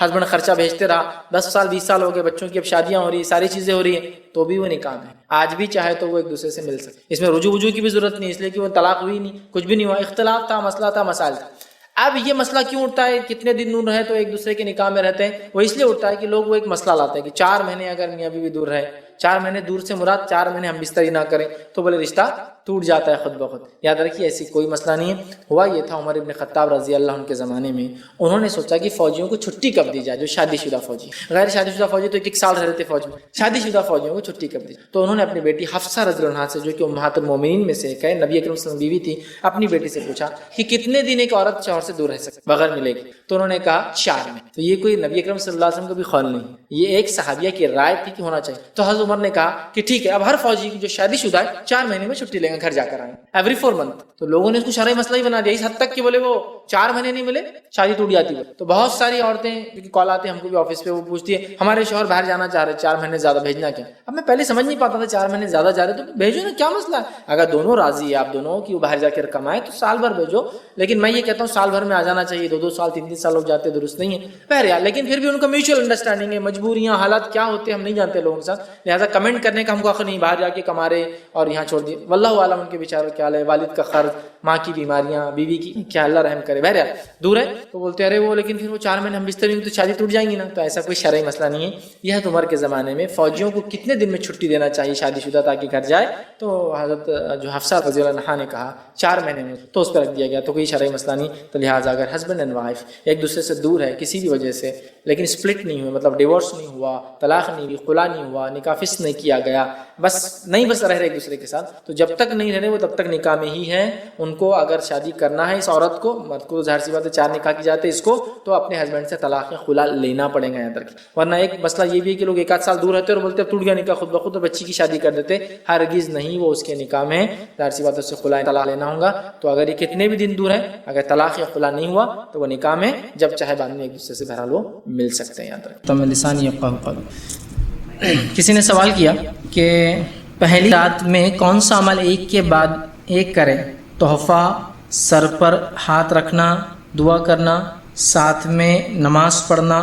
Husband خرچہ بھیجتے رہا، 10 سال 20 سال ہو گئے، بچوں کی اب شادیاں ہو رہی ہیں، ساری چیزیں ہو رہی ہیں، تو بھی وہ نکاح ہے، آج بھی چاہے تو وہ ایک دوسرے سے مل سکتے. اس میں رجوع کی بھی ضرورت نہیں، اس لیے کہ وہ طلاق ہوئی نہیں، کچھ بھی نہیں ہوا، اختلاف تھا، مسئلہ تھا، مسائل تھا. اب یہ مسئلہ کیوں اٹھتا ہے کتنے دن دور رہے تو ایک دوسرے کے نکاح میں رہتے ہیں؟ وہ اس لیے اٹھتا ہے کہ لوگ وہ ایک مسئلہ لاتے ہیں کہ 4 مہینے اگر میاں بیوی دور رہے، 4 مہینے دور سے مراد 4 مہینے ہم بستری نہ کریں تو بولے رشتہ ٹوٹ جاتا ہے خود بخود. یاد رکھیے ایسی کوئی مسئلہ نہیں ہے. ہوا یہ تھا عمر ابن خطاب رضی اللہ عنہ کے زمانے میں، انہوں نے سوچا کہ فوجیوں کو چھٹی کب دی جائے، جو شادی شدہ فوجی، غیر شادی شدہ فوجی تو 1 سال رہتے تھے فوج میں، شادی شدہ فوجیوں کو چھٹی کب دی جائے. تو انہوں نے اپنی بیٹی حفصہ رضی اللہ عنہا سے، جو کہ امہات المومنین میں سے ایک ہے، نبی اکرم صلی اللہ علیہ وسلم بیوی تھی، اپنی بیٹی سے پوچھا کہ کتنے دن ایک عورت شوہر سے دور رہ سکتی بغیر ملے گی؟ تو انہوں نے کہا 4 مہینے. تو یہ کوئی نبی اکرم صلی اللہ علیہ وسلم کا بھی قول نہیں، یہ ایک صحابیہ کی رائے تھی کہ ہونا چاہیے. تو حضرت عمر نے کہا کہ ٹھیک ہے، اب ہر فوجی جو شادی شدہ ہے 4 مہینے میں چھٹی لیں گے، گھر جا کر آئیں ایوری 4 منتھ. تو لوگوں نے اس کو شرعی مسئلہ ہی بنا دیا، اس حد تک کہ بولے وہ 4 مہینے نہیں ملے شادی ٹوٹ جاتی ہے. تو بہت ساری عورتیں کی کال آتے ہیں ہم کو بھی آفس پہ، وہ پوچھتی ہے ہمارے شوہر باہر جانا چاہ رہے 4 مہینے زیادہ بھیجنا کیا؟ اب میں پہلے سمجھ نہیں پاتا تھا 4 مہینے زیادہ جا رہے تو بھیجو نا، کیا مسئلہ ہے؟ اگر دونوں راضی ہے آپ دونوں کہ وہ باہر جا کر کمائے تو سال بھر بھیجو. لیکن میں یہ کہتا ہوں سال بھر میں آ جانا چاہیے، 2 سال 3 سال لوگ جاتے درست نہیں ہے بہرحال. لیکن پھر بھی ان کا میوچل انڈرسٹینڈنگ ہے، مجبوریاں حالات کیا ہوتے ہیں ہم نہیں جانتے لوگوں کے ساتھ، لہٰذا کمنٹ کرنے کا ہم کو حق نہیں، باہر جا کے کما رہے اور یہاں چھوڑ دیے. واللہ عالم ان کے بیچاروں کیا ہے، والد کا قرض، ماں کی بیماریاں، بیوی کی، کیا اللہ رحم کرے. بہرحال دور ہے تو بولتے ارے وہ لیکن پھر وہ 4 مہینے ہم بستر میں تو شادی ٹوٹ جائیں گی نا. تو ایسا کوئی شرعی مسئلہ نہیں ہے. یہ ہے عمر کے زمانے میں فوجیوں کو کتنے دن میں چھٹی دینا چاہیے شادی شدہ تاکہ گھر جائے، تو حضرت جو حفصہ رضی اللہ عنہا نے کہا 4 مہینے میں، تو اس پہ رکھ دیا گیا. تو کوئی شرعی مسئلہ نہیں. تو لہٰذا اگر ہسبینڈ اینڈ وائف ایک دوسرے سے دور ہے کسی بھی وجہ سے، لیکن اسپلٹ نہیں ہوئے، مطلب ڈیورس نہیں ہوا، طلاق نہیں ہوئی، خلا نہیں ہوا، نکاح فسخ نہیں کیا گیا، بس رہ رہے ایک دوسرے کے ساتھ، تو جب تک نہیں رہنے وہ تب تک نکاح میں ہی ہے. ان کو اگر شادی کرنا ہے اس عورت کو، مرد کو ظاہر سی بات ہے 4 نکاح کی جاتے اس کو، تو اپنے ہسبینڈ سے طلاق یا خلا لینا پڑے گا یاد رکھیں. ورنہ ایک مسئلہ یہ بھی ہے کہ لوگ 1 سال دور رہتے اور بولتے ٹوٹ گیا نکاح خود بخود تو بچی کی شادی کر دیتے. ہرگز نہیں، وہ اس کے نکاح میں ظاہر سی بات ہے اس سے خلا طلاق لینا ہوگا. تو اگر یہ کتنے بھی دن دور ہیں، اگر طلاق یا خلا نہیں ہوا تو وہ نکاح میں جب چاہے بعد میں ایک دوسرے سے بہرحال وہ مل سکتے ہیں. یاد رکھیں. کسی نے سوال کیا کہ پہلی رات میں کون سا عمل ایک کے بعد ایک کرے؟ تحفہ، سر پر ہاتھ رکھنا، دعا کرنا، ساتھ میں نماز پڑھنا،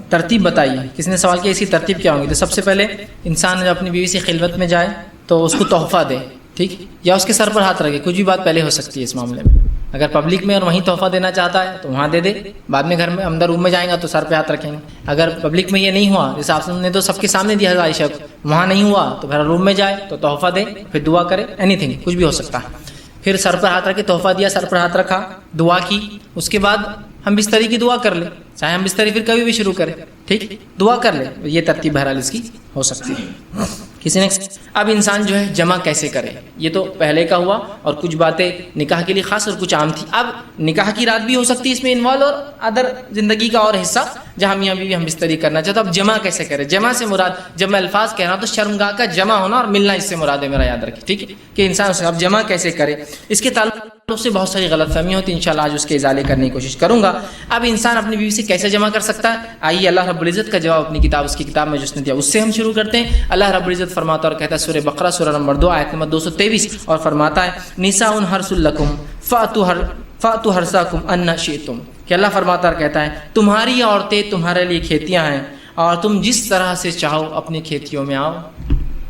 ترتیب بتائیے. کسی نے سوال کیا اس کی ترتیب کیا ہوگی؟ تو سب سے پہلے انسان جب اپنی بیوی سے خلوت میں جائے تو اس کو تحفہ دے، ٹھیک، یا اس کے سر پر ہاتھ رکھے. کچھ بھی بات پہلے ہو سکتی ہے اس معاملے میں. اگر پبلک میں اور وہیں تحفہ دینا چاہتا ہے تو وہاں دے دے، بعد میں گھر میں اندر روم میں جائیں گا تو سر پہ ہاتھ رکھیں گے. اگر پبلک میں یہ نہیں ہوا، جیسے آپ نے تو سب کے سامنے دیا ہے عائشہ کو، وہاں نہیں ہوا تو پھر روم میں جائے تو تحفہ دے، پھر دعا کرے، اینی تھنگ، کچھ بھی ہو سکتا ہے. پھر سر پر ہاتھ رکھے، تحفہ دیا، سر پر ہاتھ رکھا، دعا کی، اس کے بعد ہم بستری کی دعا کر لیں، چاہے ہم بستری پھر کبھی بھی شروع کریں، ٹھیک، دعا کر لیں. یہ ترتیب بہرحال اس کی ہو سکتی ہے. کسی نے اب انسان جو ہے جمع کیسے کرے؟ یہ تو پہلے کا ہوا اور کچھ باتیں نکاح کے لیے خاص اور کچھ عام تھی. اب نکاح کی رات بھی ہو سکتی ہے اس میں انوالو، اور ادر زندگی کا اور حصہ جہاں میاں بیوی ہم بستری کرنا چاہتے. اب جمع کیسے کرے؟ جمع سے مراد، جب میں الفاظ کہہ رہا ہوں تو شرمگاہ کا جمع ہونا اور ملنا اس سے مراد ہے میرا، یاد رکھیں، ٹھیک ہے، کہ انسان سے اب جمع کیسے کرے. اس کے تعلق سے بہت ساری غلط فہمیاں ہوتی ہیں، انشاءاللہ آج اس کے ازالے کرنے کی کوشش کروں گا. اب انسان اپنی بیوی سے کیسے جمع کر سکتا ہے؟ آئیے اللہ رب العزت کا جواب اپنی کتاب، اس کی کتاب میں جس نے دیا اس سے ہم شروع کرتے ہیں. اللہ رب العزت فرماتا اور کہتا ہے سورہ بقرہ سورہ نمبر 2 آیت نمبر 223، اور فرماتا ہے نساء حرث لکم فاتوا حرثکم ان شئتم، کہ اللہ فرماتا اور کہتا ہے تمہاری عورتیں تمہارے لیے کھیتیاں ہیں اور تم جس طرح سے چاہو اپنی کھیتیوں میں آؤ.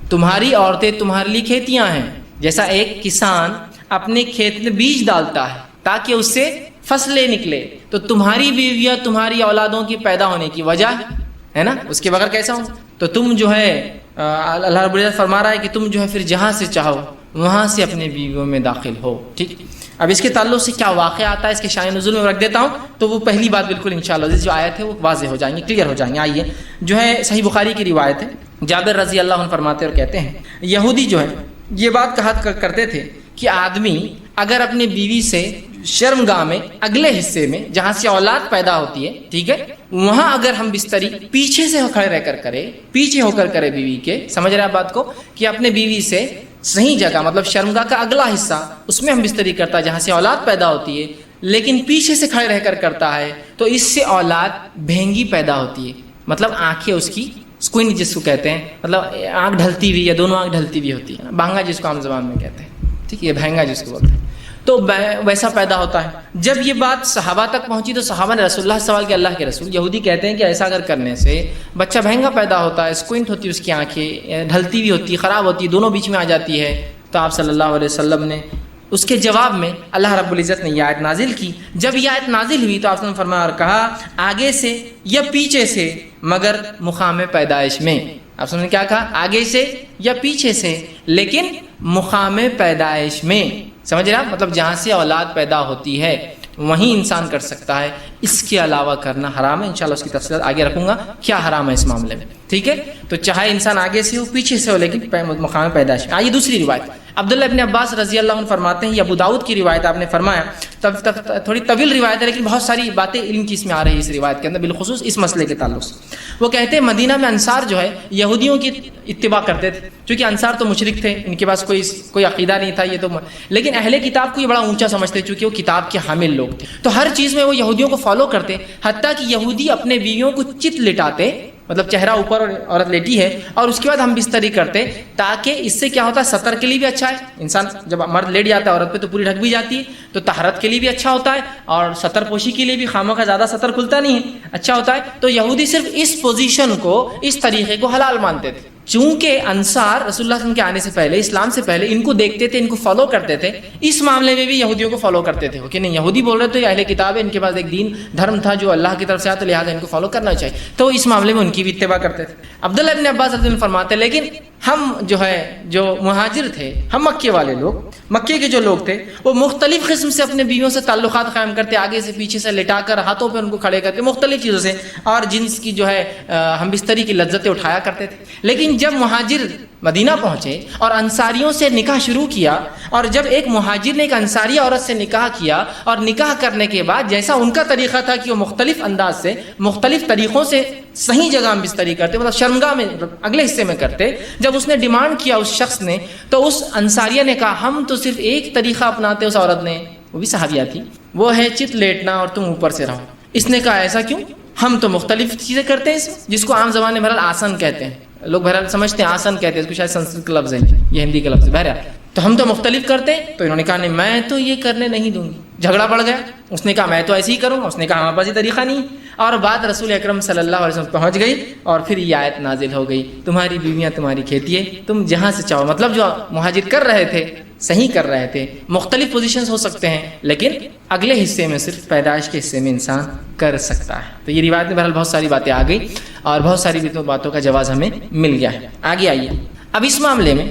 تمہاری عورتیں تمہارے لیے کھیتیاں ہیں، جیسا ایک کسان اپنے کھیت میں بیج ڈالتا ہے تاکہ اس سے فصلیں نکلے، تو تمہاری بیویاں تمہاری اولادوں کی پیدا ہونے کی وجہ ہے نا، اس کے بغیر کیسا ہوں؟ تو تم جو ہے اللہ رب العزت فرما رہا ہے کہ تم جو ہے پھر جہاں سے چاہو وہاں سے اپنے بیویوں میں داخل ہو، ٹھیک. اب اس کے تعلق سے کیا واقعہ آتا ہے اس کے شان نزول میں رکھ دیتا ہوں، تو وہ پہلی بات بالکل انشاءاللہ جو آیت ہے وہ واضح ہو جائیں گی، کلیئر ہو جائیں گے. آئیے، جو ہے صحیح بخاری کی روایت ہے، جابر رضی اللہ عنہ فرماتے اور کہتے ہیں یہودی جو ہے یہ بات کہا کرتے تھے کہ آدمی اگر اپنی بیوی سے شرمگاہ میں اگلے حصے میں جہاں سے اولاد پیدا ہوتی ہے، ٹھیک ہے، وہاں اگر ہم بستری پیچھے سے کھڑے رہ کر کرے، پیچھے ہو کر کرے بیوی کے، سمجھ رہے آپ بات کو، کہ اپنے بیوی سے صحیح جگہ مطلب شرمگاہ کا اگلا حصہ اس میں ہم بستری کرتا ہے جہاں سے اولاد پیدا ہوتی ہے، لیکن پیچھے سے کھڑے رہ کر کرتا ہے تو اس سے اولاد بھینگی پیدا ہوتی ہے، مطلب آنکھیں اس کی سکوئن جس کو کہتے ہیں، مطلب آنکھ ڈھلتی ہوئی یا دونوں آنکھ ڈھلتی ہوئی ہوتی ہے، بھانگا جس کو عام زبان میں کہتے ہیں، ٹھیک ہے، یہ بھینگا جس کو بولتے ہیں. تو ویسا پیدا ہوتا ہے۔ جب یہ بات صحابہ تک پہنچی تو صحابہ نے رسول اللہ سوال کیا، اللہ کے رسول، یہودی کہتے ہیں کہ ایسا اگر کرنے سے بچہ بہنگا پیدا ہوتا ہے، اسکوئنٹ ہوتی ہے اس کی آنکھیں، ڈھلتی بھی ہوتی ہے، خراب ہوتی ہے، دونوں بیچ میں آ جاتی ہے۔ تو آپ صلی اللہ علیہ وسلم نے اس کے جواب میں اللہ رب العزت نے یہ آیت نازل کی۔ جب یہ آیت نازل ہوئی تو آپ نے فرمایا اور کہا آگے سے یا پیچھے سے مگر مقام پیدائش میں۔ آپ نے کیا کہا؟ آگے سے یا پیچھے سے لیکن مقام پیدائش میں۔ سمجھ رہے ہیں؟ مطلب جہاں سے اولاد پیدا ہوتی ہے وہیں انسان کر سکتا ہے، اس کے علاوہ کرنا حرام ہے۔ انشاءاللہ اس کی تفصیلات آگے رکھوں گا کیا حرام ہے اس معاملے میں، ٹھیک ہے؟ تو چاہے انسان آگے سے ہو پیچھے سے ہو لیکن مقام پیدائش میں۔ آئیے دوسری روایت، عبداللہ ابن عباس رضی اللہ عنہ فرماتے ہیں، یہ ابو داؤد کی روایت آپ نے فرمایا، تھوڑی طویل روایت ہے لیکن بہت ساری باتیں علم کی اس میں آ رہی ہے اس روایت کے اندر، بالخصوص اس مسئلے کے تعلق سے۔ وہ کہتے ہیں مدینہ میں انصار جو ہے یہودیوں کی اتباع کرتے تھے، چونکہ انصار تو مشرک تھے، ان کے پاس کوئی عقیدہ نہیں تھا یہ تو، لیکن اہل کتاب کو یہ بڑا اونچا سمجھتے چونکہ وہ کتاب کے حامل لوگ تھے، تو ہر چیز میں وہ یہودیوں کو فالو کرتے، حتیٰ کہ یہودی اپنے بیویوں کو چت لٹاتے، مطلب چہرہ اوپر اور عورت لیٹی ہے اور اس کے بعد ہم بستری کرتے، تاکہ اس سے کیا ہوتا ہے سطر کے لیے بھی اچھا ہے، انسان جب مرد لیٹ جاتا ہے عورت پہ تو پوری ڈھک بھی جاتی ہے، تو طہارت کے لیے بھی اچھا ہوتا ہے اور سطر پوشی کے لیے بھی، خاموں کا زیادہ سطر کھلتا نہیں ہے، اچھا ہوتا ہے۔ تو یہودی صرف اس پوزیشن کو، اس طریقے کو حلال مانتے تھے۔ چونکہ انصار رسول اللہ صلی اللہ علیہ وسلم کے آنے سے پہلے، اسلام سے پہلے ان کو دیکھتے تھے، ان کو فالو کرتے تھے، اس معاملے میں بھی یہودیوں کو فالو کرتے تھے کہ نہیں یہودی بول رہے تھے اہل کتاب ہے، ان کے پاس ایک دین دھرم تھا جو اللہ کی طرف سے آتا، لہٰذا ان کو فالو کرنا چاہیے، تو اس معاملے میں ان کی بھی اتباع کرتے تھے۔ عبداللہ ابن عباس رضی اللہ عنہ فرماتے ہیں لیکن ہم جو مہاجر تھے، ہم مکے والے لوگ، مکے کے جو لوگ تھے وہ مختلف قسم سے اپنے بیویوں سے تعلقات قائم کرتے، آگے سے پیچھے سے لٹا کر ہاتھوں پہ ان کو کھڑے کر کے مختلف چیزوں سے، اور جنس کی جو ہے ہم بستری کی لذتیں اٹھایا کرتے تھے۔ لیکن جب مہاجر مدینہ پہنچے اور انصاریوں سے نکاح شروع کیا، اور جب ایک مہاجر نے ایک انصاری عورت سے نکاح کیا، اور نکاح کرنے کے بعد جیسا ان کا طریقہ تھا کہ وہ مختلف انداز سے، مختلف طریقوں سے صحیح جگہ میں بستری کرتے، مطلب شرمگاہ میں اگلے حصے میں کرتے، جب اس نے ڈیمانڈ کیا اس شخص نے، تو اس انصاریہ نے کہا ہم تو صرف ایک طریقہ اپناتے، اس عورت نے، وہ بھی صحابیہ تھی، وہ ہے چت لیٹنا اور تم اوپر سے رہو۔ اس نے کہا ایسا کیوں؟ ہم تو مختلف چیزیں کرتے ہیں، جس کو عام زبان میں بہرحال آسن کہتے ہیں، لوگ بہرحال سمجھتے ہیں آسن کہتے ہیں، اس کو شاید سنسکرت کا لفظ ہے، یہ ہندی کا لفظ ہے، بہرحال تو ہم تو مختلف کرتے ہیں۔ تو انہوں نے کہا نہیں میں تو یہ کرنے نہیں دوں گی، جھگڑا بڑھ گیا، اس نے کہا میں تو ایسے ہی کروں گا، اس نے کہا ہمارے پاس یہ طریقہ نہیں، اور بات رسول اکرم صلی اللہ علیہ وسلم پہنچ گئی، اور پھر یہ آیت نازل ہو گئی تمہاری بیویاں تمہاری کھیتی ہے، تم جہاں سے چاہو، مطلب جو مہاجر کر رہے تھے صحیح کر رہے تھے، مختلف پوزیشنز ہو سکتے ہیں لیکن اگلے حصے میں صرف پیدائش کے حصے میں انسان کر سکتا ہے۔ تو یہ روایت میں بہرحال بہت ساری باتیں آ گئی اور بہت ساری باتوں کا جواز ہمیں مل گیا ہے۔ آگے آئیے، اب اس معاملے میں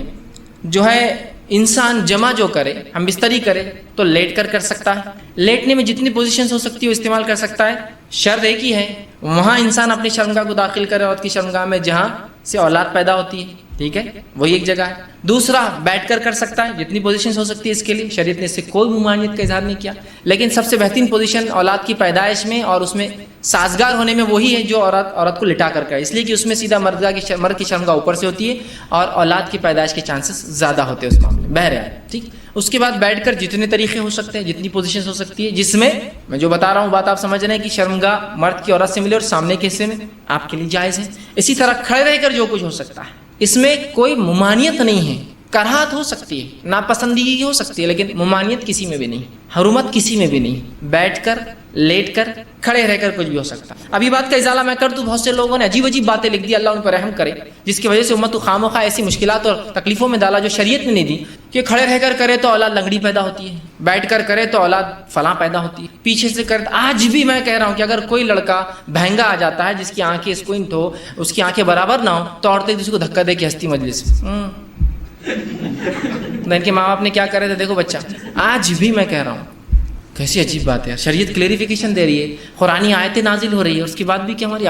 جو ہے انسان جمع جو کرے، ہم بستری کرے تو لیٹ کر سکتا ہے، لیٹنے میں جتنی پوزیشنز ہو سکتی ہے وہ استعمال کر سکتا ہے، شرط ایک ہی ہے وہاں انسان اپنی شرمگاہ کو داخل کرے، عورت کی شرمگاہ میں جہاں سے اولاد پیدا ہوتی ہے، ٹھیک ہے، وہی ایک جگہ ہے۔ دوسرا بیٹھ کر سکتا ہے، جتنی پوزیشنز ہو سکتی ہے اس کے لیے، شریعت نے اس سے کوئی ممانعت کا اظہار نہیں کیا، لیکن سب سے بہترین پوزیشن اولاد کی پیدائش میں اور اس میں سازگار ہونے میں وہی ہے جو عورت کو لٹا کر کرے، اس لیے کہ اس میں سیدھا مرد کی شرمگاہ اوپر سے ہوتی ہے اور اولاد کی پیدائش کے چانسز زیادہ ہوتے ہیں اس معاملے میں، بہرحال ٹھیک۔ اس کے بعد بیٹھ کر جتنے طریقے ہو سکتے ہیں، جتنی پوزیشنز ہو سکتی ہے، جس میں میں جو بتا رہا ہوں بات آپ سمجھ رہے ہیں کہ شرمگاہ مرد کی عورت سے ملے اور سامنے کے حصے میں آپ کے لیے جائز ہے۔ اسی طرح کھڑے رہ کر جو کچھ ہو سکتا ہے، اس میں کوئی ممانعت نہیں ہے، کراہت ہو سکتی ہے، ناپسندگی ہو سکتی ہے، لیکن ممانعت کسی میں بھی نہیں، حرمت کسی میں بھی نہیں، بیٹھ کر، لیٹ کر، کھڑے رہ کر کچھ بھی ہو سکتا ہے۔ ابھی بات کا ازالہ میں کر دوں، بہت سے لوگوں نے عجیب عجیب باتیں لکھ دی، اللہ ان پر رحم کرے، جس کی وجہ سے امت کو خواہ ایسی مشکلات اور تکلیفوں میں ڈالا جو شریعت نے نہیں دی، کہ کھڑے رہ کر کرے تو اولاد لنگڑی پیدا ہوتی ہے، بیٹھ کر کرے تو اولاد فلاں پیدا ہوتی ہے، پیچھے سے کرے۔ آج بھی میں کہہ رہا ہوں کہ اگر کوئی لڑکا بہنگا آ جاتا ہے جس کی آنکھیں اسکوئنٹ ہو، اس کی آنکھیں برابر نہ ہو، تو عورتیں کسی کو دھکا دے کے ہستی مجلس ان کے ماں باپ نے کیا کرے تھے، دیکھو بچہ، آج بھی میں کہہ رہا ہوں کیسی عجیب بات ہے، شریعت کلیریفیکیشن دے رہی ہے، قرآنی آیتیں نازل ہو رہی ہے، اس کے بعد بھی کہ ہماری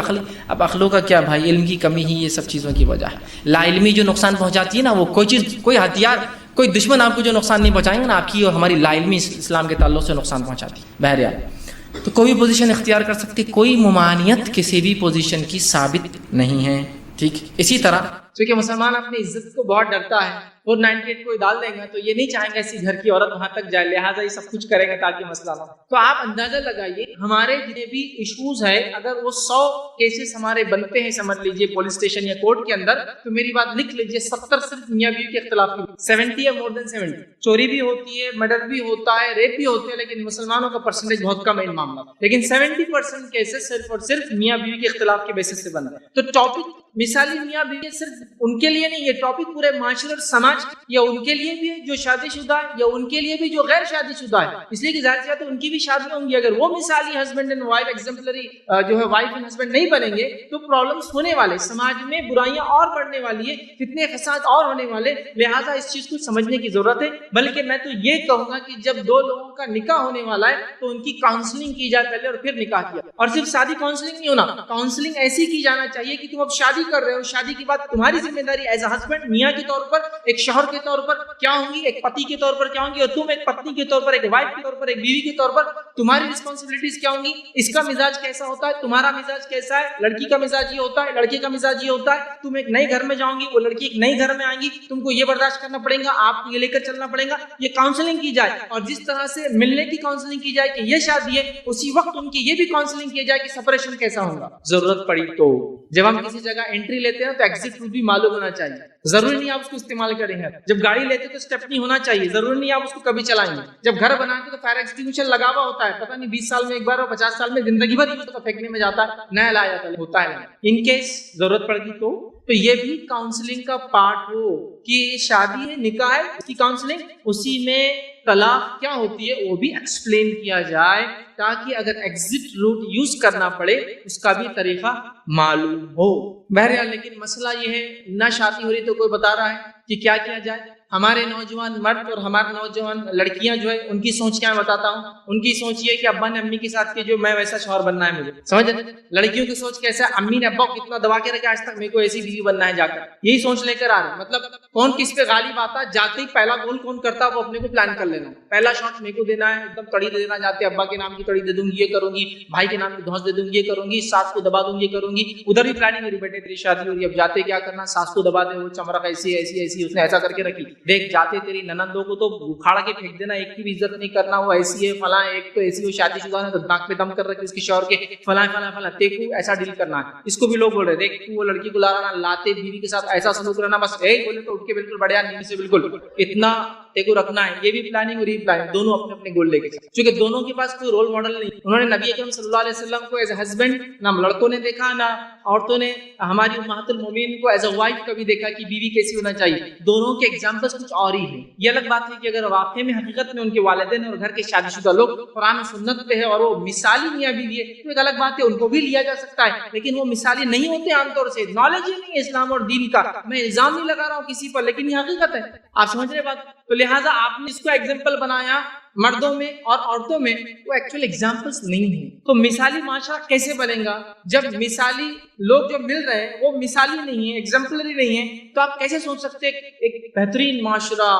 اب عقلوں کا کیا بھائی، علم کی کمی ہی یہ سب چیزوں کی وجہ ہے۔ لا علمی جو نقصان پہنچاتی ہے نا، وہ کوئی چیز، کوئی ہتھیار، کوئی دشمن آپ کو جو نقصان نہیں پہنچائیں گے نا، آپ کی اور ہماری لا علمی اسلام کے تعلق سے نقصان پہنچاتی ہے۔ بہرحال تو کوئی بھی پوزیشن اختیار کر سکتی، کوئی ممانعت کسی بھی پوزیشن کی ثابت نہیں ہے، ٹھیک۔ اسی طرح چونکہ مسلمان اپنی عزت کو بہت ڈرتا ہے، اور 98 کوئی ڈال دیں گے تو یہ نہیں چاہیں گے ایسی گھر کی عورت وہاں تک جائے، لہٰذا یہ سب کچھ کریں گے تاکہ مسئلہ نہ ہو۔ تو آپ اندازہ لگائیے ہمارے جتنے بھی ایشوز ہیں، اگر وہ 100 کیسز ہمارے بنتے ہیں سمجھ لیجیے پولیس اسٹیشن یا کورٹ کے اندر، تو میری بات لکھ لیجیے 70 صرف میاں بیوی کے اختلاف کی، 70 یا مور دین 70۔ چوری بھی ہوتی ہے، مرڈر بھی ہوتا ہے، ریپ بھی ہوتے ہیں، لیکن مسلمانوں کا پرسنٹیج بہت کم ہے ان معاملہ، لیکن 70% کیسز صرف اور صرف میاں بیوی کے اختلاف کے بیسس سے بنتے ہیں۔ تو ٹاپک مثالی میاں بیوی صرف ان کے لیے نہیں، یہ ٹاپک پورے معاشرے اور سماج یا ان کے لیے بھی ہے جو شادی شدہ ہے یا ان کے لیے بھی جو غیر شادی شدہ ہے، اس لیے کہ ظاہر سی بات ہے ان کی بھی شادی ہوں گی۔ اگر وہ مثالی ہسبینڈ اینڈ وائف ایگزمپلری جو ہے وائف اینڈ ہسبینڈ نہیں بنیں گے تو پرابلمس ہونے والے، سماج میں برائیاں اور بڑھنے والی ہے، فتنے فساد اور ہونے والے، لہٰذا اس چیز کو سمجھنے کی ضرورت ہے۔ بلکہ میں تو یہ کہوں گا کہ جب دو لوگوں کا نکاح ہونے والا ہے تو ان کی کاؤنسلنگ کی جائے پہلے اور پھر نکاح کیا، اور صرف شادی کاؤنسلنگ نہیں ہونا، کاؤنسلنگ ایسی کی جانا چاہیے کہ تم اب شادی کر رہے ہو، شادی کے بعد تمہاری ذمہ داری ایز اے ہسبینڈ میاں کے طور پر، ایک شوہر کے طور پر کیا ہوں گی، ایک پتی کے طور پر کیا ہوں گی، اور تم ایک پتنی کے طور پر، ایک وائف کے طور پر، ایک بیوی کے طور پر تمہاری رسپانسبلٹیز کیا ہوں گی، اس کا مزاج کیسا ہوتا ہے، تمہارا مزاج کیسا ہے، لڑکی کا مزاج یہ ہوتا ہے، لڑکے کا مزاج یہ ہوتا ہے، تم ایک نئے گھر میں جاؤں گی، وہ لڑکی ایک نئے گھر میں آئیں گی، تم کو یہ برداشت کرنا پڑے گا، آپ کو یہ لے کر چلنا پڑے گا، یہ کاؤنسلنگ کی جائے۔ اور جس طرح سے ملنے کی کاؤنسلنگ کی جائے کہ یہ شادی ہے، اسی وقت ان کی یہ بھی کاؤنسلنگ کی جائے کہ سپریشن کیسا ہوگا، ضرورت پڑی تو۔ جب ہم کسی جگہ انٹری لیتے ہیں تو ایگزٹ روٹ بھی معلوم ہونا چاہیے، ضروری نہیں آپ اس کو استعمال کریں گے۔ جب گاڑی لیتے تو اسٹیپنی ہونا چاہیے، ضروری نہیں آپ اس کو کبھی چلائیں گے۔ جب گھر بناتے تو فائر ایکسٹنگوشر لگا ہوا ہوتا ہے، پتہ نہیں 20 سال میں ایک بار اور 50 سال میں زندگی بھر یوز پھینکنے میں جاتا ہے، نیا لایا جاتا ہوتا ہے، ان کیس ضرورت پڑ گئی تو یہ بھی کاؤنسلنگ کا پارٹ ہو کہ شادی ہے، نکاح ہے، اس کی کاؤنسلنگ، اسی میں طلاق کیا ہوتی ہے وہ بھی ایکسپلین کیا جائے تاکہ اگر ایگزٹ روٹ یوز کرنا پڑے اس کا بھی طریقہ معلوم ہو۔ بہرحال لیکن مسئلہ یہ ہے نہ شادی ہو رہی تو کوئی بتا رہا ہے کہ کیا کیا جائے۔ ہمارے نوجوان مرد اور ہمارے نوجوان لڑکیاں جو ہے ان کی سوچ کیا میں بتاتا ہوں، ان کی سوچ یہ کہ ابا نے امی کے ساتھ کہ جو میں ویسا شوہر بننا ہے مجھے، سمجھ رہے؟ لڑکیوں کی سوچ کیسا ہے، امی نے ابا کو کتنا دبا کے رکھا آج تک، میرے کو ایسی بیوی بننا ہے جا کر، یہی سوچ لے کر آ رہے ہیں۔ مطلب کون کس پہ غالب آتا، جاتے ہی پہلا گول کون کرتا وہ اپنے کو پلان کر لینا، پہلا شاٹ میرے کو دینا ہے، ایک دم کڑی دے دینا، جاتے ابا کے نام کی کڑی دے دوں گی، یہ کروں گی، بھائی کے نام کی دھوس دے دوں گی، یہ کروں گی، ساس کو دبا دوں گی، یہ کروں گی، ادھر بھی پلاننگ میری بیٹے تیری شادی ہو رہی ہے، اب جاتے کیا کرنا، ساس کو دبا دے، وہ چمرک ایسی ایسی ایسی اس نے ایسا کر کے رکھی، دیکھ جاتے تیری ننندوں کو تو اکھاڑ کے پھینک دینا، ایک کی بھی عزت نہیں کرنا، وہ ایسی ہے فلاں، ایک تو ایسی وہ شادی شدہ ہے تو ناک پہ دم کر رکھی اس کے شوہر کے، فلاں فلاں فلاں، تیکو ایسا ڈیل کرنا ہے۔ اس کو بھی لوگ بول رہے دیکھ تو وہ لڑکی کو لا رہا لاتے بیوی کے ساتھ ایسا سلوک رہنا، بس ایک بولے تو اٹھ کے بالکل بڑھیا نیند سے بالکل اتنا کو رکھنا ہے، یہ بھی پلاننگ اور یہ پلاننگ دونوں اپنے اپنے گول لے کے، چونکہ دونوں کے پاس کوئی رول ماڈل نہیں۔ انہوں نے نبی اکرم صلی اللہ علیہ وسلم کو ایز اے ہسبینڈ نہ لڑکوں نے دیکھا، نہ عورتوں نے ہماری امہات المومنین کو ایز اے وائف کبھی دیکھا کہ بیوی کیسی ہونا چاہیے، دونوں کے ایگزامپلس کچھ اور ہی ہیں۔ یہ الگ بات ہے کہ اگر واقعی میں حقیقت میں ان کے والدین اور گھر کے شادی شدہ لوگ قرآن و سنت پہ ہے اور وہ مثالی میاں بیوی ہے تو ایک الگ بات ہے، ان کو بھی لیا جا سکتا ہے، لیکن وہ مثالی نہیں ہوتے عام طور سے، نالج ہی نہیں ہے اسلام اور دین کا۔ میں الزام نہیں لگا رہا ہوں کسی پر، لیکن یہ حقیقت ہے، آپ سمجھ رہے بات؟ تو لہٰذا آپ نے اس کو ایگزامپل بنایا مردوں میں اور عورتوں میں، وہ ایکچوئل ایگزامپلس نہیں ہیں۔ تو مثالی معاشرہ کیسے بنے گا جب مثالی لوگ جو مل رہے ہیں وہ مثالی نہیں ہیں، ایگزامپلری نہیں ہیں؟ تو آپ کیسے سوچ سکتے ایک بہترین معاشرہ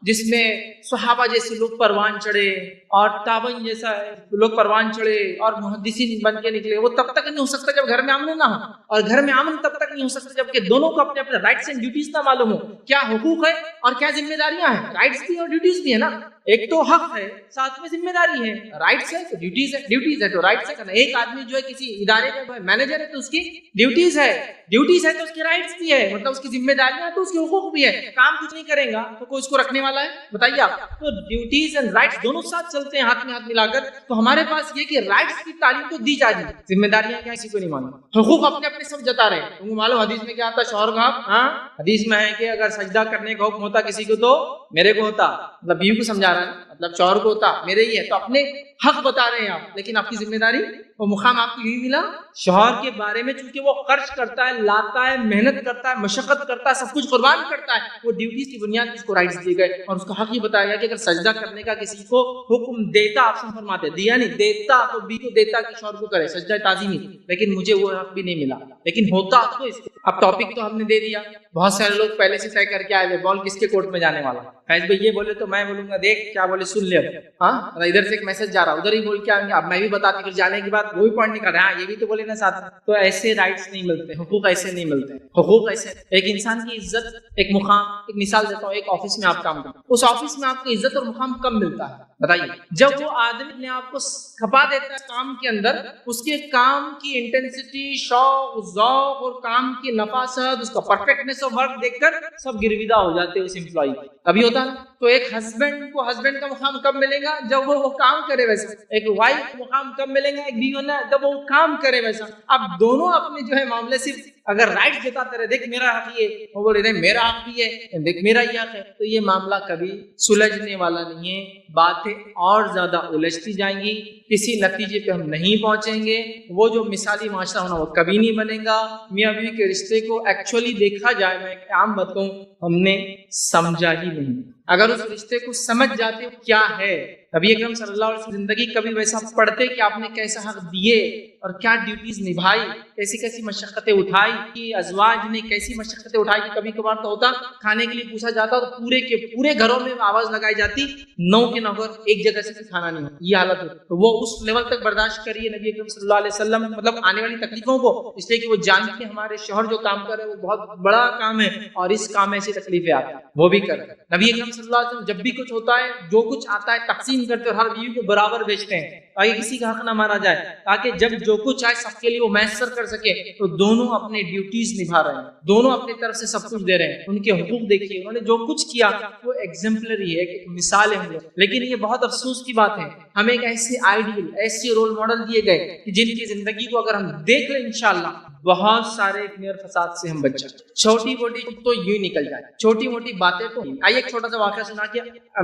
جس میں صحابہ جیسے لوگ پروان چڑھے اور تابعین جیسا لوگ پروان چڑھے اور محدثین بن کے نکلے، وہ تب تک نہیں ہو سکتا جب گھر میں امن نہ ہو، اور گھر میں امن تب تک نہیں ہو سکتا جب کہ دونوں کو اپنے اپنے رائٹس اینڈ ڈیوٹیز نہ معلوم ہو، کیا حقوق ہے اور کیا ذمہ داریاں ہیں، رائٹس بھی اور ڈیوٹیز بھی ہے نا، ایک تو حق ہے ساتھ میں ذمہ داری ہے، رائٹس ہے تو ڈیوٹیز ہے، ڈیوٹیز ہے تو رائٹس ہے۔ ایک آدمی جو ہے کسی ادارے کا مینیجر ہے تو اس کی ڈیوٹیز ہے، ڈیوٹیز ہے تو اس کی رائٹس بھی ہے، مطلب اس کی ذمہ داریاں تو اس کے حقوق بھی ہے، کام کچھ نہیں کرے گا تو کوئی اس کو رکھنے والا ہے بتائیے آپ؟ تو ڈیوٹیز اینڈ رائٹس دونوں ساتھ چلتے ہیں ہاتھ میں ہاتھ ملا کر۔ تو ہمارے پاس یہ کہ رائٹس کی تعلیم تو دی جائے، ذمہ داریاں کیا کسی کو نہیں معلوم، حقوق اپنے اپنے سب جتا رہے ہیں۔ تم کو معلوم حدیث میں کیا آتا ہے شوہر کا حق؟ ہاں حدیث میں ہے کہ اگر سجدہ کرنے کا حکم ہوتا کسی کو تو میرے کو ہوتا، مطلب بیوی کو سمجھا رہا ہے، مطلب شوہر کو ہوتا میرے ہی ہے، تو اپنے حق بتا رہے ہیں آپ، لیکن آپ کی ذمہ داری وہ مقام آپ کو یہی ملا شوہر کے بارے میں، چونکہ وہ خرچ کرتا ہے، لاتا ہے، محنت کرتا ہے، مشقت کرتا ہے، سب کچھ قربان کرتا ہے، وہ ڈیوٹیز کی بنیاد پر اس کو رائٹس دیے گئے اور اس کا حق یہ بتایا گیا کہ اگر سجدہ کرنے کا کسی کو حکم دیتا، آپ سے فرماتے دیا نہیں دیتا تو بیوی کو دیتا کہ شوہر کو کرے سجدہ تعظیمی، لیکن مجھے وہ حق بھی نہیں ملا، لیکن ہوتا تو اس کو۔ اب ٹاپک تو ہم نے دے دیا، بہت سارے لوگ پہلے سے طے کر کے آئے ہوئے، بال کس کے کورٹ میں جانے والا۔ فیض بھائی یہ بولے تو میں بولوں گا دیکھ کیا بولے سن لے، ہاں ادھر سے ایک میسج جا رہا ادھر ہی بول کے آئیں گے، اب میں بھی بتاتی، پھر جانے کے بعد وہ بھی پوائنٹ نکال رہے ہیں، ہاں یہ بھی تو بولے نا ساتھ میں۔ تو ایسے رائٹس نہیں ملتے، حقوق ایسے نہیں ملتے، حقوق ایسے ایک انسان کی عزت، ایک مقام، ایک مثال دیتا ہوں، ایک آفس میں آپ کام کرتے ہیں، اس آفس میں آپ کو عزت اور مقام کب ملتا ہے بتائیے؟ جب وہ آدمی اپنے آپ کو کھپا دیتا ہے کام کے اندر، اس کے کام کی انٹینسٹی، شوق، ذوق اور کام کی نفاست، اس کا پرفیکٹنس آف ورک دیکھ کر سب گرویدہ ہو جاتے ہیں اس امپلائی کو، ابھی ہوتا نا۔ تو ایک ہسبینڈ کو ہسبینڈ کا مقام کب ملے گا؟ جب وہ کام کرے ویسا۔ ایک وائف کو مقام کب ملے گا؟ ایک بیوی ہونا جب وہ کام کرے ویسا۔ اب دونوں اپنے جو ہے معاملے صرف اگر رائٹ جتاتے رہے، دیکھ میرا حق یہ، وہ بولے نہیں میرا حق بھی ہے، دیکھ میرا یہ حق ہے، تو یہ معاملہ کبھی سلجھنے والا نہیں ہے، باتیں اور زیادہ الجھتی جائیں گی، کسی نتیجے پہ ہم نہیں پہنچیں گے، وہ جو مثالی معاشرہ ہونا وہ کبھی نہیں بنے گا۔ میاں بیوی کے رشتے کو ایکچولی دیکھا جائے، میں ایک عام بتاؤں، ہم نے سمجھا ہی نہیں۔ اگر اس رشتے کو سمجھ جاتے کیا ہے، نبی اکرم صلی اللہ علیہ وسلم زندگی کبھی ویسا پڑھتے کہ آپ نے کیسا حق دیے اور کیا ڈیوٹیز نبھائی، کیسی کیسی مشقتیں اٹھائی، کہ ازواج نے کیسی مشقتیں اٹھائی، کہ کبھی کبھار تو ہوتا کھانے کے لیے پوچھا جاتا اور پورے کے پورے گھروں میں آواز لگائی جاتی، 9 کے نوکر ایک جگہ سے کھانا نہیں ہوتا، یہ حالت ہوتی۔ تو وہ اس لیول تک برداشت کریے نبی اکرم صلی اللہ علیہ وسلم، مطلب آنے والی تکلیفوں کو، اس لیے کہ وہ جانتے ہیں ہمارے شوہر جو کام کر رہے ہیں وہ بہت بڑا کام ہے اور اس کام میں ایسی تکلیفیں آتی ہیں، وہ بھی کر رہے ہیں۔ نبی اکرم صلی اللہ علیہ وسلم جب بھی کچھ ہوتا ہے، جو کچھ آتا ہے تقسیم کرتے اور ہر بیوی کو برابر بیچتے ہیں تاکہ کسی کا حق نہ مارا جائے، تاکہ جب جو کچھ آئے سب کے لیے وہ میسر کر سکے۔ تو دونوں اپنے ڈیوٹیز نبھا رہے ہیں، دونوں اپنی طرف سے سب کچھ دے رہے ہیں، ان کے حقوق دیکھیے، انہوں نے جو کچھ کیا وہ ایگزمپلری ہے، ایک مثال ہے ہم لوگ۔ لیکن یہ بہت افسوس کی بات ہے، ہمیں ایک ایسے آئیڈیل، ایسے رول ماڈل دیے گئے کہ جن کی زندگی کو اگر ہم دیکھ لیں انشاءاللہ بہت سارے نیر فساد سے ہم بچ جائیں۔ چھوٹی موٹی تو یوں نکل جائے، چھوٹی موٹی باتیں تو آئیے ایک چھوٹا سا واقعہ سنا کے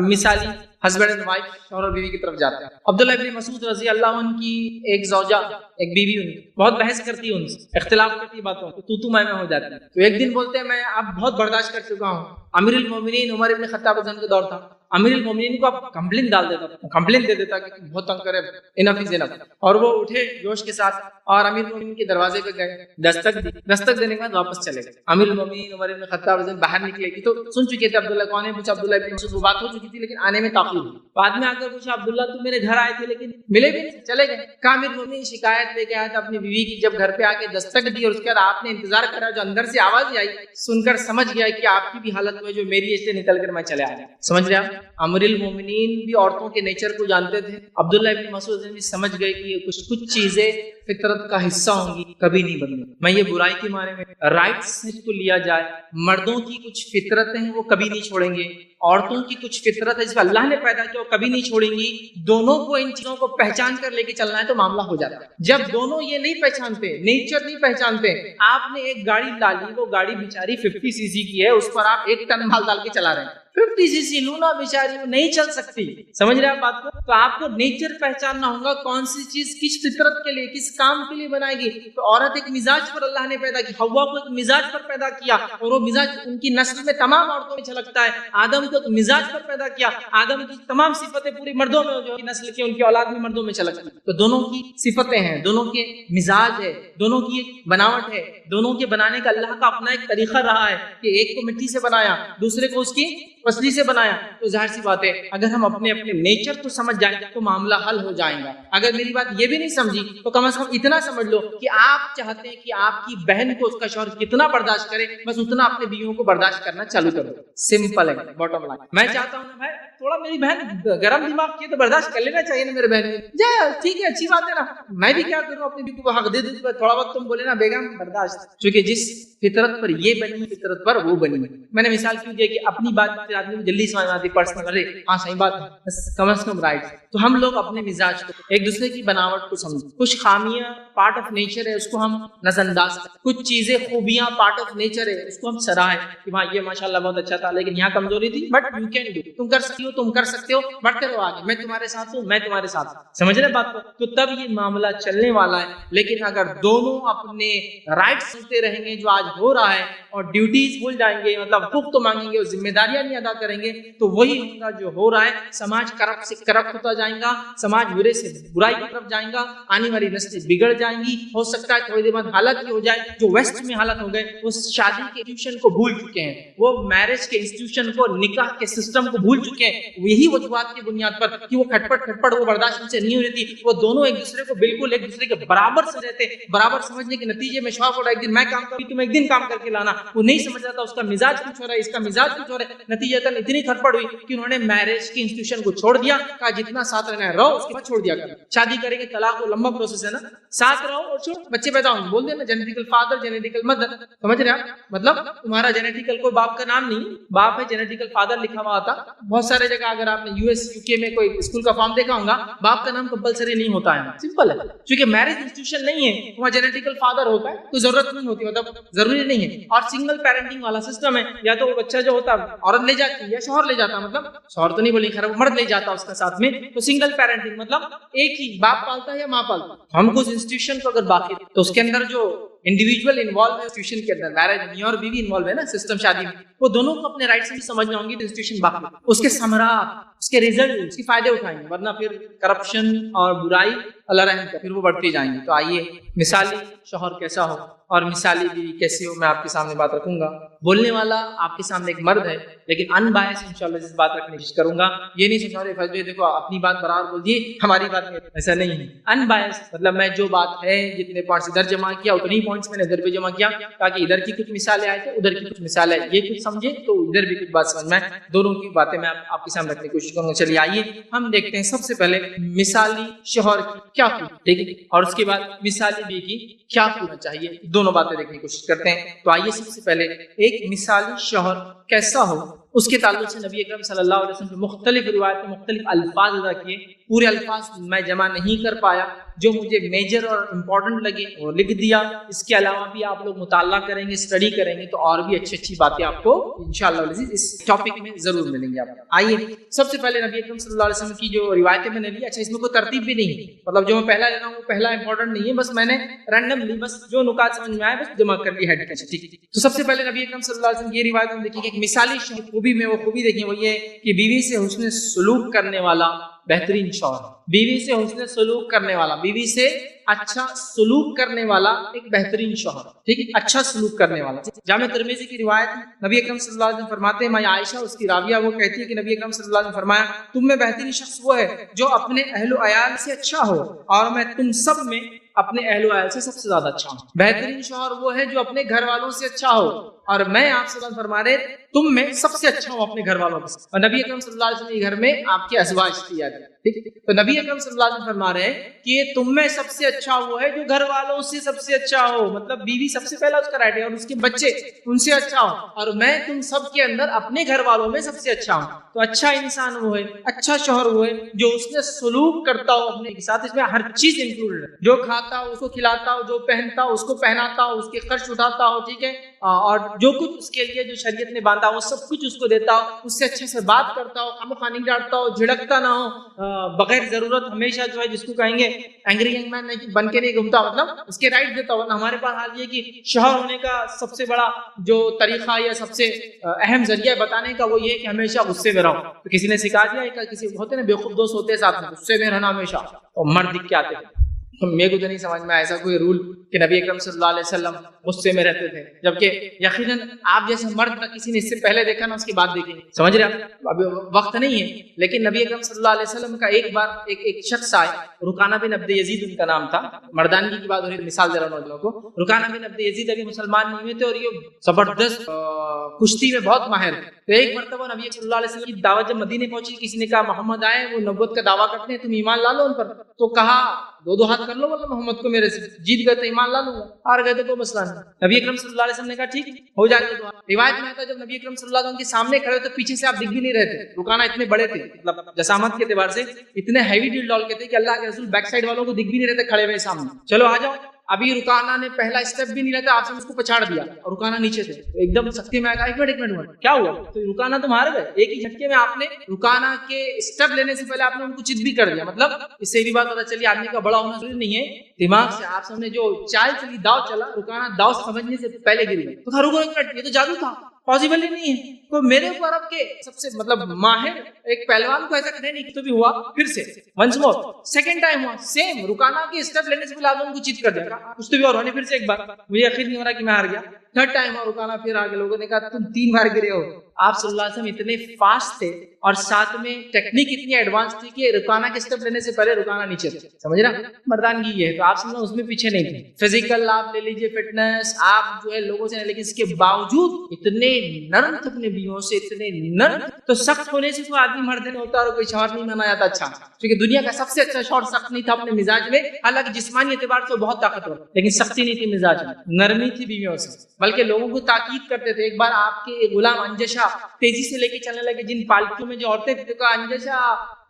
مثالی ہسبینڈ اینڈ وائف، شوہر اور بیوی کی طرف جاتے ہیں۔ عبداللہ ابن مسعود رضی اللہ عنہ کی ایک زوجہ، ایک بیوی، ان کی بہت بحث کرتی ہے، ان سے اختلاف کرتی باتوں تو میں ہو جاتی ہے۔ تو ایک دن بولتے ہیں میں اب بہت برداشت کر چکا ہوں۔ امیر المومنین عمر ابن خطاب رضی اللہ عنہ کا دور تھا، امیر المومنین کو اب کمپلین ڈال دیتا، کمپلین دے دیتا کہ بہت تنگ کرے، انف از انف۔ اور وہ اٹھے جوش کے ساتھ اور امیر المومنین کے دروازے پہ گئے، دستک دی، دستک دینے کے بعد واپس چلے گئے۔ امیر المومنین عمر ابن خطاب رضی اللہ عنہ باہر نکلے کہ تو سن چکے تھے عبداللہ کون ہے، پوچھا عبداللہ ابن مسعود، وہ بات ہو چکی تھی لیکن آنے میں تاخیر ہوئی۔ بعد میں آ کر پوچھا عبداللہ تم میرے گھر آئے تھے لیکن ملے بھی نہیں، چلے گئے۔ امیر المومنین شکایت لے کے آیا تھا اپنی بیوی کی، جب گھر پہ آ کے دستک دی اور اس کے بعد آپ نے انتظار کرا، جو اندر سے آواز آئی سن کر سمجھ گیا کہ آپ کی بھی حالت میں جو میری اس سے نکل کر میں چلے آیا۔ سمجھ رہے آپ، امیر المومنین بھی عورتوں کے نیچر کو جانتے تھے، عبداللہ ابن مسعود بھی سمجھ گئے کہ یہ کچھ چیزیں فطرت کا حصہ ہوں گی، کبھی نہیں بدلیں۔ میں یہ برائی کے معنی میں رائٹس کو لیا جائے، مردوں کی کچھ فطرتیں ہیں وہ کبھی نہیں چھوڑیں گے، عورتوں کی کچھ فطرت ہے جس کو اللہ نے پیدا کیا وہ کبھی نہیں چھوڑیں گی۔ دونوں کو ان چیزوں کو پہچان کر لے کے چلنا ہے تو معاملہ ہو جاتا ہے۔ جب دونوں یہ نہیں پہچانتے، نیچر نہیں پہچانتے، آپ نے ایک گاڑی ڈالی، وہ گاڑی بیچاری 50 cc کی ہے، اس پر آپ 1 ٹن مال ڈال کے چلا رہے ہیں، 50 cc لونا بیچاری وہ نہیں چل سکتی۔ سمجھ رہے آپ بات کو؟ تو آپ کو نیچر پہچاننا ہوگا، کون سی چیز کس فطرت کے لیے، کس کام کے لیے بنائے گی۔ تو عورت ایک مزاج پر اللہ نے پیدا کی، حوا کو ایک مزاج پر پیدا کیا اور وہ مزاج ان کی نسل میں تمام عورتوں میں چھلکتا ہے۔ آدم کو مزاج پر پیدا کیا، آدم کی تمام صفتیں پوری مردوں میں جو نسل کی ان کی اولاد میں مردوں میں چھلکتی ہیں۔ تو دونوں کی صفتیں ہیں، دونوں کے مزاج ہے، دونوں کی ایک بناوٹ ہے، دونوں کے بنانے کا اللہ کا اپنا ایک طریقہ رہا ہے کہ ایک کو مٹی سے بنایا، دوسرے کو اس کی پسلی سے بنایا۔ تو ظاہر سی بات ہے اگر ہم اپنے نیچر کو سمجھ جائیں تو معاملہ حل ہو جائے گا۔ اگر میری بات یہ بھی نہیں سمجھی تو کم از کم اتنا سمجھ لو کہ آپ چاہتے ہیں کہ آپ کی بہن کو اس کا شوہر کتنا برداشت کرے، بس اتنا اپنے بیویوں کو برداشت کرنا چالو کرو۔ سمپل ہے، باٹم لائن۔ میں چاہتا ہوں نا بھائی تھوڑا میری بہن گرم دماغ کی ہے تو برداشت کر لینا چاہیے نا میرے بہن، جی ٹھیک ہے اچھی بات ہے نا، میں بھی کیا کروں اپنی بیوی کو حق دے دوں، تھوڑا وقت تم بولے نا بیگم برداشت، چونکہ جس فطرت پر یہ بنی فطرت پر وہ بنی۔ میں نے مثال کیوں دیا کہ اپنی بات آدمی کو جلدی سمجھ آتی، پرسنل، ارے ہاں صحیح بات ہے، کم از کم رائٹ۔ تو ہم لوگ اپنے مزاج کو، ایک دوسرے کی بناوٹ کو سمجھیں، کچھ خامیاں پارٹ آف نیچر ہے اس کو ہم نظر انداز کریں، کچھ چیزیں خوبیاں پارٹ آف نیچر ہے اس کو ہم سراہیں کہ ہاں یہ ماشاءاللہ بہت اچھا تھا لیکن یہاں کمزوری تھی، بٹ یو کین ڈو، تم کر سکتی ہو، تم کر سکتے ہو، بڑھتے رہو آگے، میں تمہارے ساتھ ہوں، میں تمہارے ساتھ ہوں۔ سمجھ رہے بات کو؟ تو تب یہ معاملہ چلنے والا ہے۔ لیکن اگر دونوں اپنے رائٹس سنتے رہیں گے جو آج ہو رہا ہے اور ڈیوٹیز بھول جائیں گے، مطلب حقوق تو مانگیں گے اور ذمہ داریاں نہیں ادا کریں گے، تو وہی ہوگا جو ہو رہا ہے۔ سماج کرپٹ سے کرپٹ ہوتا جائے گا، سماج برے سے برائی کی طرف جائے گا، آنے والی نسلیں بگڑ جائیں جائیں گی, ہو سکتا ہے تھوڑی دیر بعد حالت یہ ہو جائے جو ویسٹ میں حالت ہو گئے, وہ شادی کے انسٹیٹیوشن کو بھول چکے ہیں, وہ میرج کے انسٹیٹیوشن کو, نکاح کے سسٹم کو بھول چکے ہیں. یہی وجوہات کی بنیاد پر کہ وہ کھٹپٹ وہ برداشت ان سے نہیں ہو رہی تھی, وہ دونوں ایک دوسرے کو بالکل ایک دوسرے کے برابر سے رہتے, برابر سمجھنے کے نتیجے میں شوہر کو ایک دن میں کام کروں تم ایک دن کام کر کے لانا, وہ نہیں سمجھ رہا تھا اس کا مزاج کچھ ہو رہا ہے, اس کا مزاج کچھ ہو رہا ہے. نتیجتاً اتنی کھٹپٹ ہوئی کہ انہوں نے میرج کے انسٹیٹیوشن کو چھوڑ دیا, کہا جتنا ساتھ رہنا ہے رہو, اس کے بعد چھوڑ دیا کر. شادی کریں گے طلاق, وہ لمبا پروسیس ہے نا, ساتھ رہو اور چھوڑ, بچے پیدا ہوں بول دینا جینیٹیکل فادر جینیٹیکل مدر, سمجھ رہے آپ, مطلب تمہارا جینیٹیکل کوئی باپ کا نام نہیں, باپ ہے جینیٹیکل فادر لکھا ہوا ہوتا. بہت سارے جگہ اگر آپ نے یو ایس یو کے میں کوئی اسکول کا فارم دیکھا ہوگا, باپ کا نام کمپلسری نہیں ہوتا ہے, سمپل ہے, کیونکہ میرج انسٹیٹیوشن نہیں ہے, وہاں جینیٹیکل فادر ہوتا ہے, کوئی ضرورت نہیں ہوتی, مطلب ضروری نہیں ہے. اور سنگل پیرنٹنگ والا سسٹم ہے, یا تو وہ بچہ جو ہوتا ہے عورت لے جاتی ہے یا شوہر لے جاتا, مطلب شوہر تو نہیں بولیں خیر, وہ مرد لے جاتا اس کا ساتھ میں. تو سنگل پیرنٹنگ مطلب ایک ہی باپ پالتا ہے یا ماں پالتا ہے. ہم کو انسٹیٹیوشن کو اگر باقی تو اس کے اندر جو انڈیویجول انوالو ہے انسٹیٹیوشن کے اندر, میرج میاں اور بیوی انوالو ہے نا سسٹم شادی میں, وہ دونوں کو اپنے رائٹ سے بھی سمجھنا ہوں گے تو انسٹیٹیوشن باقی, اس کے ثمرات, اس کے ریزلٹ, اس کے فائدے اٹھائیں گے, ورنہ پھر کرپشن اور برائی اللہ رحم کا پھر وہ بڑھتی جائیں گی. تو آئیے مثالی شوہر کیسا ہو اور مثالی بیوی کیسی ہو, میں آپ کے سامنے بات رکھوں گا. بولنے والا آپ کے سامنے ایک مرد ہے, لیکن ان بائس انشاءاللہ اس بات رکھنے کی کوشش کروں گا. یہ نہیں سوچا رہے فضل دیکھو اپنی بات برابر بول دیے ہماری بات نہیں, ایسا نہیں ہے. ان بائس مطلب میں جو بات ہے جتنے پوائنٹس ادھر جمع کیا اتنی پوائنٹس میں نے ادھر پہ جمع کیا, تاکہ ادھر کی کچھ مثالیں آئے تو ادھر کی کچھ مثالیں آئے, یہ کچھ سمجھے تو ادھر بھی کچھ بات سمجھ میں, دونوں کی باتیں میں آپ کے سامنے رکھنے کی کوشش کروں گا. چلیے آئیے ہم دیکھتے ہیں سب سے پہلے مثالی شوہر کی کیا خوبی, ٹھیک ہے, اور اس کے بعد مثالی بیوی کی کیا ہونا چاہیے, دونوں باتیں دیکھنے کی کوشش کرتے ہیں. تو آئیے سب سے پہلے ایک مثالی شوہر کیسا ہو اس کے تعلق سے نبی اکرم صلی اللہ علیہ وسلم نے مختلف روایت میں مختلف الفاظ ادا کیے. پورے الفاظ میں جمع نہیں کر پایا, جو مجھے میجر اور امپورٹنٹ لگے وہ لکھ دیا. اس کے علاوہ بھی آپ لوگ مطالعہ کریں گے, اسٹڈی کریں گے, تو اور بھی اچھی اچھی باتیں آپ کو انشاءاللہ اس ٹاپک میں ضرور ملیں گے. آپ آئیے سب سے پہلے نبی اکرم صلی اللہ علیہ وسلم کی جو روایتیں میں نے لی, اچھا اس میں کوئی ترتیب بھی نہیں ہے, مطلب جو میں پہلا لے رہا ہوں وہ پہلا امپورٹنٹ نہیں ہے, بس میں نے رینڈملی بس جو نکات سمجھ میں آئے بس جمع کر لی ہیڈ کے. ٹھیک, تو سب سے پہلے نبی اکرم صلی اللہ علیہ وسلم کی روایت ہم دیکھیں گے ایک مثالی خوبی میں, وہ خوبی دیکھیں وہ یہ کہ بیوی سے حسن سلوک کرنے والا بہترین شوہر, بیوی سے حسن سلوک کرنے والا, بیوی سے اچھا سلوک کرنے والا ایک بہترین شوہر, ٹھیک ہے, اچھا سلوک کرنے والا. جامع ترمذی کی روایت نبی اکرم صلی اللہ علیہ وسلم فرماتے ہیں, میں عائشہ اس کی راویہ وہ کہتی ہے کہ نبی اکرم صلی اللہ علیہ وسلم فرمایا, تم میں بہترین شخص وہ ہے جو اپنے اہل و عیال سے اچھا ہو, اور میں تم سب میں اپنے اہل و عیال سے سب سے زیادہ اچھا ہوں. بہترین شوہر وہ ہے جو اپنے گھر والوں سے اچھا ہو, اور میں آپ صلی اللہ علیہ وسلم فرما رہے تم میں سب سے اچھا ہوں اپنے گھر والوں سے. اور نبی اکرم صلی اللہ علیہ وسلم کے گھر میں آپ کے ازواج تھی, ٹھیک ہے, تو نبی اکرم صلی اللہ علیہ وسلم فرما رہے ہیں کہ یہ تم میں سب سے اچھا وہ ہے جو گھر والوں سے سب سے اچھا ہو, مطلب بیوی سب سے پہلا اس کا رائٹ ہے, اور اس کے بچے ان سے اچھا ہو, اور میں تم سب کے اندر اپنے گھر والوں میں سب سے اچھا ہوں. تو اچھا انسان وہ ہے, اچھا شوہر وہ ہے جو اس نے سلوک کرتا ہو اپنے کے ساتھ, اس میں ہر چیز انکلوڈڈ ہے, جو کھاتا ہو اس کو کھلاتا ہو, جو پہنتا ہو اس کو پہناتا ہو, اس کے خرچ اٹھاتا ہو, ٹھیک ہے, اور جو کچھ اس کے لیے جو شریعت نے باندھا وہ سب کچھ اس کو دیتا ہو, اس سے اچھے سے بات کرتا ہو, خام خانی ڈالتا ہو, جھڑکتا نہ ہو, بغیر ضرورت ہمیشہ جو ہے جس کو کہیں گے اینگری ینگ مین بن کے نہیں گھومتا, مطلب اس کے رائٹ دیتا ہو. ہمارے پاس حال یہ کہ شوہر ہونے کا سب سے بڑا جو طریقہ یا سب سے اہم ذریعہ بتانے کا وہ یہ کہ ہمیشہ غصے میں رہو. تو کسی نے سکھا دیا, کسی ہوتے نا بیوقوف دوست ہوتے ہیں ساتھ میں, غصے میں رہنا ہمیشہ, اور مرد دکھ کے آتے ہیں. میرے کو تو نہیں سمجھ میں ایسا کوئی رول کہ نبی اکرم صلی اللہ علیہ وسلم غصے میں رہتے تھے, جبکہ یقیناً آپ جیسے مرد نہ کسی نے اس سے پہلے دیکھا نہ اس کے بعد دیکھیں, سمجھ رہے آپ, ابھی وقت نہیں ہے, لیکن نبی اکرم صلی اللہ علیہ وسلم کا ایک بار ایک شخص آئے, رکانہ بن عبد یزید ان کا نام تھا, مردانگی کی بات ہو رہی, مثال دے رہا ہوں لوگوں کو. رکانہ بن عبد یزید ابھی مسلمان نہیں ہوئے تھے, اور یہ زبردست کشتی میں بہت ماہر تھے. تو ایک مرتبہ نبی صلی اللہ علیہ وسلم کی دعوت جب مدینے پہنچی, کسی نے کہا محمد آئے, وہ نبوت کا دعویٰ کرتے ہیں, تم ایمان لا لو ان پر. تو کہا دو ہاتھ کر لو واللہ محمد کو میرے سے, جیت گئے تو ایمان لا لوں گا, ہار گئے تو کوئی مسئلہ نہیں. نبی اکرم صلی اللہ علیہ وسلم نے کہا ٹھیک ہو جائے گا. روایت میں آتا ہے جب نبی اکرم صلی اللہ علیہ وسلم کے سامنے کھڑے تو پیچھے سے آپ دکھ بھی نہیں رہتے, رکانا اتنے بڑے تھے, مطلب جسامت کے اعتبار سے اتنے ہیوی ڈیل ڈال کے تھے کہ اللہ کے رسول بیک سائڈ والوں کو دکھ بھی نہیں رہتے کھڑے ہوئے سامنے. چلو آ جاؤ, ابھی رکانہ نے پہلا اسٹیپ بھی نہیں لیتا, آپ سے اس کو پچھاڑ دیا, اور رکانہ نیچے تھے, تو ایک دم سختی میں آ گیا, ایک منٹ کیا ہوا, تو رکانہ تو مار گئے ایک ہی جھٹکے میں. آپ نے رکانہ کے اسٹیپ لینے سے پہلے آپ نے ان کو چت بھی کر دیا, مطلب اس سے بھی بات پتا چلی آدمی کا بڑا ہونا ضروری نہیں ہے, دماغ سے آپ سامنے جو چال چلی, داؤ چلا, رکانہ داؤ سمجھنے سے پہلے گر گئے. تو رکو ایک منٹ, یہ تو جادو تھا, پاسبل ہی نہیں ہے. تو میرے اوپر اب کے سب سے مطلب ماہر ایک پہلوان کو ایسا کرنے نہیں. تو بھی ہوا پھر سے ونس مور سیکنڈ ٹائم ہوا سیم رکانا کی اسٹیپ لینے سے پہلے آپ ان کو چیت کر دیا. اس تو بھی اور ہونے پھر سے ایک بار مجھے یقین نہیں ہو رہا کہ میں ہار گیا. تھرڈ ٹائم اور رکانا پھر آگے لوگوں نے کہا تم 3 بار گرے ہو. آپ صلی اللہ علیہ وسلم اتنے فاسٹ تھے اور ساتھ میں ٹیکنیک اتنی ایڈوانس تھی کہ رکانا کے اسٹیپ لینے سے پہلے رکانا نیچے تھا. سمجھ رہا مردانگی یہ ہے. تو آپ صلی اللہ علیہ وسلم اس میں پیچھے نہیں تھے. فزیکل آپ لے لیجیے فٹنس آپ جو ہے لوگوں سے, لیکن اس کے باوجود اتنے نرم تھے اپنے بیویوں سے, اتنے نرم. تو سخت ہونے سے کوئی آدمی مرد نہیں ہوتا اور کوئی شوہر نہیں بنایا تھا اچھا, کیونکہ دنیا کا سب سے اچھا شوہر سخت نہیں تھا اپنے مزاج میں. حالانکہ جسمانی اعتبار سے بہت طاقتور لیکن سختی نہیں تھی مزاج میں, نرمی تھی بیویوں سے. بلکہ لوگوں کو تاکید کرتے تھے. ایک بار آپ کے غلام انجشا تیزی سے لے کے چلنے لگے جن پالتوں میں جو عورتیں تھیں, کہا انجشا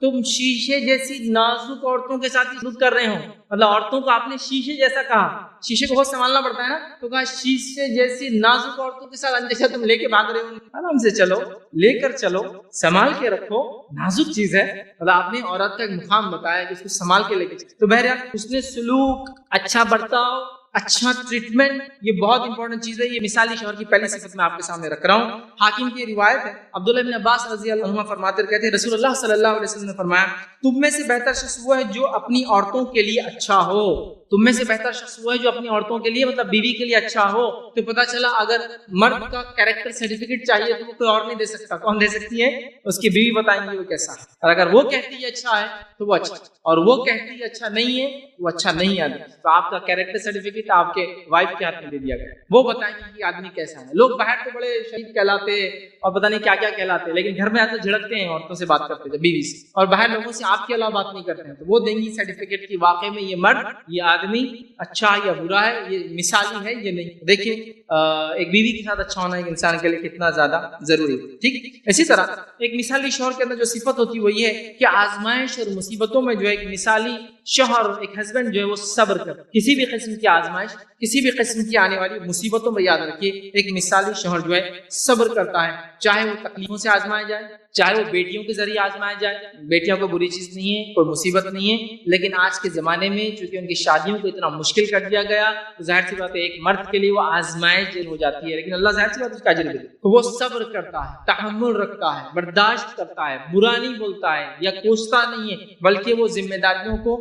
تم شیشے جیسی نازک عورتوں کے ساتھ سلوک کر رہے ہو. مطلب عورتوں کو آپ نے شیشے جیسا کہا, شیشے کو بہت سنبھالنا پڑتا ہے نا. تو کہا شیشے جیسی نازک عورتوں کے ساتھ انجشا تم لے کے بھاگ رہے ہو. آرام سے چلو, لے کر چلو, سنبھال کے رکھو, نازک چیز ہے. مطلب آپ نے عورت کا ایک مقام بتایا کہ اس کو سنبھال کے لے کے. تو بہرحال اس نے سلوک, اچھا برتاؤ, اچھا ٹریٹمنٹ, یہ بہت امپورٹنٹ چیز ہے. یہ مثالی شوہر کی پہلی صفت میں آپ کے سامنے رکھ رہا ہوں. حاکم کی روایت ہے, عبداللہ بن عباس رضی اللہ عنہ فرماتے کہتے ہیں رسول اللہ صلی اللہ علیہ وسلم نے فرمایا تم میں سے بہتر شخص وہ ہے جو اپنی عورتوں کے لیے اچھا ہو. تم میں سے بہتر شخص وہ ہے جو اپنی عورتوں کے لیے مطلب بیوی کے لیے اچھا ہو. تو پتا چلا اگر مرد کا کیریکٹر سرٹیفکیٹ چاہیے تو وہ کوئی اور نہیں دے سکتا. کون دے سکتی ہے؟ اس کی بیوی بتائیں گی وہ کیسا ہے. اور اگر وہ کہتی ہے اچھا ہے تو وہ اچھا, اور وہ کہتی ہے اچھا نہیں ہے وہ اچھا نہیں ہے. تو آپ کا کیریکٹر سرٹیفکیٹ آپ کے وائف کے ہاتھ میں دے دیا گیا, وہ بتائیں گے کہ آدمی کیسا ہے. لوگ باہر تو بڑے شریف کہلاتے اور پتہ نہیں کیا کیا کہلاتے, لیکن گھر میں آتے جھڑکتے ہیں عورتوں سے بات کرتے ہیں بیوی سے, اور باہر لوگوں سے آپ کے علاوہ بات نہیں کرتے ہیں. تو وہ دیں گی سرٹیفکیٹ کی واقعی میں یہ مرد یہ آدمی اچھا یا برا ہے, یہ مثالی ہے یہ نہیں. دیکھیے ایک بیوی کے ساتھ اچھا ہونا ایک انسان کے لیے کتنا زیادہ ضروری ہے. ٹھیک اسی طرح ایک مثالی شوہر کے اندر جو صفت ہوتی ہے وہ یہ ہے کہ آزمائش اور مصیبتوں میں جو ہے ایک مثالی شوہر ایک ہسبینڈ جو ہے وہ صبر کرے. کسی بھی قسم کی آزمائش, کسی بھی قسم کی آنے والی مصیبتوں میں یاد رکھیے ایک مثالی شوہر جو ہے صبر کرتا ہے. چاہے وہ تکلیفوں سے آزمایا جائے, چاہے وہ بیٹیوں کے ذریعے آزمایا جائے. بیٹیاں کو بری چیز نہیں ہے, کوئی مصیبت نہیں ہے, لیکن آج کے زمانے میں چونکہ ان کی شادیوں کو اتنا مشکل کر دیا گیا تو ظاہر سی بات ہے ایک مرد کے لیے وہ آزمائش ہو جاتی ہے. لیکن اللہ ظاہر سی بات اس کا اجر دے, تو وہ صبر کرتا ہے, تحمل رکھتا ہے, برداشت کرتا ہے, برا نہیں بولتا ہے یا کوستا نہیں ہے, بلکہ وہ ذمہ داریوں کو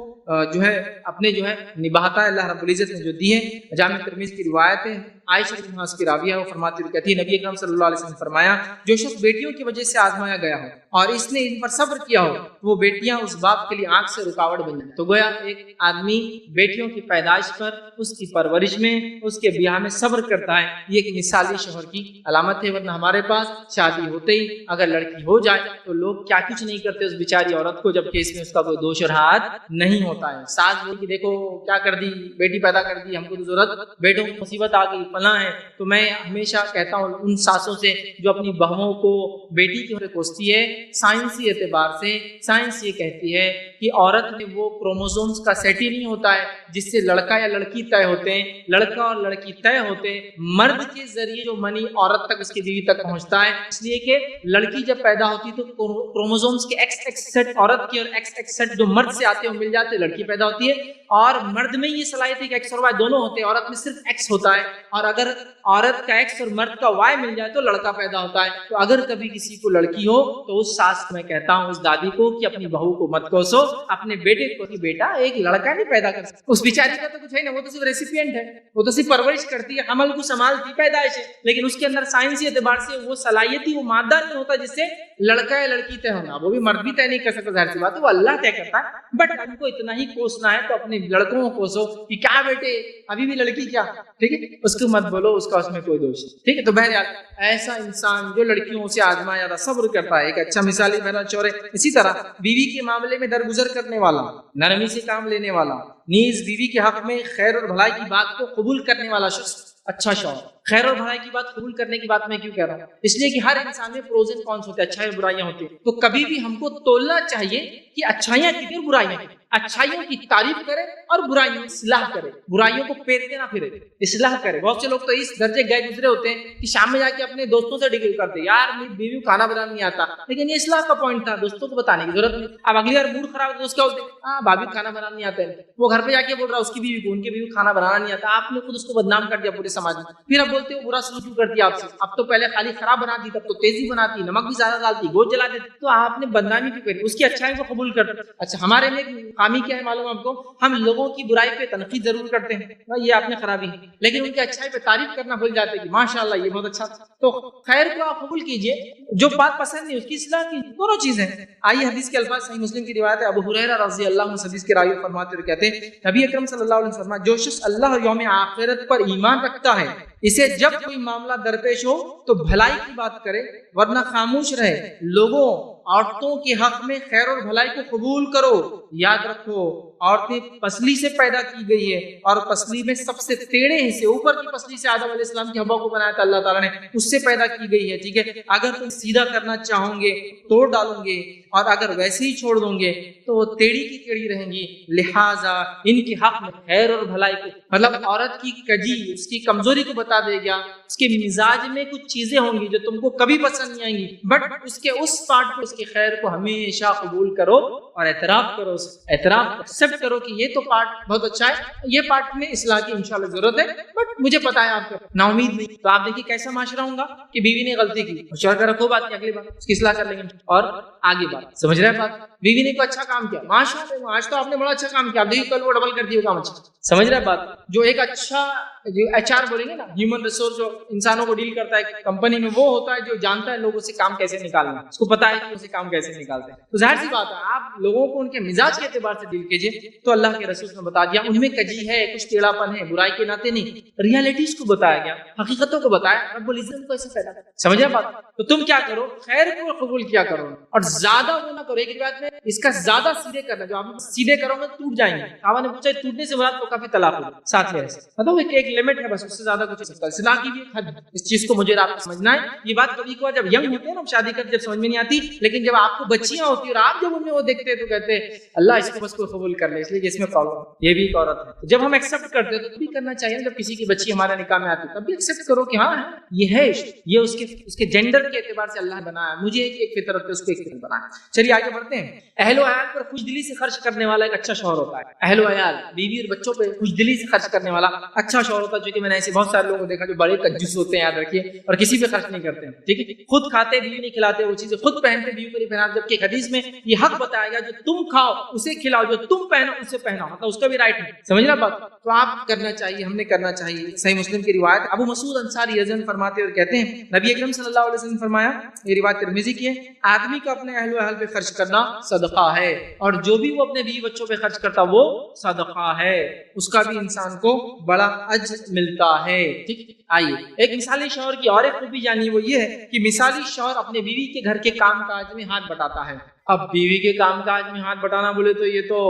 جو ہے اپنے جو ہے نبھاتا ہے. اللہ رب العزت نے جو دی ہے. جامع ترمذی کی روایت ہے, عائشہ بن حفصہ کی راویہ وہ فرماتی ہوئی کہتی ہے نبی اکرم صلی اللہ علیہ وسلم نے فرمایا جو شخص بیٹیوں کی وجہ سے آزمایا گیا ہو اور اس نے ان پر صبر کیا ہو وہ بیٹیاں اس باپ کے لیے آنکھ سے رکاوٹ بن جائیں. تو گویا ایک آدمی بیٹیوں کی پیدائش پر, اس کی پرورش میں, اس کے بیاہ میں صبر کرتا ہے. یہ ایک مثالی شوہر کی علامت ہے. ورنہ ہمارے پاس شادی ہوتے ہی اگر لڑکی ہو جائے تو لوگ کیا کچھ نہیں کرتے اس بیچاری عورت کو, جبکہ اس میں اس کا کوئی دوش اور ہاتھ نہیں ہوتا ہے. ساس بول کہ دیکھو کیا کر دی, بیٹی پیدا کر دی, ہم کو تو ضرورت, بیٹوں کی مصیبت آ گئی فلاں ہے. تو میں ہمیشہ کہتا ہوں ان ساسوں سے جو اپنی بہوؤں کو بیٹی کی کوستی ہے, سائنسی اعتبار سے سائنس یہ کہتی ہے کہ عورت میں وہ کروموزومز کا سیٹ ہی نہیں ہوتا ہے جس سے لڑکا یا لڑکی طے ہوتے ہیں. لڑکا اور لڑکی طے ہوتے ہیں, مرد کے ذریعے جو منی عورت تک اس کی بیوی تک پہنچتا ہے. اس لیے کہ لڑکی جب پیدا ہوتی تو کروموزومز کے ایکس سیٹ عورت کی اور ایکس سیٹ جو مرد سے آتے ہیں وہ مل جاتے ہیں, لڑکی پیدا ہوتی ہے. اور مرد میں یہ صلاحیت ہے کہ ایکس اور وائی دونوں ہوتے ہیں, عورت میں صرف ایکس ہوتا ہے. اور اگر عورت کا ایکس اور مرد کا وائی مل جائے تو لڑکا پیدا ہوتا ہے. تو اگر کبھی کسی کو لڑکی ہو تو اس ساس میں کہتا ہوں اس دادی کو کہ اپنی بہو کو مت کوسو, اپنے بیٹے کو کہ بیٹا ایک لڑکا نہیں پیدا کر سکتا. اس بیچاری کا تو کچھ ہے نا, وہ تو صرف ریسیپینٹ ہے, وہ تو صرف پرورش کرتی ہے, حمل کو سنبھالتی, پیدائش ہے, لیکن اس کے اندر سائنسی اعتبار سے وہ صلاحیت ہی وہ مادہ نہیں ہوتا جس سے لڑکا یا لڑکی طے ہونا. وہ بھی مرد بھی طے نہیں کر سکتا, ظاہر سی بات ہے وہ اللہ طے کرتا ہے. بٹ ہم کو اتنا ہی کوسنا ہے تو اپنے لڑکوں کو کوسو کہ کیا بیٹے ابھی بھی لڑکی کیا, ٹھیک ہے, اس کو مت بولو, اس کا اس میں کوئی دوش, ٹھیک ہے. تو بہرحال ایسا انسان جو لڑکیوں سے آزمایا جاتا صبر کرتا ہے ایک اچھا مثالی بہنا چور ہے. اسی طرح بیوی کے معاملے میں درگزر کرنے والا, نرمی سے کام لینے والا, نیز بیوی کے حق میں خیر اور بھلائی کی بات کو قبول کرنے والا شخص اچھا شوہر. خیر اور بھلائی کی بات قبول کرنے کی بات میں کیوں کہہ رہا ہوں, اس لیے کہ ہر انسان میں پروز اینڈ کونس ہوتے ہیں, اچھائی اور برائیاں ہوتی ہیں. تو کبھی بھی ہم کو تولنا چاہیے کہ اچھائیاں کتنی اور برائیاں کتنی. اچھائیوں کی تعریف کرے اور برائیوں کی اصلاح کرے، برائیوں کو پیرتے نہ پھرے، اصلاح کرے۔ بہت سے لوگ تو اس درجے گئے گزرے ہوتے ہیں کہ شام میں جا کے اپنے دوستوں سے ڈگری کرتے، یار میری بیوی کو کھانا بنانا نہیں آتا، لیکن یہ اصلاح کا پوائنٹ تھا، دوستوں کو بتانے کی ضرورت نہیں۔ اب اگلی بار موڈ خراب ہے تو اس کا ہوتے ہاں بھابھی کو کھانا بنانا نہیں آتا ہے، وہ گھر پہ جا کے بول رہا اس کی بیوی کو، ان کی بیوی کو کھانا بنانا نہیں آتا، آپ نے خود اس کو بدنام کر دیا پورے سماج میں، پھر اب بولتے ہو برا سلوک کر دیا آپ سے، اب تو پہلے خالی خراب بناتی، تب تو تیزی بناتی، نمک بھی زیادہ ڈالتی، گوشت جلا دیتی، تو آپ نے بدنامی کیوں کری؟ اس کی اچھائی کو قبول کرتے۔ اچھا ہمارے میں خامی کیا ہے معلوم آپ کو؟ ہم لوگوں کی برائی پہ تنقید ضرور کرتے ہیں، یہ آپ نے خرابی ہے، لیکن ان کی اچھائی پہ تعریف کرنا بھول جاتے ہیں کہ ماشاءاللہ یہ بہت اچھا تھا۔ تو خیر کو آپ قبول کیجئے، جو بات پسند نہیں اس کی اصلاح کیجیے، دونوں چیزیں۔ آئیے حدیث کے الفاظ، صحیح مسلم کی روایت ہے، ابو ہریرہ رضی اللہ عنہ حدیث کے راوی فرماتے ہوئے کہتے ہیں نبی اکرم صلی اللہ علیہ وسلم، جو شخص اللہ اور یوم آخرت پر ایمان رکھتا ہے اسے جب کوئی معاملہ درپیش ہو تو بھلائی کی بات کرے ورنہ خاموش رہے۔ لوگوں عورتوں کے حق میں خیر اور بھلائی کو قبول کرو، یاد رکھو عورتیں پسلی سے پیدا کی گئی ہے اور پسلی میں سب سے ٹیڑھے حصے، اوپر کی پسلی سے آدم علیہ السلام کی حوا کو بنایا تھا اللہ تعالیٰ نے، اس سے پیدا کی گئی ہے، ٹھیک ہے۔ اگر تم سیدھا کرنا چاہو گے توڑ ڈالوں گے، اور اگر ویسے ہی چھوڑ دوں گے تو وہ ٹیڑھی کی ٹیڑھی رہیں گی، لہٰذا ان کے حق میں خیر اور بھلائی کو، مطلب عورت کی کجی اس کی کمزوری کو بتا دے گا، اس کے مزاج میں کچھ چیزیں ہوں گی جو تم کو کبھی پسند نہیں آئیں گی، بٹ اس کے اس پارٹ کو، اس کے خیر کو ہمیشہ قبول کرو اور اعتراف کرو، اعتراف ایکسپٹ کرو کہ یہ تو پارٹ بہت اچھا ہے، یہ پارٹ میں اصلاح کی انشاءاللہ ضرورت ہے، بٹ مجھے پتا ہے آپ کو نا امید نہیں۔ تو آپ دیکھیے کیسا معاشرہ ہوگا کہ بیوی نے غلطی کی، مشورہ کر رکھو، بات نہیں، اگلی بار اس کی اصلاح کر لیں گے، اور آگے بات سمجھ رہے ہیں بات؟ بیوی نے کوئی اچھا کام کیا، ماشاءاللہ آج تو آپ نے بڑا اچھا کام کیا، آپ دیکھیے کل وہ ڈبل کر دیے کام اچھا، سمجھ رہے ہیں بات؟ جو ایک اچھا جو ایچ آر بولیں گے نا، ہیومن ریسورس، جو انسانوں کو ڈیل کرتا ہے کمپنی میں، وہ ہوتا ہے جو جانتا ہے لوگوں سے کام کیسے نکالنا، اس کو پتا ہے کہ اسے کام کیسے نکالتے ہیں۔ تو ظاہر سی بات ہے آپ لوگوں کو ان کے مزاج کے اعتبار سے ڈیل کیجئے، تو اللہ کے رسول نے بتا دیا ان میں کجی ہے، کچھ ٹیڑھا پن ہے، برائی کے ناطے نہیں، ریالٹیز کو بتایا گیا، حقیقتوں کو بتایا، رب العزت کو ایسے پیدا، سمجھ رہے بات؟ تو تم کیا کرو، خیر کو قبول کیا کرو اور زیادہ وہ نہ کرو۔ ایک روایت میں اس کا زیادہ سیدھے کرنا، جو آپ سیدھے کرو گے ٹوٹ جائیں گے، صحابہ نے پوچھا ٹوٹنے سے مراد تو کافی طلاق ہو ساتھ میں ایسے، مطلب ایک لمٹ ہے، بس اس سے زیادہ کچھ نہیں۔ اصلاح کی بھی حد، اس چیز کو مجھے آپ کو سمجھنا ہے۔ یہ بات کبھی کبھار جب ینگ ہوتے ہیں نا، شادی کرتے جب سمجھ میں نہیں آتی، لیکن جب آپ کو بچیاں ہوتی ہیں اور آپ جب ان میں وہ دیکھتے ہیں تو کہتے ہیں اللہ اس کو بس کو قبول کر لے، اس لیے کہ اس میں پرابلم ہے، یہ بھی ایک عورت ہے۔ جب ہم ایکسپٹ کرتے ہیں تو بھی کرنا چاہیے، جب کسی کی بچی ہمارے نکاح میں آتی ہے تب بھی ایکسپٹ کرو کہ ہاں یہ ہے، یہ اس کے جینڈر کے اعتبار سے اللہ نے بنایا، مجھے ایک فطرت ہے، اس کو ایک فطرت بنایا۔ چلیے آگے بڑھتے ہیں۔ اہل و عیال پر خوش دلی سے خرچ کرنے والا ایک اچھا شوہر ہوتا ہے۔ اہل و عیال، بیوی اور بچوں پہ خوش دلی سے خرچ کرنے والا اچھا شوہر ہوتا ہے، جو کہ میں نے ایسے بہت سارے لوگوں کو دیکھا جو بڑے کنجوس ہوتے ہیں، یاد رکھیے، اور کسی پہ خرچ نہیں کرتے ہیں، ٹھیک ہے، خود کھاتے بیوی نہیں کھلاتے، وہ چیزیں خود پہنتے بیوی کو نہیں پہناتے، جبکہ حدیث میں یہ حق بتایا گیا جو تم کھاؤ اسے کھلاؤ، جو تم پہنو اسے پہناؤ، مطلب اس کا بھی رائٹ ہے، سمجھ رہا بات؟ تو آپ کرنا چاہیے، ہم نے کرنا چاہیے۔ صحیح مسلم کی روایت، ابو مسعود انصاری رضی اللہ عنہ فرماتے اور کہتے ہیں نبی اکرم صلی اللہ علیہ وسلم نے فرمایا، یہ روایت ترمذی کی ہے، آدمی کو اپنے اہل و عیال پہ خرچ کرنا صدقہ ہے، اور جو بھی وہ اپنے بیوی بچوں پہ خرچ کرتا وہ صدقہ ہے، اس کا بھی انسان کو بڑا اجر ملتا ہے، ٹھیک۔ آئیے ایک مثالی شوہر کی اور ایک خوبی جانیے، وہ یہ ہے کہ مثالی شوہر اپنے بیوی کے گھر کے کام کاج میں ہاتھ بٹاتا ہے۔ اب بیوی کے کام کاج میں ہاتھ بٹانا بولے تو یہ تو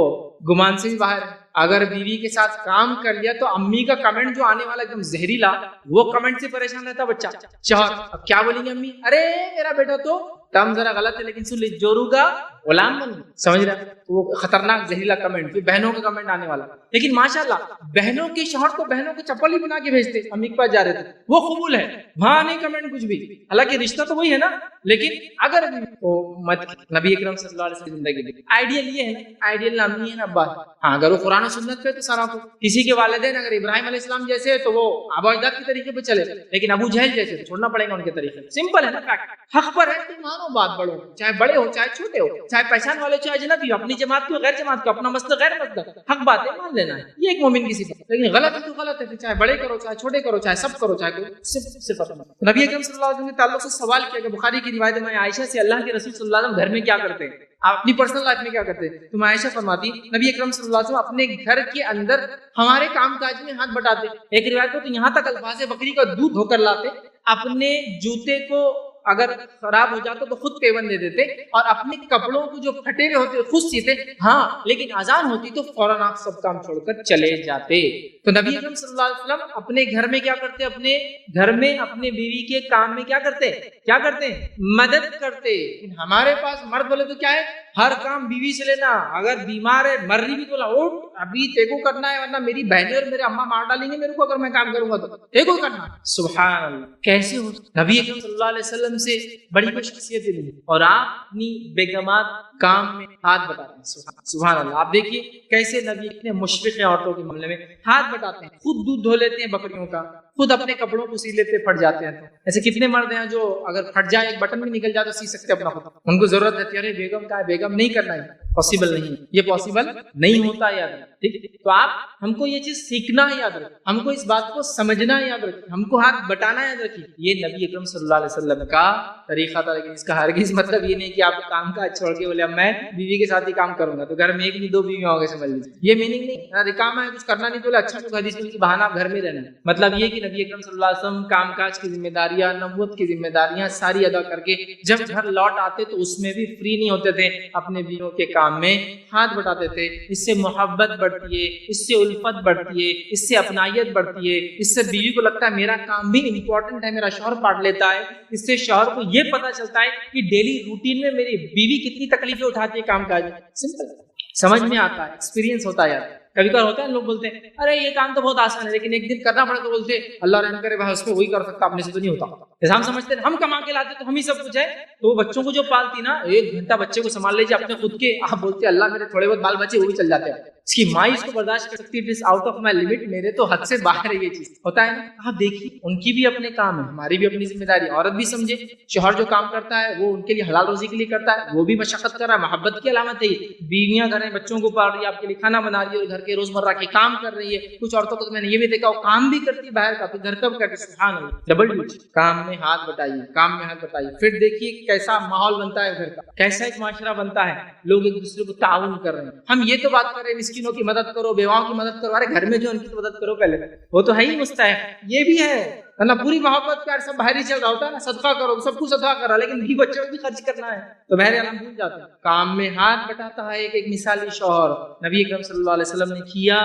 گمان سے بھی باہر ہے۔ اگر بیوی کے ساتھ کام کر لیا تو امی کا کمنٹ جو آنے والا ایک دم زہریلا، وہ کمنٹ سے پریشان رہتا بچہ شوہر۔ اب کیا بولیں گے امی؟ ارے میرا بیٹا تو ٹرم ذرا غلط ہے لیکن سن لی، جورو کا غلام بن، سمجھ رہے ہیں؟ وہ خطرناک زہریلا کمنٹ، پھر بہنوں کا کمنٹ آنے والا۔ لیکن ماشاءاللہ بہنوں کے شوہر تو بہنوں کو چپل ہی بنا کے بھیجتے، امی کے پاس جا رہے تھے، وہ قبول ہے، وہاں نہیں کمنٹ کچھ بھی، حالانکہ رشتہ تو وہی ہے نا، لیکن اگر وہ مت، نبی اکرم صلی اللہ علیہ وسلم کی زندگی میں آئیڈیل یہ ہے نا، آئیڈیل امی ہے نا ابا، ہاں اگر وہ قرآن و سنت پہ تو سارا کو، کسی کے والدین اگر ابراہیم علیہ السلام جیسے تو وہ آبا اجداد کے طریقے پہ چلے، لیکن ابو جہل جیسے تو چھوڑنا پڑے گا ان کے طریقے، سمپل ہے نا فیکٹ۔ حق پر ہے تو مانو بات، بڑوں چاہے بڑے ہو چاہے چھوٹے ہو، چاہے پہچان والے چاہے اجنبی ہو، اپنی جماعت کو غیر جماعت کو، اپنا مسلک غیر مسلک، حق بات ہے مان لینا ہے، یہ ایک مومن کی صفت۔ لیکن غلط ہے تو غلط ہے، چاہے بڑے کرو چاہے چھوٹے کرو، چاہے سب کرو چاہے کوئی صفت نہیں۔ نبی اکرم صلی اللہ علیہ وسلم کے تعلق سے سوال کیا کہ بخاری کی روایت میں عائشہ سے اللہ کے رسول صلی اللہ علیہ وسلم گھر میں کیا کرتے ہیں، آپ اپنی پرسنل لائف میں کیا کرتے ہیں؟ تو عائشہ فرماتی نبی اکرم صلی اللہ علیہ وسلم اپنے گھر کے اندر ہمارے کام کاج میں ہاتھ بٹاتے، ایک روایت کو تو یہاں تک الفاظ بکری کا دودھ دھو کر لاتے، اپنے جوتے کو اگر خراب ہو جاتا تو خود پیون دے دیتے، اور اپنے کپڑوں کو جو پھٹے ہوئے ہوتے خود سیتے، ہاں لیکن اذان ہوتی تو فوراً آپ سب کام چھوڑ کر چلے جاتے۔ تو نبی اکرم صلی اللہ علیہ وسلم اپنے گھر میں کیا کرتے، اپنے گھر میں اپنے بیوی کے کام میں کیا کرتے، مدد کرتے۔ ہمارے پاس مرد بولے تو کیا ہے، ہر کام بیوی سے لینا. اگر بیمار ہے مر رہی بھی تو اٹھ ابھی تیکو کرنا ہے ورنہ میری بہنیں اور میرے اماں مار ڈالیں گے میرے کو اگر میں کام کروں گا تو تیکو کرنا. سبحان اللہ. کیسے ہو نبی اکرم صلی اللہ علیہ وسلم سے بڑی کوئی شخصیت نہیں اور آپ اپنی بیگمات کام میں ہاتھ بٹاتے ہیں. سبحان اللہ. آپ دیکھیے کیسے نبی اتنے مشفق ہیں عورتوں کے معاملے میں. ہاتھ بٹاتے ہیں, خود دودھ دھو لیتے ہیں بکریوں کا, خود اپنے کپڑوں کو سی لیتے, پھٹ جاتے ہیں. ایسے کتنے مرد ہیں جو اگر پھٹ جائے ایک بٹن بھی نکل جائے تو سی سکتے اپنا خود. ان کو ضرورت رہتی ہے ارے بیگم کا ہے, بیگم نہیں کرنا ہے, پاسبل نہیں, یہ پاسبل نہیں ہوتا. یاد ٹھیک. تو آپ ہم کو یہ چیز سیکھنا ہے, یاد رکھیں, ہم کو اس بات کو سمجھنا ہے, یاد رکھیں, ہم کو ہاتھ بٹانا ہے, یاد رکھیے. یہ نبی اکرم صلی اللہ علیہ وسلم کا طریقہ تھا. لیکن اس کا ہرگز مطلب یہ نہیں کہ آپ کام کا چھوڑ کے بولے اب میں بیوی کے ساتھ ہی کام کروں گا تو گھر میں ایک نہیں دو بیویاں ہو گئے, سمجھ لیجیے. یہ میننگ نہیں. کام ہے کچھ کرنا نہیں تو اچھا تو حدیث میں بہانہ آپ گھر میں رہنا. مطلب یہ کہ نبی اکرم صلی اللہ علیہ وسلم کام کاج کی ذمہ داریاں, نبوت کی ذمہ داریاں ساری ادا کر کے جب گھر لوٹ آتے تو اس میں بھی فری نہیں ہوتے تھے, اپنے بیویوں کے کام میں ہاتھ بٹاتے تھے. اس سے محبت بڑھتی ہے, اس سے الفت بڑھتی ہے, اس سے اپنائیت بڑھتی ہے. اس سے بیوی کو لگتا ہے میرا کام بھی امپورٹنٹ ہے, میرا شوہر پاٹ لیتا ہے. اس سے شوہر کو یہ پتا چلتا ہے کہ ڈیلی روٹین میں میری بیوی کتنی تکلیفیں اٹھاتی ہے کام کاج. سمپل سمجھ میں آتا ہے, ایکسپیرینس ہوتا ہے. کبھی کبھار ہوتا ہے لوگ بولتے ہیں ارے یہ کام تو بہت آسان ہے, لیکن ایک دن کرنا پڑا تو بولتے اللہ رحم کرے بھائی اس پہ وہی کر سکتا, اپنے سے تو نہیں ہوتا. جیسے ہم سمجھتے ہیں ہم کما کے لاتے تو ہم ہی سب کچھ ہے. تو وہ بچوں کو جو پالتی نا, 1 گھنٹہ بچے کو سنبھال لیجیے اپنے خود کے, آپ بولتے ہیں اللہ میرے تھوڑے بہت بال بچے وہ بھی چل جاتے ہیں. اس کی ماں اس کو برداشت کر سکتی ہے, آؤٹ آف مائی لمٹ, میرے تو حد سے باہر ہے یہ چیز. ہوتا ہے نا. آپ دیکھیے ان کی بھی اپنے کام ہے, ہماری بھی اپنی ذمہ داری. عورت بھی سمجھے شوہر جو کام کرتا ہے وہ ان کے لیے حلال روزی کے لیے کرتا ہے, وہ بھی مشقت کر رہا ہے, محبت کی علامت ہے. بیویاں گھر میں بچوں کو پال رہی ہے, آپ کے لیے کھانا بنا رہی ہے, اور گھر کے روزمرہ کے کام کر رہی ہے. کچھ عورتوں کو تو میں نے یہ بھی دیکھا وہ کام بھی کرتی ہے باہر کا, تو گھر کا بھی کرتی. سبحان اللہ. Double duty. کام میں ہاتھ بٹائیے, کام میں ہاتھ بٹائیے. پھر دیکھیے کیسا ماحول بنتا ہے گھر کا, کیسا ایک معاشرہ بنتا ہے. لوگ ایک دوسرے کو تعاون کر رہے ہیں. ہم یہ تو بات کر رہے ہیں مسکینوں کی مدد کرو, بیواؤں کی مدد کرو. ارے گھر میں جو ان کی مدد کرو پہلے, وہ تو ہے ہی مستحق. یہ بھی ہے نا, پوری محبت پیار سب باہر ہی چل رہا ہوتا ہے نا, صدقہ کرو, سب کچھ صدقہ کر رہا, لیکن بھی بچوں کو بھی خرچ کرنا ہے تو بہر عالم بھول جاتے ہیں. کام میں ہاتھ بٹاتا ہے ایک مثالی شوہر. نبی اکرم صلی اللہ علیہ وسلم نے کیا,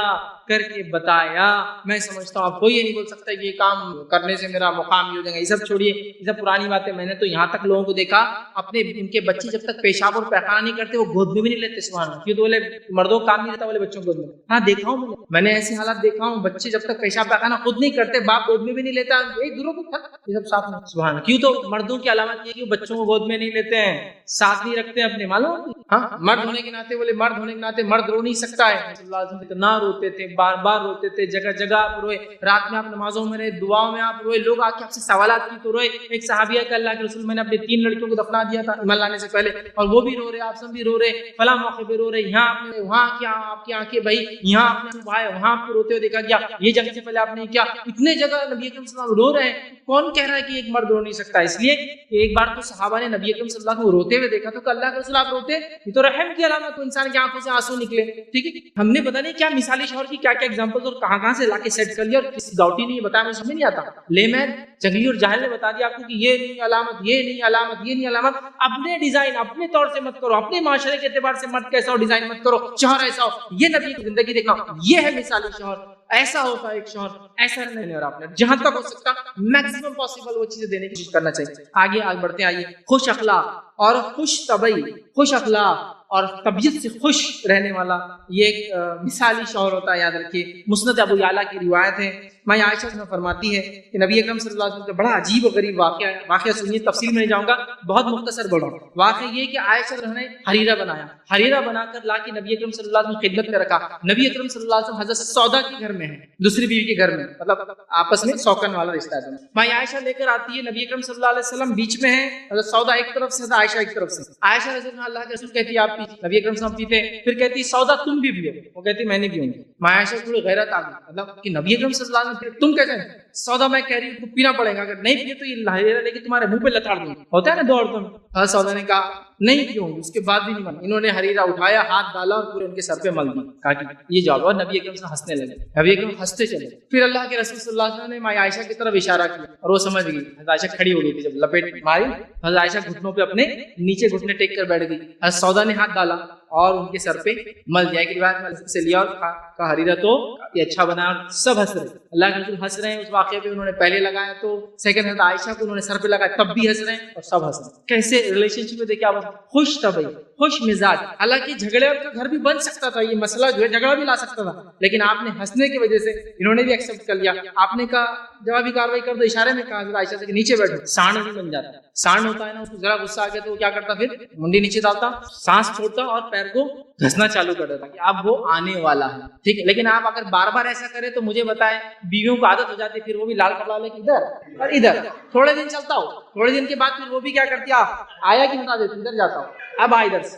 کر کے بتایا. میں سمجھتا ہوں آپ کوئی یہ نہیں بول سکتا کہ یہ کام کرنے سے میرا مقام یہ ہو جائے گا. یہ سب چھوڑیے, یہ سب پرانی باتیں. میں نے تو یہاں تک لوگوں کو دیکھا اپنے ان کے بچے جب تک پیشاب اور پیخانہ نہیں کرتے وہ گود میں بھی نہیں لیتے. سبحان اللہ. کیوں تو بولے مردوں کا کام نہیں رہتا, بولے بچوں کو گود میں. ہاں دیکھا ہوں میں نے ایسے حالات دیکھا ہوں, بچے جب تک پیشاب پیخانہ خود نہیں کرتے باپ گود میں بھی نہیں لیتا, ایک دوروں کو یہ سب ساتھ میں. سبحان اللہ. کیوں تو مردوں کی علامت یہ کہ بچوں کو گود میں نہیں لیتے ہیں, ساتھ نہیں رکھتے اپنے. معلوم ہاں مرد ہونے کے ناطے, بولے مرد ہونے کے ناطے مرد رو نہیں سکتا ہے. صلی اللہ علیہ وسلم اتنا روتے تھے, بار بار روتے تھے, جگہ جگہ آپ روئے. رات میں آپ نمازوں میں رہے, دعاؤں میں آپ روئے, لوگ آ کے آپ سے سوالات کی تو روئے. ایک صحابیہ کہ اللہ کے رسول میں نے اپنے 3 لڑکیوں کو دفنا دیا تھا ایمان لانے سے پہلے, اور وہ بھی رو رہے, آپ سب بھی رو رہے, فلاں موقع پہ رو رہے. یہاں آپ نے, وہاں کیا آپ کی آنکھیں بھائی, یہاں آپ نے بھائی, وہاں آپ کو روتے ہوئے دیکھا گیا, یہ جنگ سے پہلے آپ نے کیا. اتنے جگہ نبی اکرم صلی اللہ علیہ وسلم رو رہے ہیں. کون کہہ رہا ہے کہ ایک مرد رو نہیں سکتا؟ اس لیے کہ ایک بار تو صحابہ نے نبی اکرم صلی اللہ علیہ وسلم کو روتے ہوئے دیکھا تو کہ اللہ کے رسول آپ روتے, یہ تو رحم کی علامت, انسان کی آنکھوں سے آنسو نکلے. ٹھیک ہے, ہم نے پتہ نہیں کیا مثالی شوہر کی کیا کیا ایگزامپل اور کہاں سے لا کے سیٹ کر لیا, اور کسی ڈاؤٹی نہیں بتایا, مجھے سمجھ نہیں آتا. لے میں جنگلی اور جاہل نے بتا دیا آپ کو کہ یہ نہیں علامت, یہ نہیں علامت, یہ نہیں علامت. اپنے ڈیزائن اپنے طور سے مت کرو, اپنے معاشرے کے اعتبار سے مرد کیسا ہو ڈیزائن مت کرو, شوہر ایسا ہو, یہ نبی کی زندگی دیکھنا, یہ ہے مثالی شوہر. ایسا ہوتا ہے ایک شوہر, ایسا نہیں. اور آپ نے جہاں تک ہو سکتا میکسیمم پاسبل وہ چیزیں دینے کی کوشش کرنا چاہیے. آگے بڑھتے ہیں. آئیے, خوش اخلاق اور خوش طبعی, خوش اخلاق اور طبیعت سے خوش رہنے والا یہ ایک مثالی شوہر ہوتا ہے. یاد رکھیے, مسند ابو یعلیٰ کی روایت ہے, ماں عائشہ میں فرماتی ہے کہ نبی اکرم صلی اللہ علیہ وسلم کا بڑا عجیب و غریب واقعہ سنیے, تفصیل میں نہیں جاؤں گا, بہت مختصر بڑھا. واقعہ یہ کہ عائشہ نے حریرہ بنایا, حریرہ بنا کر لا کے نبی اکرم صلی اللہ علیہ وسلم کی خدمت میں رکھا. نبی اکرم صلی اللہ علیہ وسلم حضرت سودا کے گھر میں ہے, دوسری بیوی کے گھر میں, مطلب آپس میں سوکن والا رشتہ ہے. ماں عائشہ لے کر آتی ہے, نبی اکرم صلی اللہ علیہ وسلم بیچ میں ہے, حضرت سودا ایک طرف سے, عائشہ ایک طرف سے. عائشہ رضی اللہ کے رسول کہتی ہے آپ پیجیے, نبی اکرم صلی اللہ علیہ وسلم پیتے, پھر کہتی ہے سودا تم بھی پیو, وہ کہتی میں نہیں پیوں گی. ماں عائشہ تھوڑی غیرت آ گئی, مطلب کہ نبی اکرم صلی اللہ علیہ وسلم تم کیسے, سودا میں کہہ رہی ہوں پینا پڑے گا, اگر نہیں پیے تو یہ حریرہ لے کے تمہارے منہ پہ لتاڑ دوں. ہوتا ہے نا دو عورتوں میں. سودا نے کہا نہیں پیوں گی, اس کے بعد بھی نہیں مانا. انہوں نے حریرہ اٹھایا, ہاتھ ڈالا اور پورے ان کے سر پہ مل دیا, کہا کہ یہ جواب. اور نبی اکرم سے ہنسنے لگے, نبی اکرم ہنستے چلے. پھر اللہ کے رسول صلی اللہ علیہ وسلم نے ماں عائشہ کی طرف اشارہ کیا اور وہ سمجھ گئی. حضرت عائشہ کھڑی ہو گئی تھی, جب لپیٹ ماری حضرت عائشہ گھٹنوں پہ اپنے نیچے گھٹنے ٹیک کر بیٹھ گئی. حضرت سودا نے ہاتھ ڈالا اور ان کے سر پہ مل دیا. ایک روایت میں سے لیا اور کہا حریرہ تو یہ اچھا بنا, اور سب ہنس رہے. اللہ کے رسول ہنس رہے ہیں اس واقعے پہ, انہوں نے پہلے لگایا تو سیکنڈ حضرت عائشہ کو انہوں نے سر پہ لگایا, تب بھی ہنس رہے ہیں اور سب ہنس رہے ہیں. کیسے ریلیشن شپ میں دیکھیں آپ, خوش طبعی, خوش مزاج. حالانکہ جھگڑے کا گھر بھی بن سکتا تھا, یہ مسئلہ جو ہے جھگڑا بھی لا سکتا تھا, لیکن آپ نے ہنسنے کی وجہ سے انہوں نے بھی ایکسیپٹ کر لیا. آپ نے کہا جوابی کاروائی کر دو, اشارے میں کہا حضرت عائشہ سے کہ نیچے بیٹھو. سانڈ بھی بن جاتا ہے, سانڈ ہوتا ہے نا, اس کو ذرا غصہ آ گیا تو وہ کیا کرتا, پھر منڈی نیچے ڈالتا, سانس چھوڑتا اور پیر کو گھسنا چالو کر دیتا کہ اب وہ آنے والا ہے. ٹھیک ہے, لیکن آپ اگر بار بار ایسا کرے تو مجھے بتائیں, بیویوں کو عادت ہو جاتی ہے, پھر وہ بھی لال کپڑا لے کے ادھر اور ادھر, تھوڑے دن چلتا ہو, تھوڑے دن کے بعد پھر وہ بھی کیا کرتی ہے, آپ آیا کہ بتا دیتے ادھر جاتا ہوں, اب ادھر سے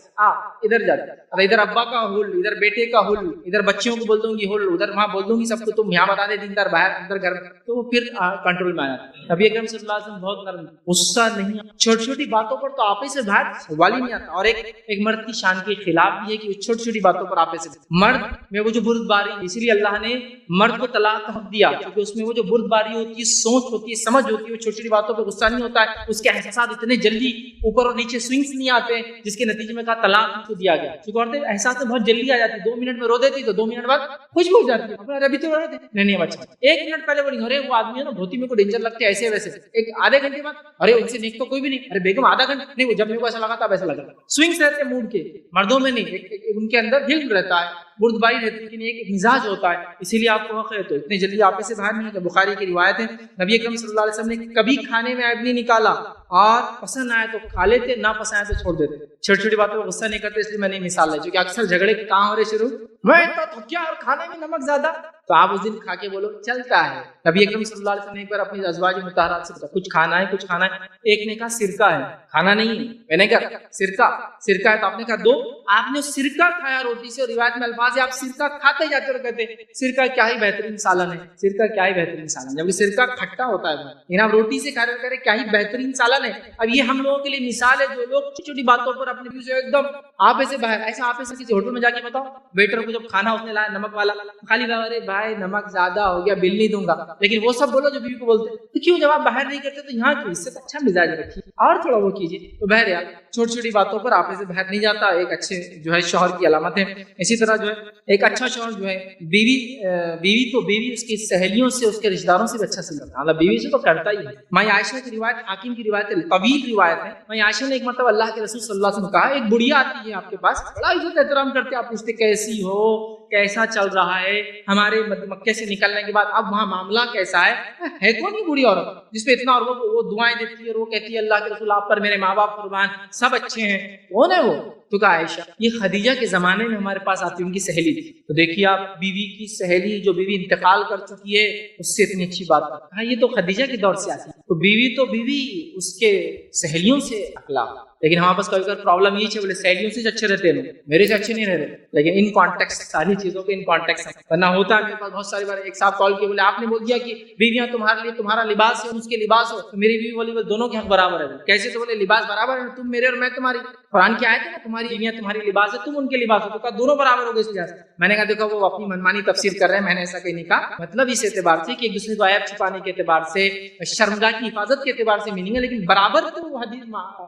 ادھر جاتا, اور ادھر ابا کا ہل, ادھر بیٹے کا ہل, ادھر بچوں کو بول دوں گی ہل, ادھر وہاں بول دوں گی سب کو, تم یہاں بتا دے دن در باہر اندر گھر, تو پھر کنٹرول میں آیا. نبی اکرم صلی اللہ علیہ وسلم بہت نرم, غصہ نہیں, چھوٹی چھوٹی باتوں پر تو آپے سے باہر سوال ہی نہیں آتا. اور ایک مرد کی شان کے خلاف بھی ہے کہ وہ چھوٹی چھوٹی باتوں پر آپے سے, مرد میں وہ جو بردباری, اسی لیے اللہ نے مرد کو طلاق کا حق دیا کیونکہ اس میں وہ جو بردباری ہوتی ہے, سوچ ہوتی ہے, سمجھ ہوتی ہے, وہ چھوٹی چھوٹی باتوں پہ غصہ نہیں ہوتا ہے, اس کے احساسات اتنے جلدی اوپر اور نیچے سوئنگس نہیں آتے, جس کے نتیجے میں کہا طلاق کو دیا گیا. کیونکہ عورتیں احساس میں بہت جلدی آ جاتی, 2 منٹ میں رو دیتی تو 2 منٹ بعد خوش ہو جاتی ہے, ابھی تو رو رہے تھے, نہیں اچھا 1 منٹ پہلے بولی ارے وہ آدمی ہے نا دھوتی میں کو ڈینجر لگتے ایسے ویسے, ایک آدھے گھنٹے بعد ارے ان سے نیک تو کوئی بھی نہیں, ارے بیگم آدھا گھنٹہ نہیں, وہ جب میرے کو ایسا لگا تھا ویسا لگا. سوئنگس رہتے ہیں موڈ کے, مردوں میں نہیں, ان کے اندر حلم رہتا ہے, بردباری رہتی ہے, لیکن ایک مزاج ہوتا ہے, اسی لیے آپ کو حق ہے تو اتنی جلدی آپ سے باہر نہیں ہوتے. بخاری کی روایت ہے, نبی اکرم صلی اللہ علیہ وسلم نے کبھی کھانے میں عیب نہیں نکالا, اور پسند آئے تو کھا لیتے, نہ پسند آئے تو چھوڑ دیتے. چھوٹی چھوٹی باتوں پر غصہ نہیں کرتے, اس لیے میں نے مثال لی, کیونکہ اکثر جھگڑے کہاں ہو رہے شروع, میں تو تھکیا اور کھانے میں نمک زیادہ, تو آپ اس دن کھا کے بولو چلتا ہے. نبی اکرم صلی اللہ علیہ وسلم نے ایک بار اپنی ازواج مطہرات سے پوچھا کچھ کھانا ہے, کچھ کھانا ہے, ایک نے کہا سرکہ ہے, کھانا نہیں ہے, ونیگر, سرکہ ہے, تو آپ نے کہا دو, آپ نے سرکہ کھایا روٹی سے, اور روایت میں الفاظ ہے آپ سرکہ کھاتے جاتے اور کہتے سرکہ کیا ہی بہترین سالن ہے, سرکہ کیا ہی بہترین سالن ہے, جبکہ سرکہ کھٹا ہوتا ہے, لیکن آپ روٹی سے کھا رہے کرے کیا ہی بہترین سالن ہے. اب یہ ہم لوگوں کے لیے مثال ہے, جو لوگ چھوٹی چھوٹی باتوں پر اپنے ویو سے ایک دم آپے سے باہر, ایسا آپے سے کسی ہوٹل میں جا کے بتاؤ, ویٹر کو جب کھانا اس نے لایا نمک والا, خالی ارے بھائی نمک زیادہ ہو گیا, بل نہیں دوں گا, لیکن وہ سب بولو جو بیوی کو بولتے, تو کیوں جب آپ باہر نہیں کرتے تو یہاں کیوں, اس سے اچھا مزاج رکھیے اور تھوڑا وہ کیجیے. تو بہرحال چھوٹی چھوٹی باتوں پر آپے سے باہر نہیں جاتا, ایک اچھے جو ہے شوہر کی علامت ہے. اسی طرح جو ہے ایک اچھا شوہر جو ہے, بیوی تو بیوی اس کی سہیلیوں سے, اس کے رشتہ داروں سے بھی اچھا سلتا ہے, مطلب بیوی سے تو کرتا ہی ہے. ماں عائشہ کی روایت, حاکم کی روایت, طویل روایت ہے. ماں عائشہ نے ایک مرتبہ اللہ کے رسول صلی اللہ علیہ وسلم کہا, ایک بڑھیا آتی ہے آپ کے پاس, بڑا عزت احترام کرتے, آپ پوچھتے کیسی ہو, کیسا چل رہا ہے, ہمارے مکے سے نکلنے کے بعد اب وہاں معاملہ کیسا ہے کون نہیں بڑی عورت جس پہ اتنا, اور وہ دعائیں دیتی ہے, اور وہ کہتی ہے اللہ کے رسول آپ پر میرے ماں باپ قربان, سب اچھے ہیں, کون ہے وہ, تو کہا عائشہ, یہ خدیجہ کے زمانے میں ہمارے پاس آتی ان کی سہیلی تھی. تو دیکھیے آپ, بیوی کی سہیلی, جو بیوی انتقال کر چکی ہے, اس سے اتنی اچھی بات کہا, یہ تو خدیجہ کے دور سے آتی ہے. تو بیوی اس کے سہیلیوں سے اخلاق. لیکن ہمارے پاس کبھی پرابلم یہ ہے, بولے سہیلیوں سے اچھے رہتے ہیں, میرے سے اچھے نہیں رہ رہے, لیکن ان کانٹیکس ساری چیزوں کے ان کانٹیکس ورنہ ہوتا ہے. میرے پاس بہت ساری بار ایک صاحب کال کیے, بولے آپ نے بول دیا کہ بیویاں تمہارے لیے تمہارا لباس ہے, اس کے لباس ہو, تو میری بیوی بولی دونوں کے حق برابر ہے. کیسے, تو بولے لباس برابر ہے, تم میرے اور میں تمہاری, قرآن کی آیت ہے نا, تمہاری بیویاں تمہاری لباس ہے, تم ان کے لباس ہو, تو کہا دونوں برابر ہو گئے اس لحاظ سے. میں نے کہا دیکھا وہ اپنی منمانی تفسیر کر رہے ہیں, میں نے ایسا کہیں نہیں کہا, مطلب اس اعتبار سے کہ ایک دوسرے کو عیب چھپانے کے اعتبار سے, شرمگاہ کی حفاظت کے اعتبار سے میننگ ہے, لیکن برابر تو وہ حدیث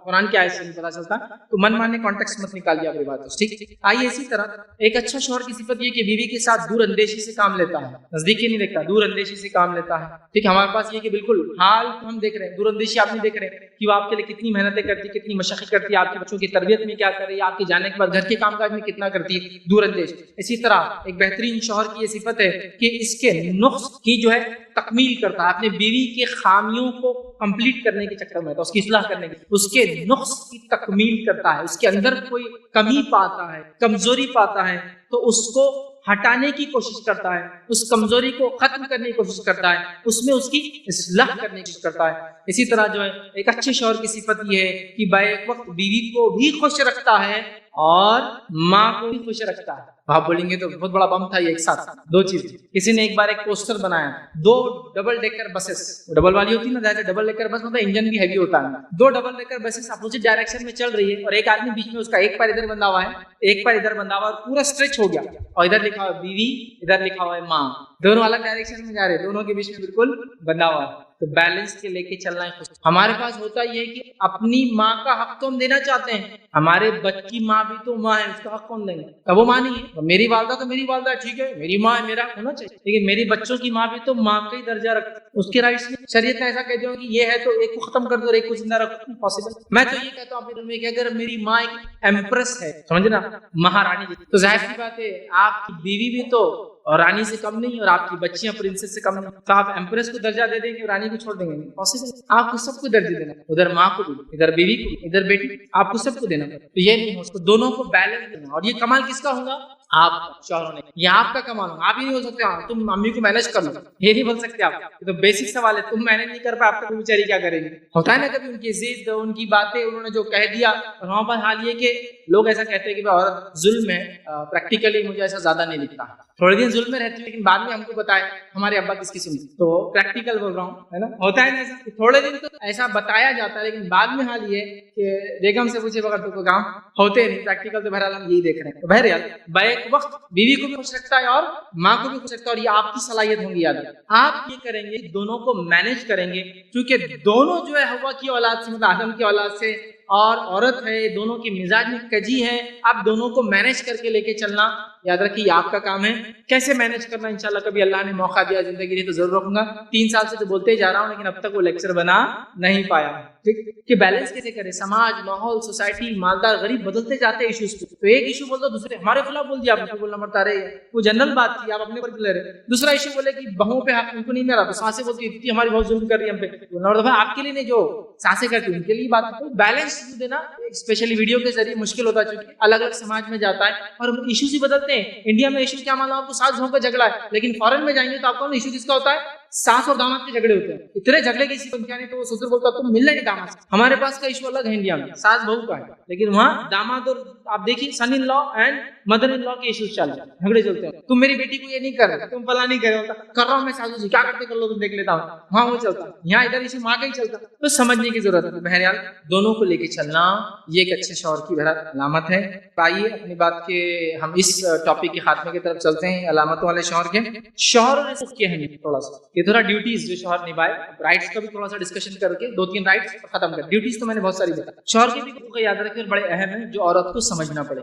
قرآن کی آیت سے نہیں پتا چلتا. تو من ماننے کانٹیکس مت نکال دیا اپنی بات. ٹھیک, آئیے اسی طرح ایک اچھا شوہر کی صفت یہ کہ بیوی کے ساتھ دور اندیشی سے کام لیتا ہے, نزدیکی نہیں دیکھتا, دور اندیشی سے کام لیتا ہے. ٹھیک, ہمارے پاس یہ کہ بالکل حال ہم دیکھ رہے ہیں, دور اندیشی آپ نہیں دیکھ رہے کہ وہ آپ کے لیے کتنی محنتیں کرتی, کتنی مشقت کرتی ہے, آپ کے بچوں کی تربیت میں کیا کر رہی ہے, آپ کے جانے کے بعد گھر کے کام کاج میں کتنا کرتی ہے, دور اندیش. اسی طرح ایک بہترین شوہر کی یہ صفت ہے کہ اس کے نقص کی جو ہے تکمیل کرتا ہے, اپنے بیوی کے خامیوں کو کمپلیٹ کرنے کے چکر میں, تو اس کی اصلاح کرنے کی, اس کے نقص کی تکمیل کرتا ہے, اس کے اندر کوئی کمی پاتا ہے, کمزوری پاتا ہے, تو اس کو ہٹانے کی کوشش کرتا ہے, اس کمزوری کو ختم کرنے کی کوشش کرتا ہے, اس میں اس کی اصلاح کرنے کی کوشش کرتا ہے. اسی طرح جو ہے ایک اچھے شوہر کی صفت یہ ہے کہ بیک وقت بیوی کو بھی خوش رکھتا ہے اور ماں کو بھی خوش رکھتا ہے. آپ بولیں گے تو بہت بڑا بم تھا یہ ایک ساتھ, دو چیز. کسی نے ایک بار ایک پوسٹر بنایا, 2 ڈبل ڈیکر بسز, ڈبل والی ہوتی ہے نا, ڈبل ڈیکر بس مطلب انجن بھی ہیوی ہوتا ہے, 2 double decker buses opposite direction میں چل رہی ہے, اور ایک آدمی بیچ میں, اس کا ایک پیر ادھر بندھا ہوا ہے, ایک پیر ادھر بندھا ہوا ہے, اور پورا اسٹریچ ہو گیا, اور ادھر لکھا ہوا ہے بیوی, ادھر لکھا ہوا ہے ماں, دونوں الگ ڈائریکشن میں جا رہے ہیں, دونوں کے بیچ میں بالکل بندھا ہوا ہے. تو بیلنس کے لے کے چلنا ہے. ہمارے پاس ہوتا یہ ہے کہ اپنی ماں کا حق تو ہم دینا چاہتے ہیں, ہمارے بچی ماں بھی تو ماں ہے, اس کا حق کون دیں گے, وہ ماں نہیں ہے, میری والدہ تو میری والدہ ہے، ٹھیک ہے، میری ماں ہے، میرا ہونا چاہیے، لیکن میری بچوں کی ماں بھی تو ماں کا ہی درجہ رکھتی ہے، اس کے رائٹس نہیں۔ شریعت نے ایسا کہتے ہو کہ یہ ہے تو ایک کو ختم کر دو اور ایک کو زندہ رکھو، پاسبل۔ میں تو یہ کہتا ہوں اپنے دل میں کہ اگر میری ماں ایک ایمپریس ہے، سمجھنا، مہارانی، تو ظاہر سی بات ہے آپ کی بیوی بھی تو اور رانی سے کم نہیں، اور آپ کی بچیاں پرنسس سے کم نہیں، تو آپ ایمپریس کو درجہ دے دیں گے، رانی کو چھوڑ دیں گے؟ نہیں پاسبل۔ آپ کو سب کو درجہ دینا، ادھر ماں کو بھی، ادھر بیوی کو بھی، ادھر بیٹی، آپ کو سب کو دینا، تو یہ نہیں ہو سکتا، دونوں کو بیلنس دینا۔ اور یہ کمال کس کا ہوگا؟ آپ شوہروں نے، یہ آپ کا کمال ہوگا۔ آپ ہی نہیں ہو سکتے ہاں تم امی کو مینج کر لو، یہ نہیں بول سکتے آپ، یہ تو بیسک سوال ہے، تم مینج نہیں کر پائے آپ تو بیچاری کیا کریں گے؟ ہوتا ہے نا کبھی ان کی ضد، ان کی باتیں انہوں نے جو کہہ دیا، اور وہاں پر حال یہ کہ لوگ ایسا کہتے ہیں کہ عورت ظلم ہے، پریکٹیکلی مجھے ایسا زیادہ نہیں لگتا، تھوڑے دن ظلم میں رہتی ہے لیکن بعد میں ہم کو بتائے ہمارے ابا کس کی سنتی، تو پریکٹیکل بول رہا ہوں، ہے نا، ہوتا ہے نا ایسا، تھوڑے دن تو ایسا بتایا جاتا ہے لیکن بعد میں حال یہ کہ بیگم سے پوچھے بغیر تو کام ہوتے نہیں، پریکٹیکل تو بہرحال ہم یہی دیکھ رہے ہیں۔ تو بہرحال بیک وقت بیوی کو بھی خوش رکھتا ہے اور ماں کو بھی خوش رکھتا ہے، اور یہ آپ کی صلاحیت ہوں گی، یاد رکھیں آپ یہ کریں گے، دونوں کو مینج کریں گے، کیونکہ دونوں جو ہے ہوا کی اولاد سے، مطلب آدم کی اولاد سے، اور عورت ہے، دونوں کی مزاج میں کجی ہے، آپ دونوں کو مینج کر کے لے کے چلنا، یاد رکھیے یہ آپ کا کام ہے۔ کیسے مینج کرنا انشاءاللہ کبھی اللہ نے موقع دیا زندگی میں تو ضرور رکھوں گا، 3 سال سے تو بولتے ہی جا رہا ہوں لیکن اب تک وہ لیکچر بنا نہیں پایا، ٹھیک، کہ بیلنس کیسے کریں، سماج، ماحول، سوسائٹی، مالدار، غریب بدلتے جاتے ہیں ایشوز کو، تو ایک ایشو بول دو دوسرے ہمارے خلاف بول دیا، آپ کو بولنا پڑتا رہے، وہ جنرل بات تھی، آپ اپنے پر لے رہے، دوسرا ایشو بولے کہ بہووں پہ حق ان کو نہیں ملا تو ساسیں بولتی اتنی ہماری بہت ظلم کر رہی ہے ہم پہ، بولنا پڑتا آپ کے لیے نہیں، جو ساسیں کرتی ان کے لیے بات ہے، بیلنس دینا اسپیشلی ویڈیو کے ذریعے مشکل ہوتا ہے چونکہ الگ الگ سماج میں جاتا ہے اور ایشوز ہی بدلتے ہیں۔ انڈیا میں ایشو کیا معلوم آپ کو، ساس بہو کا جھگڑا ہے، لیکن فارن میں جائیں گے تو آپ کو ایشو کس کا ہوتا ہے، ساس اور داماد کے جھگڑے ہوتے ہیں، اتنے جھگڑے کسی کو نہیں تو سسر بولتا تم ملنا نہیں داماد سے۔ ہمارے پاس کا ایشو الگ ہے انڈیا میں، ساس بہو کا ہے، لیکن وہاں داماد اور آپ دیکھیے سن ان لا اینڈ مدر ان لا کے ایشوز چل رہے ہیں، جھگڑے چلتے ہیں، تم میری بیٹی کو یہ نہیں کر رہے، تم فلاں نہیں کر رہے، کر رہا ہوں میں ساسو جی، کیا کرتے کر لو تم دیکھ لیتا ہوں، وہاں وہ چلتا ہے، یہاں ادھر ایشو ماں کا ہی چلتا، تو سمجھنے کی ضرورت ہے۔ بہرحال دونوں کو لے کے چلنا یہ ایک اچھے شوہر کی بہرحال علامت ہے۔ آئیے اپنی بات کے ہم اس ٹاپک کے خاتمے کی طرف چلتے ہیں، علامتوں والے شوہر کے۔ شوہر اور رزق کی اہمیت، تھوڑا سا یہ تھوڑا ڈیوٹیز جو شوہر نبھائے، رائٹس کا بھی تھوڑا سا ڈسکشن کر کے 2-3 رائٹس ختم کر، ڈیوٹیز تو میں نے بہت ساری بتائی، شوہر کے بھی حقوق یاد رکھیں اور بڑے اہم ہیں جو عورت کو سمجھنا پڑے۔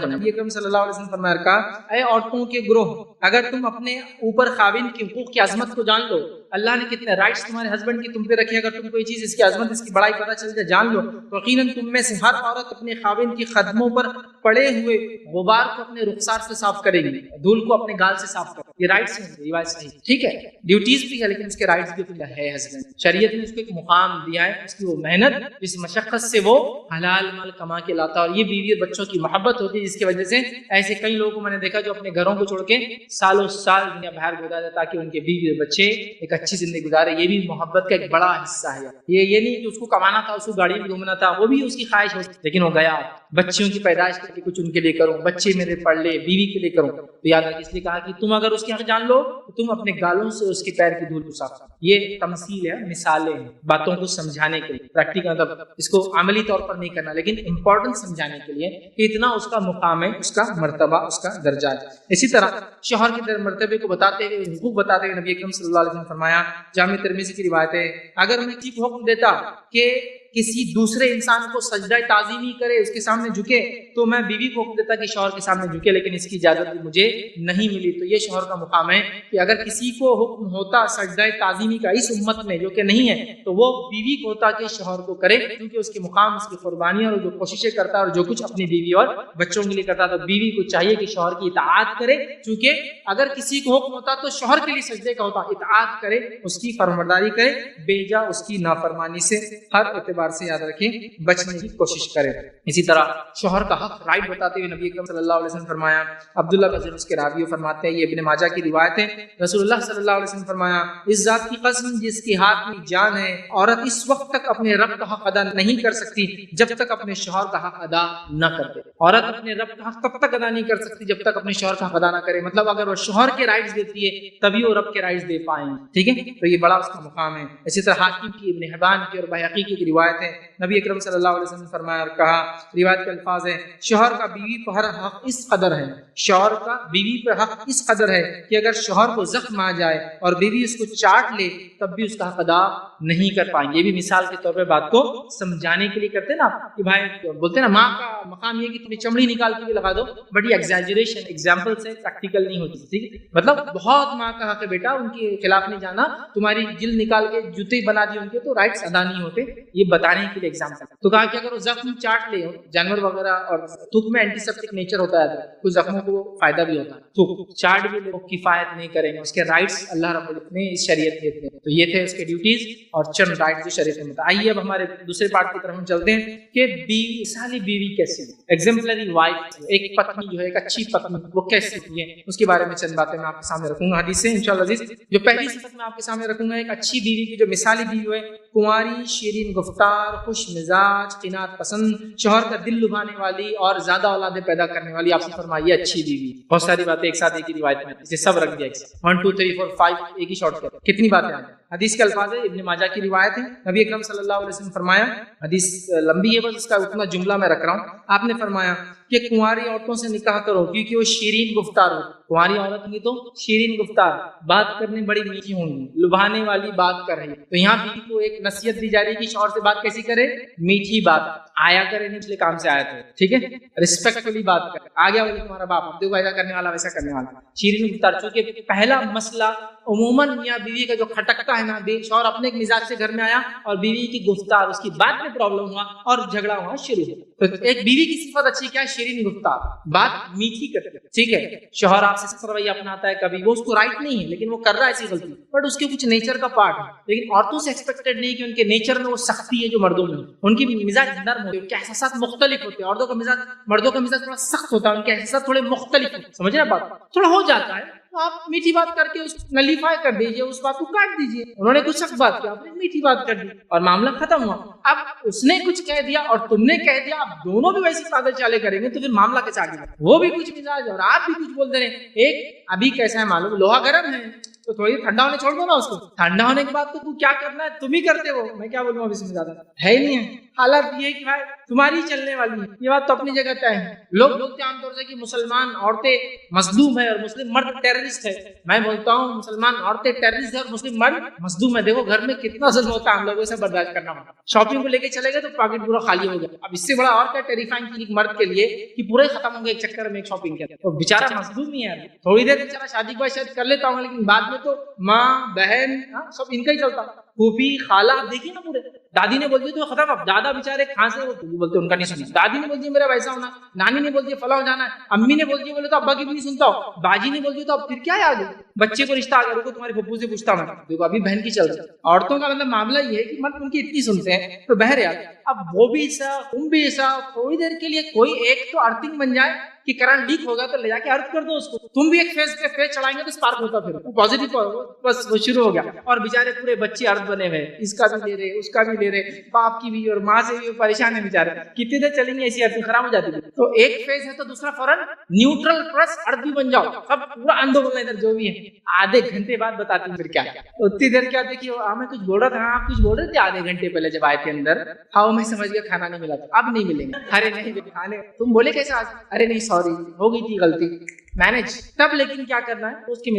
نبی اکرم صلی اللہ علیہ وسلم فرمایا کہا، اے عورتوں کے گروہ، اگر تم اپنے اوپر خاوند کے حقوق کی عظمت کو جان لو، اللہ نے کتنے رائٹس تمہارے ہسبینڈ کی تم پہ رکھے، اگر تم کوئی چیز اس کی عظمت، اس کی بڑائی پتہ چل جائے، جان لو، تو یقیناً تم میں سے ہر عورت اپنے خاوند کی قدموں پر پڑے ہوئے غبار کو اپنے رخسار سے صاف کرے گی، دھول کو اپنے گال سے صاف کرے گی۔ یہ رائٹس ہیں، روایت صحیح، ٹھیک ہے، ڈیوٹیز بھی ہے لیکن اس کے رائٹس بھی ہے۔ ہسبینڈ شریعت نے اس کو ایک مقام دیا ہے، اس کی وہ محنت، اس مشقت سے وہ حلال مال کما کے لاتا ہے، اور یہ بیوی اور بچوں کی محبت ہوتی ہے، جس کی وجہ سے ایسے کئی لوگوں کو میں نے دیکھا جو اپنے گھروں کو چھوڑ کے سالوں سال دنیا باہر گزارتے تاکہ ان کے بیوی اور بچے ایک اچھی زندگی گزارے۔ یہ بھی محبت کا ایک بڑا حصہ ہے۔ یہ نہیں کہ اس کو کمانا تھا، اس کو گاڑی میں گھومنا تھا، وہ بھی اس کی خواہش ہو، لیکن وہ گیا بچیوں کی پیدائش کر کے کچھ ان کے لیے کروں، بچے میرے پڑھ لے، بیوی کے لیے کروں، تو یاد رکھ، اس لیے کہا کہ تم اگر اس کے حق جان لو تو تم اپنے گالوں سے اس کے پیر کی دھول کو صاف کرو۔ یہ تمثیل ہے، مثالیں ہیں باتوں کو سمجھانے کے لیے، پریکٹیکل مطلب اس کو عملی طور پر نہیں کرنا لیکن امپورٹنٹ سمجھانے کے لیے کہ اتنا اس کا مقام ہے، اس کا مرتبہ، اس کا درجہ ہے۔ اسی طرح شوہر کے مرتبے کو بتاتے ہوئے، حقوق بتاتے ہوئے نبی اکرم صلی اللہ علیہ وسلم فرمایا، جامع ترمذی کی روایت ہے، اگر میں کسی کو حکم دیتا کہ کسی دوسرے انسان کو سجدہ تعظیمی کرے، اس کے سامنے جھکے، تو میں بیوی کو حکم دیتا کہ شوہر کے سامنے جھکے، لیکن اس کی اجازت مجھے نہیں ملی۔ تو یہ شوہر کا مقام ہے کہ اگر کسی کو حکم ہوتا سجدہ تعظیمی کا اس امت میں جو کہ نہیں ہے، تو وہ بیوی کو ہوتا کہ شوہر کو کرے، کیونکہ اس کے مقام، اس کی قربانیاں اور جو کوششیں کرتا ہے اور جو کچھ اپنی بیوی اور بچوں کے لیے کرتا، تو بیوی کو چاہیے کہ شوہر کی اطاعت کرے، چونکہ اگر کسی کو حکم ہوتا تو شوہر کے لیے سجدے کا ہوتا، اطاعت کرے، اس کی فرمانبرداری کرے، بیجا اس کی نافرمانی سے ہر اعتبار سے یاد رکھیں بچنے کی کوشش کرے۔ اسی طرح شوہر کا حق رائٹ بتاتے ہوئے نبی اکرم صلی اللہ علیہ وسلم فرمایا، عبداللہ بن اس کے راوی فرماتے ہیں، یہ ابن ماجہ کی روایت ہے، رسول اللہ صلی اللہ علیہ وسلم فرمایا، اس ذات کی قسم جس کے ہاتھ میں جان ہے، عورت اس وقت تک اپنے رب کا حق ادا نہیں کر سکتی جب تک اپنے شوہر کا حق ادا نہ کر دے۔ عورت اپنے رب کا حق تب تک ادا نہیں کر سکتی جب تک اپنے شوہر کا حق ادا نہ کرے، مطلب اگر وہ شوہر کے رائٹس دیتی ہے تبھی وہ رب کے رائٹس دے پائیں، ٹھیک ہے، تو یہ بڑا اس کا مقام ہے۔ اسی طرح حاکم کی، ابن حبان کی اور بہقی کی روایت روایت ہے، نبی اکرم صلی اللہ علیہ وسلم نے فرمایا اور کہا، روایت کے الفاظ ہیں، شوہر کا بیوی پر حق اس قدر ہے، شوہر کا بیوی پر حق اس قدر ہے کہ اگر شوہر کو زخم آ جائے اور بیوی اس کو چاٹ لے تب بھی اس کا حق ادا نہیں کر پائیں گے۔ یہ بھی مثال کے طور پہ بات کو سمجھانے کے لیے کرتے ہیں نا کہ بھائی بولتے ہیں نا ماں کا مقام یہ کہ تمہیں چمڑی نکال کے بھی لگا دو، بٹ یہ ایگزیجریشن ایگزامپل سے پریکٹیکل نہیں ہوتی، ٹھیک ہے؟ مطلب بہت ماں کا حق ہے بیٹا ان کے خلاف نہیں جانا، تمہاری جلد نکال کے جوتے بنا دی ان کے تو رائٹس ادا نہیں ہوتے، یہ بتانے کے لیے ایگزامپل۔ تو کہا کہ اگر وہ زخم چاٹ لے، جانور وغیرہ اور تھوک میں اینٹی سیپٹک نیچر ہوتا ہے، کچھ زخموں کو فائدہ بھی ہوتا ہے، تھوک چاٹ بھی لے کفایت نہیں کریں گے، اس کے رائٹس اللہ رب العزت نے اس شریعت دیتے ہیں۔ تو یہ تھے اس کے ڈیوٹیز اور چند رائٹس جو شریعت میں بتا۔ آئیے اب ہمارے دوسرے پارٹ کی طرف ہم چلتے ہیں کہ بیوی، مثالی بیوی کیسی ہے، ایگزمپلری وائف، ایک پتنی جو ہے، ایک اچھی پتنی وہ کیسی ہے، اس کے بارے میں چند باتیں میں آپ کے سامنے رکھوں گا حدیث سے انشاءاللہ عزیز۔ جو پہلی صفت میں آپ کے سامنے رکھوں گا ایک اچھی بیوی کی جو مثالی بیوی ہے، کنواری، شیرین گفتار، خوش مزاج، قناعت پسند، شوہر کا دل لبھانے والی اور زیادہ اولادیں پیدا کرنے والی۔ آپ سے فرمائیے اچھی بیوی۔ بہت ساری باتیں ایک ساتھ ایک ہی روایت میں اسے سب رکھ دیا، 1 2 3 4 5 ایک ہی شارٹ کٹ، کتنی باتیں ہیں۔ حدیث کے الفاظ ہے، ابن ماجہ کی روایت ہے، نبی اکرم صلی اللہ علیہ وسلم نے فرمایا، حدیث لمبی ہے بس اس کا اتنا جملہ میں رکھ رہا ہوں، آپ نے فرمایا کہ کنواری عورتوں سے نکاح کرو کیونکہ وہ شیرین گفتار ہو۔ کنواری عورت ہوں گی تو شیرین گفتار، بات کرنے بڑی میٹھی ہوں گی، لبھانے والی بات کر رہی ہے۔ تو یہاں بیوی کو ایک نصیحت دی جا رہی ہے کہ شوہر سے بات کیسی کرے، میٹھی بات آیا کرے، نہیں پچھلے کام سے آیا تھے، ٹھیک ہے، رسپیکٹفلی بات کرے، آگے والے تمہارا باپ، اب دیکھو ایسا کرنے والا ویسا کرنے والا، شیرین گفتار۔ چونکہ پہلا مسئلہ عموماً میاں بیوی کا جو کھٹکتا ہے نا، شوہر اپنے ایک مزاج سے گھر میں آیا اور بیوی کی گفتار، اس کی بات میں پرابلم ہوا اور جھگڑا ہوا شروع ہوا۔ تو ایک بیوی کی صفت اچھی کیا ہے، شیرین گفتار، بات میٹھی کرتی ہے، ٹھیک ہے۔ شوہر آپ سے سخت رویہ اپناتا ہے، کبھی وہ اس کو رائٹ نہیں ہے لیکن وہ کر رہا ہے ایسی غلطی، بٹ اس کے کچھ نیچر کا پارٹ ہے، لیکن عورتوں سے ایکسپیکٹڈ نہیں کہ ان کے نیچر میں وہ سختی ہے جو مردوں میں، ان کی مزاج نرم ہوتے ہیں، ان کے احساسات مختلف ہوتے ہیں۔ عورتوں کا مزاج، مردوں کا مزاج تھوڑا سخت ہوتا ہے، ان کے احساسات تھوڑے مختلف ہوتے ہیں، سمجھ رہے ہیں بات، تھوڑا ہو جاتا ہے، تو آپ میٹھی بات کر کے اس نلیفائی کر دیجیے، اس بات کو کاٹ دیجیے۔ انہوں نے کچھ سخت بات کیا، آپ نے میٹھی بات کر دی اور معاملہ ختم ہوا۔ اب اس نے کچھ کہہ دیا اور تم نے کہہ دیا، اب دونوں بھی ویسے پاگل چالے کریں گے تو پھر معاملہ کیسے آگے بڑھے؟ وہ بھی کچھ مزاج اور آپ بھی کچھ بولتے رہے۔ ایک ابھی کیسا ہے معلوم، لوہا گرم ہے تو تھوڑی ٹھنڈا ہونے چھوڑ دو نا اس کو، ٹھنڈا ہونے کے بعد تو کیا کرنا ہے تم ہی کرتے ہو، میں کیا بولوں اب اس میں زیادہ ہے ہی نہیں ہے۔ حالت یہ ہے کہ بھائی تمہاری چلنے والی ہے، یہ بات تو اپنی جگہ طے ہے۔ لوگ بولتے ہیں عام طور سے کہ مسلمان عورتیں مظلوم ہے اور مسلم مرد ٹیررسٹ ہے، میں بولتا ہوں مسلمان عورتیں ٹیررسٹ ہے اور مسلم مرد مظلوم ہے۔ دیکھو گھر میں کتنا ظلم ہوتا ہے، ہم لوگوں سے برداشت کرنا پڑتا ہے۔ شاپنگ کو لے کے چلے گئے تو پاکٹ پورا خالی ہو گیا، اب اس سے بڑا اور کیا ٹیریفائنگ چیز ایک مرد کے لیے کہ پورے ختم ہو گئے ایک چکر میں ایک شاپنگ کے، تو بیچارہ مظلوم ہی ہے۔ تھوڑی دیر بیچارہ شادی کے بعد شاید کر لیتا ہوں لیکن بعد میں تو ماں بہن سب ان کا ہی چلتا، پھوپھی خالہ دیکھیے نا پورے، دادی نے بول دیا تو ختم، اب دادا بیچارے کھانسے وہ بولتے ان کا نہیں سنتا، دادی نے بول دیا میرا ویسا ہونا، نانی نے بول دیا فلاں ہو جانا ہے، امی نے بول دیا بولے تو ابا کی بھی نہیں سنتا ہو، باجی نے بول دیا تو اب پھر کیا ہے آگے، بچے کو رشتہ آ گیا، رکو تمہارے پھپھو سے پوچھتا ہوں، دیکھو ابھی بہن کی چلتا۔ عورتوں کا مطلب معاملہ یہ ہے کہ مرد ان کی اتنی سنتے ہیں تو بہرحال اب وہ بھی ایسا تم بھی ایسا، تھوڑی دیر کے لیے کوئی ایک تو ارتھنگ بن جائے کہ کرنٹ لیک ہوگا تو لے جا کے ارتھ کر دو اس کو، تم بھی ایک فیز پہ فیز چڑھائیں گے تو سپارک ہوتا، پھر پازیٹیو بس وہ شروع ہو گیا، اور بیچارے پورے بچے ارتھ بنے ہوئے، اس کا بھی لے رہے اس کا بھی لے رہے، باپ کی بھی اور ماں سے بھی پریشان ہے بیچارے، کتنے دیر چلیں گے ایسی ارتھ خراب ہو جاتی ہے۔ تو ایک فیز ہے تو دوسرا فوراً نیوٹرل پلس ارتھ بھی بن جاؤ، سب پورا اندھو بولنا ادھر جو بھی ہے، آدھے گھنٹے بعد بتاتی ہوں پھر کیا اتنی دیر کیا دیکھیے میں کچھ بول رہا تھا، آپ کچھ بول رہے تھے آدھے گھنٹے پہلے جب آئے تھے اندر، ہاں میں سمجھ گیا کھانا نہیں ملا تھا، اب نہیں ملیں گے، ارے نہیں کھانے، تم بولے کیسے آج، ارے نہیں سوری ہو گئی تھی غلطی، مینج تب، لیکن کیا کرنا ہے اس کے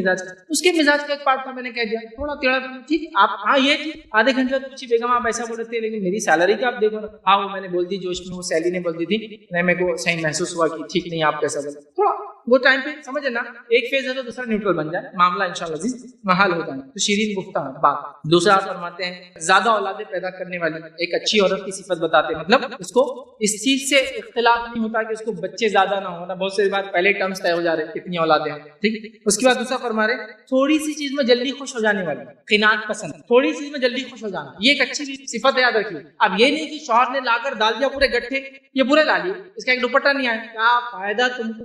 مزاج کا ایک پارٹ تھا، میں نے کہہ دیا تھوڑا ٹیڑھا، ٹھیک آپ ہاں یہ تھی، آدھے گھنٹے بعد پوچھی بیگم آپ ایسا بول رہے تھے لیکن میری سیلری کا آپ دیکھو نا، ہاں وہ میں نے بول دی جوش میں، وہ سیلی نے بول دی تھی، نہیں میرے کو صحیح محسوس ہوا کہ ٹھیک نہیں آپ کیسا بولے، تھوڑا وہ ٹائم پہ سمجھے نا، ایک فیز ہے تو دوسرا نیوٹرل بن جائے، معاملہ انشاءاللہ عزیز محل ہوتا ہے۔ تو شیرین گفتار بات۔ دوسرا فرماتے ہیں زیادہ اولادیں پیدا کرنے والی ایک اچھی عورت کی صفت بتاتے ہیں، مطلب اس کو اس چیز سے اختلاف نہیں ہوتا کہ اس کو بچے زیادہ نہ ہونا، بہت سی بات پہلے ٹرمز طے ہو جا رہے کتنی اولادیں ہیں، ٹھیک۔ اس کے بعد دوسرا فرما رہے تھوڑی سی چیز میں جلدی خوش ہو جانے والی، قناعت پسند، تھوڑی چیز میں جلدی خوش ہو جانا، یہ ایک اچھی صفت ہے، یاد رکھیے۔ اب یہ نہیں کہ شوہر نے لا کر ڈال دیا پورے گٹھے، یہ پورے لا لیے، اس کا ایک دوپٹہ نہیں آیا، کیا فائدہ، تم کو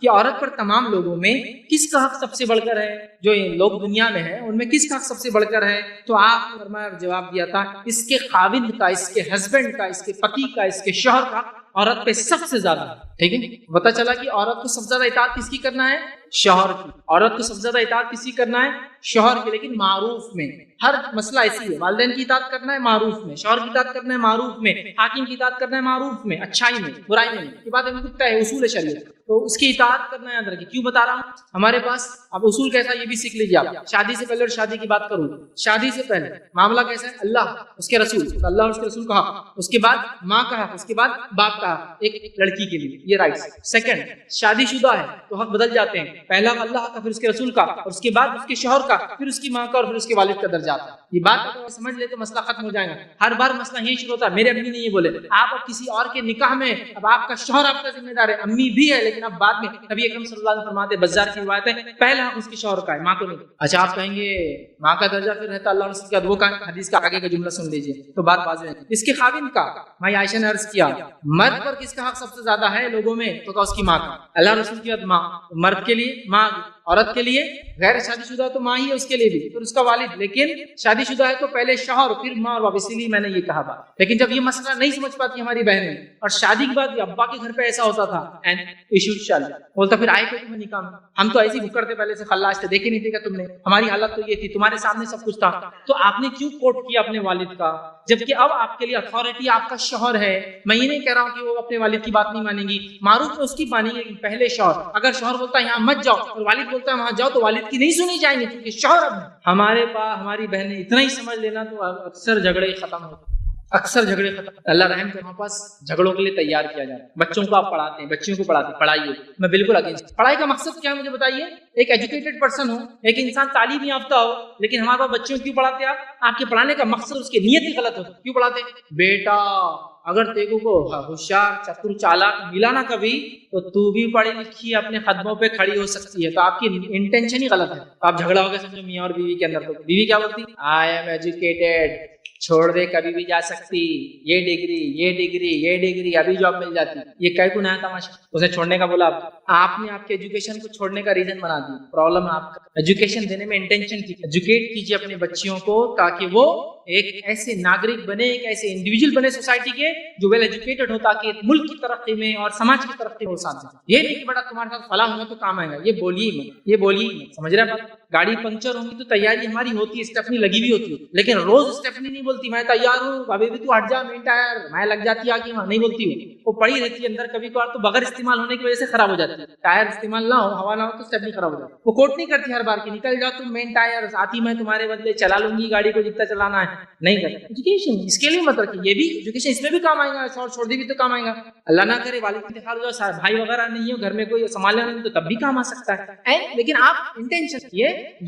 کہ عورت پر تمام لوگوں میں کس کا حق سب سے بڑھ کر ہے، جو لوگ دنیا میں ہیں ان میں کس کا حق سب سے بڑھ کر ہے؟ تو آپ نے فرمایا، جواب دیا تھا اس کے خاوند کا، اس کے ہسبینڈ کا، اس کے پتی کا، اس کے شوہر کا عورت پہ سب سے زیادہ۔ ٹھیک ہے، پتہ چلا کہ عورت کو سب سے زیادہ اطاعت کس کی کرنا ہے؟ شوہر کی۔ عورت کو سب سے زیادہ اطاعت کس کی کرنا ہے؟ شوہر کی، لیکن معروف میں۔ ہر مسئلہ ایسی ہے، والدین کی اطاعت کرنا ہے معروف میں، شوہر کی اطاعت کرنا ہے معروف میں، حاکم کی اطاعت کرنا ہے معروف میں، اچھائی میں، برائی میں۔ یہ بات ہمیں طے ہے، اصول شریعت، تو اس کی اطاعت کرنا یاد رکھیے۔ کیوں بتا رہا ہوں؟ ہمارے پاس اب اصول کیسا ہے یہ بھی سیکھ لیجیے آپ۔ شادی سے پہلے اور شادی کی بات کروں، شادی سے پہلے معاملہ کیسا ہے؟ اللہ، اس کے رسول، اللہ اور اس کے رسول کا حق، اس کے بعد ماں کا حق، اس کے بعد باپ کا حق ایک لڑکی کے لیے، یہ رائٹس۔ سیکنڈ، شادی شدہ ہے تو حق بدل جاتے ہیں، پہلا اللہ کا، پھر اس کے رسول کا، اور اس کے بعد اس کے شوہر کا، پھر اس کی ماں کا، اور پھر اس کے والد کا درجہ آتا ہے۔ یہ بات اگر سمجھ لے تو مسئلہ ختم ہو جائے گا۔ ہر بار مسئلہ یہی شروع ہوتا ہے، میرے امی نے یہ بولے، آپ اب کسی اور کے نکاح میں، اب آپ کا شوہر آپ کا ذمہ دار ہے، امی بھی ہے، لیکن اب بعد میں نبی اکرم صلی اللہ علیہ وسلم فرماتے، بزار کی روایت ہے، پہلا حق اس کے شوہر کا ہے، ماں کو نہیں۔ اچھا آپ کہیں گے ماں کا درجہ پھر رہتا اللہ اور رسول کا، وہ کا حدیث کا آگے کا جملہ سن لیجیے تو بات واضح ہے۔ اس کے خاوند کا، ماں عائشہ نے عرض کیا مرد پر کس کا حق سب سے زیادہ ہے لوگوں میں؟ تو کہا اس کی ماں کا۔ اللہ رسول کی بات ماں، مرد کے لیے ماں، عورت کے لیے غیر شادی شدہ تو ماں ہی ہے، اس کے لیے بھی، پھر اس کا والد، لیکن شادی شدہ ہے تو پہلے شوہر پھر ماں اور باپ، اسی لیے میں نے یہ کہا بات۔ لیکن جب یہ مسئلہ نہیں سمجھ پاتی ہماری بہنیں، اور شادی کے بعد بھی ابا کے گھر پہ ایسا ہوتا تھا، بولتا پھر آئے کہ تمہیں نکاح میں، ہم تو ایسے ہی بکڑتے پہلے سے خلاص تھے، دیکھے نہیں تھے کہ تم نے، ہماری حالت تو یہ تھی، تمہارے سامنے سب کچھ تھا، تو آپ نے کیوں کوٹ کیا اپنے والد کا؟ جبکہ اب آپ کے لیے اتھارٹی آپ کا شوہر ہے۔ میں یہ نہیں کہہ رہا ہوں کہ وہ اپنے والد کی بات نہیں مانیں گی، معروف میں اس کی مانیں گے، پہلے شوہر۔ اگر شوہر بولتا ہے یہاں مت جاؤ اور والد بولتا ہے وہاں جاؤ، تو والد کی نہیں سنی جائیں گی، کیونکہ شوہر اب ہمارے پاس، ہماری بہنیں اتنا ہی سمجھ لینا تو اکثر جھگڑے ختم ہوتے، اکثر جھگڑے ختم۔ اللہ رحم کرے، ہمارے پاس جھگڑوں کے لیے تیار کیا جاتا ہے۔ بچوں کو آپ پڑھاتے ہیں، بچیوں کو پڑھاتے ہیں، پڑھائیے، میں بالکل اگینسٹ۔ پڑھائی کا مقصد کیا ہے مجھے بتائیے؟ ایک ایجوکیٹڈ پرسن ہو، ایک انسان تعلیم یافتہ ہو، لیکن ہمارے پاس بچوں کیوں پڑھاتے ہیں آپ کے پڑھانے کا مقصد، اس کی نیت ہی غلط ہوتی ہے۔ کیوں پڑھاتے ہیں؟ بیٹا اگر تیگو کو ہوشیار چتر چالاک ملا نا کبھی، تو تو بھی پڑھی لکھی اپنے قدموں پہ کھڑی ہو سکتی ہے، تو آپ کی انٹینشن ہی غلط ہے۔ آپ جھگڑا ہو گیا سمجھو میاں اور بیوی کے اندر، تو بیوی کیا بولتی؟ آئی ایم ایجوکیٹڈ، چھوڑ دے کبھی بھی جا سکتی، یہ ڈگری یہ ڈگری یہ ڈگری، ابھی جاب مل جاتی۔ یہ کہہ کو نیا تماشا، اسے چھوڑنے کا بولا، آپ نے آپ کے ایجوکیشن کو چھوڑنے کا ریزن بنا دی۔ پرابلم آپ کا ایجوکیشن دینے میں انٹینشن تھی۔ ایجوکیٹ کیجیے اپنے بچیوں کو تاکہ وہ ایک ایسے ناگرک بنے، ایک ایسے انڈیویجول بنے سوسائٹی کے جو ویل ایجوکیٹڈ ہو، تاکہ ملک کی ترقی میں اور سماج کی ترقی میں وہ ساتھ دیں۔ یہ نہیں کہ بڑا تمہارے ساتھ فلاح ہوگا تو کام آئے گا، یہ بولیے ہی مت، یہ بولیے ہی مت، سمجھ رہے ہیں؟ گاڑی پنکچر ہوگی تو تیاری ہماری ہوتی ہے، اسٹیپنی لگی بھی ہوتی ہے، لیکن روز اسٹیپنی نہیں بولتی میں تیار ہوں، ابھی بھی تو ہٹ جا، مین ٹائر میں لگ جاتی آگے، وہاں نہیں بولتی ہوں، وہ پڑی رہتی ہے اندر، کبھی کبھار تو بغیر استعمال ہونے کی وجہ سے خراب ہو جاتی ہے۔ ٹائر استعمال نہ ہو، ہوا نہ ہو تو اسٹیپنی خراب ہو جاتی ہے۔ وہ کوٹ نہیں کرتی ہر بار کی نکل جاؤ تم مین ٹائر، آتی میں تمہارے بدلے چلا لوں گی گاڑی کو جتنا چلانا ہے، نہیں کرتی۔ ایجوکیشن اس کے لیے مت رکھیے، یہ بھی ایجوکیشن اس میں بھی کام آئے گا، شوہر چھوڑ دی بھی تو کام آئے گا، اللہ نہ کرے والد کا انتقال ہو جائے، بھائی وغیرہ نہیں ہو گھر میں، کوئی سنبھالنے نہیں تو تب بھی کام آ سکتا ہے۔ لیکن آپ انٹینشن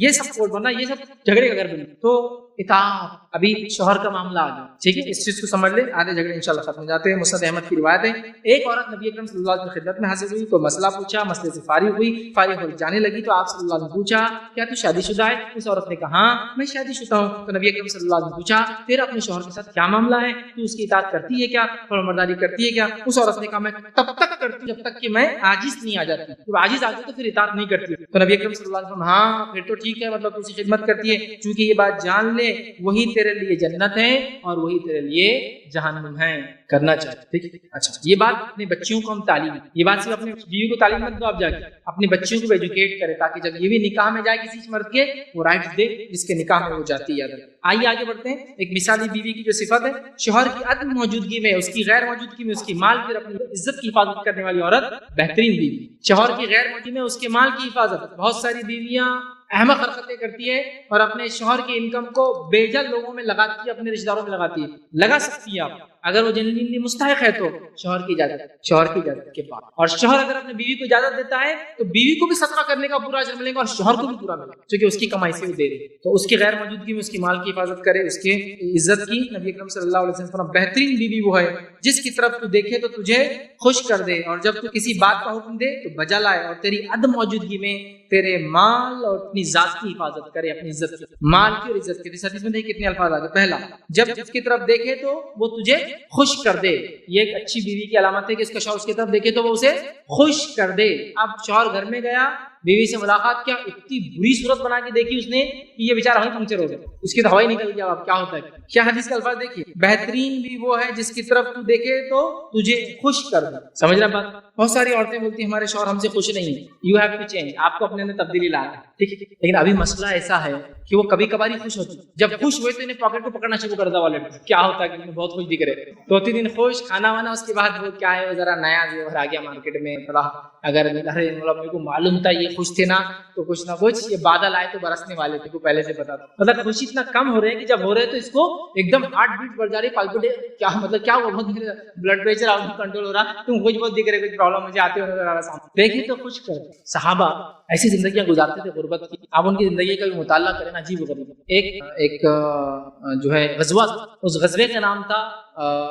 یہ سب کوٹ بننا، یہ سب جھگڑے کا گھر بنے تو اطاعت۔ ابھی شوہر کا معاملہ آ گیا، ٹھیک ہے، اس چیز کو سمجھ لیں، آدھے جھگڑے انشاءاللہ ختم ہو جاتے ہیں۔ مسند احمد کی روایت ہے، ایک عورت نبی اکرم صلی اللہ علیہ وسلم کی خدمت میں حاضر ہوئی، کوئی مسئلہ پوچھا، مسئلے سے فارغ ہوئی، فارغ ہو جانے لگی تو آپ صلی اللہ علیہ وسلم نے پوچھا کیا تو شادی شدہ ہے؟ اس عورت نے کہا ہاں میں شادی شدہ ہوں۔ تو نبی اکرم صلی اللہ علیہ وسلم نے پوچھا پھر اپنے شوہر کے ساتھ کیا معاملہ ہے، تو اس کی اطاعت کرتی ہے کیا، فرمانبرداری کرتی ہے کیا؟ اس عورت نے کہا میں تب تک کرتی ہوں جب تک کہ میں عاجز نہیں آ جاتی، جب عاجز آ جاتی تو پھر اطاعت نہیں کرتی۔ تو نبی اکرم صلی اللہ علیہ وسلم ہاں پھر تو ٹھیک ہے، مطلب اسی خدمت کرتی ہے، چونکہ یہ بات جان لے وہی تیرے لیے جنت ہے اور وہی تیرے لیے جہنم ہے، کرنا چاہیے، ٹھیک ہے۔ اچھا یہ بات اپنے بچیوں کو ہم تعلیم، یہ بات صرف اپنے بیوی کو تعلیم مت دو، آپ جا کے اپنے بچیوں کو ایجوکیٹ کرے تاکہ جب یہ بھی نکاح میں جائے کسی مرد کے، وہ رائٹس دے جس کے نکاح میں وہ جاتی ہے۔ آئیے آگے بڑھتے ہیں۔ ایک مثالی بیوی کی جو صفت ہے، شوہر کی عدم موجودگی میں، اس کی غیر موجودگی میں اس کی مال کی اپنی عزت کی حفاظت کرنے والی عورت بہترین بیوی۔ شوہر کی غیر موجودگی میں اس کے مال کی حفاظت، بہت ساری بیویاں احمق حرکتیں کرتی ہے اور اپنے شوہر کی انکم کو بے جل لوگوں میں لگاتی ہے، اپنے رشتہ داروں میں لگاتی ہے، لگا سکتی ہے آپ اگر وہ جنوینلی مستحق ہے تو شوہر کی اجازت کے بعد۔ اور شوہر اگر اپنے بیوی کو اجازت دیتا ہے تو بیوی کو بھی صدقہ کرنے کا پورا اجر ملے گا اور شوہر کو بھی پورا ملے گا، کیونکہ اس کی کمائی سے وہ دے رہی ہے۔ تو اس کی غیر موجودگی میں اس کی مال کی حفاظت کرے، اس کے عزت کی۔ نبی اکرم صلی اللہ علیہ وسلم فرمایا بہترین بیوی وہ ہے جس کی طرف تو دیکھے تو تجھے خوش کر دے، اور جب تو کسی بات کا حکم دے تو بجا لائے، اور تیری عدم موجودگی میں تیرے مال اور اپنی ذات کی حفاظت کرے، اپنی عزت کی، مال کی اور عزت کی۔ اس حدیث میں دیکھیں کتنے الفاظ آ گئے۔ پہلا، جب جس کی طرف دیکھے تو وہ تجھے خوش کر دے. یہ ایک اچھی بیوی کی علامت ہے کہ اس کا شوہر اس کی طرف دیکھے تو وہ اسے خوش کر دے. اب شوہر گھر میں گیا, بیوی سے ملاقات کیا, اتنی بری صورت بنا کے دیکھی اس نے کہ یہ بیچارہ وہیں پنکچر ہو گیا, اس کی تو ہوا ہی نکل گیا. اب کیا ہوتا ہے, کیا حدیث کے الفاظ دیکھیے, بہترین بھی وہ ہے جس کی طرف تو دیکھے تو تجھے خوش کر دے. سمجھ رہا بات. بہت ساری عورتیں بولتی ہیں ہمارے شوہر ہم سے خوش نہیں ہیں. یو ہیو ٹو چینج, آپ کو اپنے اندر تبدیلی لانا ہے, ٹھیک ہے. لیکن ابھی مسئلہ ایسا ہے کہ وہ کبھی کبھار ہی خوش ہوتی, جب خوش ہوئے تو انہیں پاکٹ کو پکڑنا شروع کر دیا والے. کیا ہوتا ہے کہ انہیں بہت خوش دکھ رہے, 2-3 دن خوش, کھانا وانا, اس کے بعد وہ کیا ہے, وہ ذرا نیا زیور آ گیا مارکیٹ میں, تھوڑا اگر میرے کو معلوم تھا یہ خوش تھے نا تو کچھ نہ کچھ یہ بادل آئے تو برسنے والے تھے, کو پہلے سے پتا تھا. مطلب خوشی اتنا کم ہو رہے ہیں کہ جب ہو رہے ہیں تو اس کو ایک دم ہارٹ بیٹ بڑھ جا رہی, پالپیٹ, کیا مطلب کیا ہوا, بہت بلڈ پریشر آؤٹ کنٹرول ہو رہا, تم کچھ بہت دکھ رہے, کچھ پرابلم مجھے آتے ہوئے دیکھیں تو خوش کر. صحابہ ایسی زندگیاں گزارتے تھے غربت کی. آپ ان کی زندگی کا بھی مطالعہ کریں, عجیب و غریب. ایک جو ہے غزوہ, اس غزوے کا نام تھا,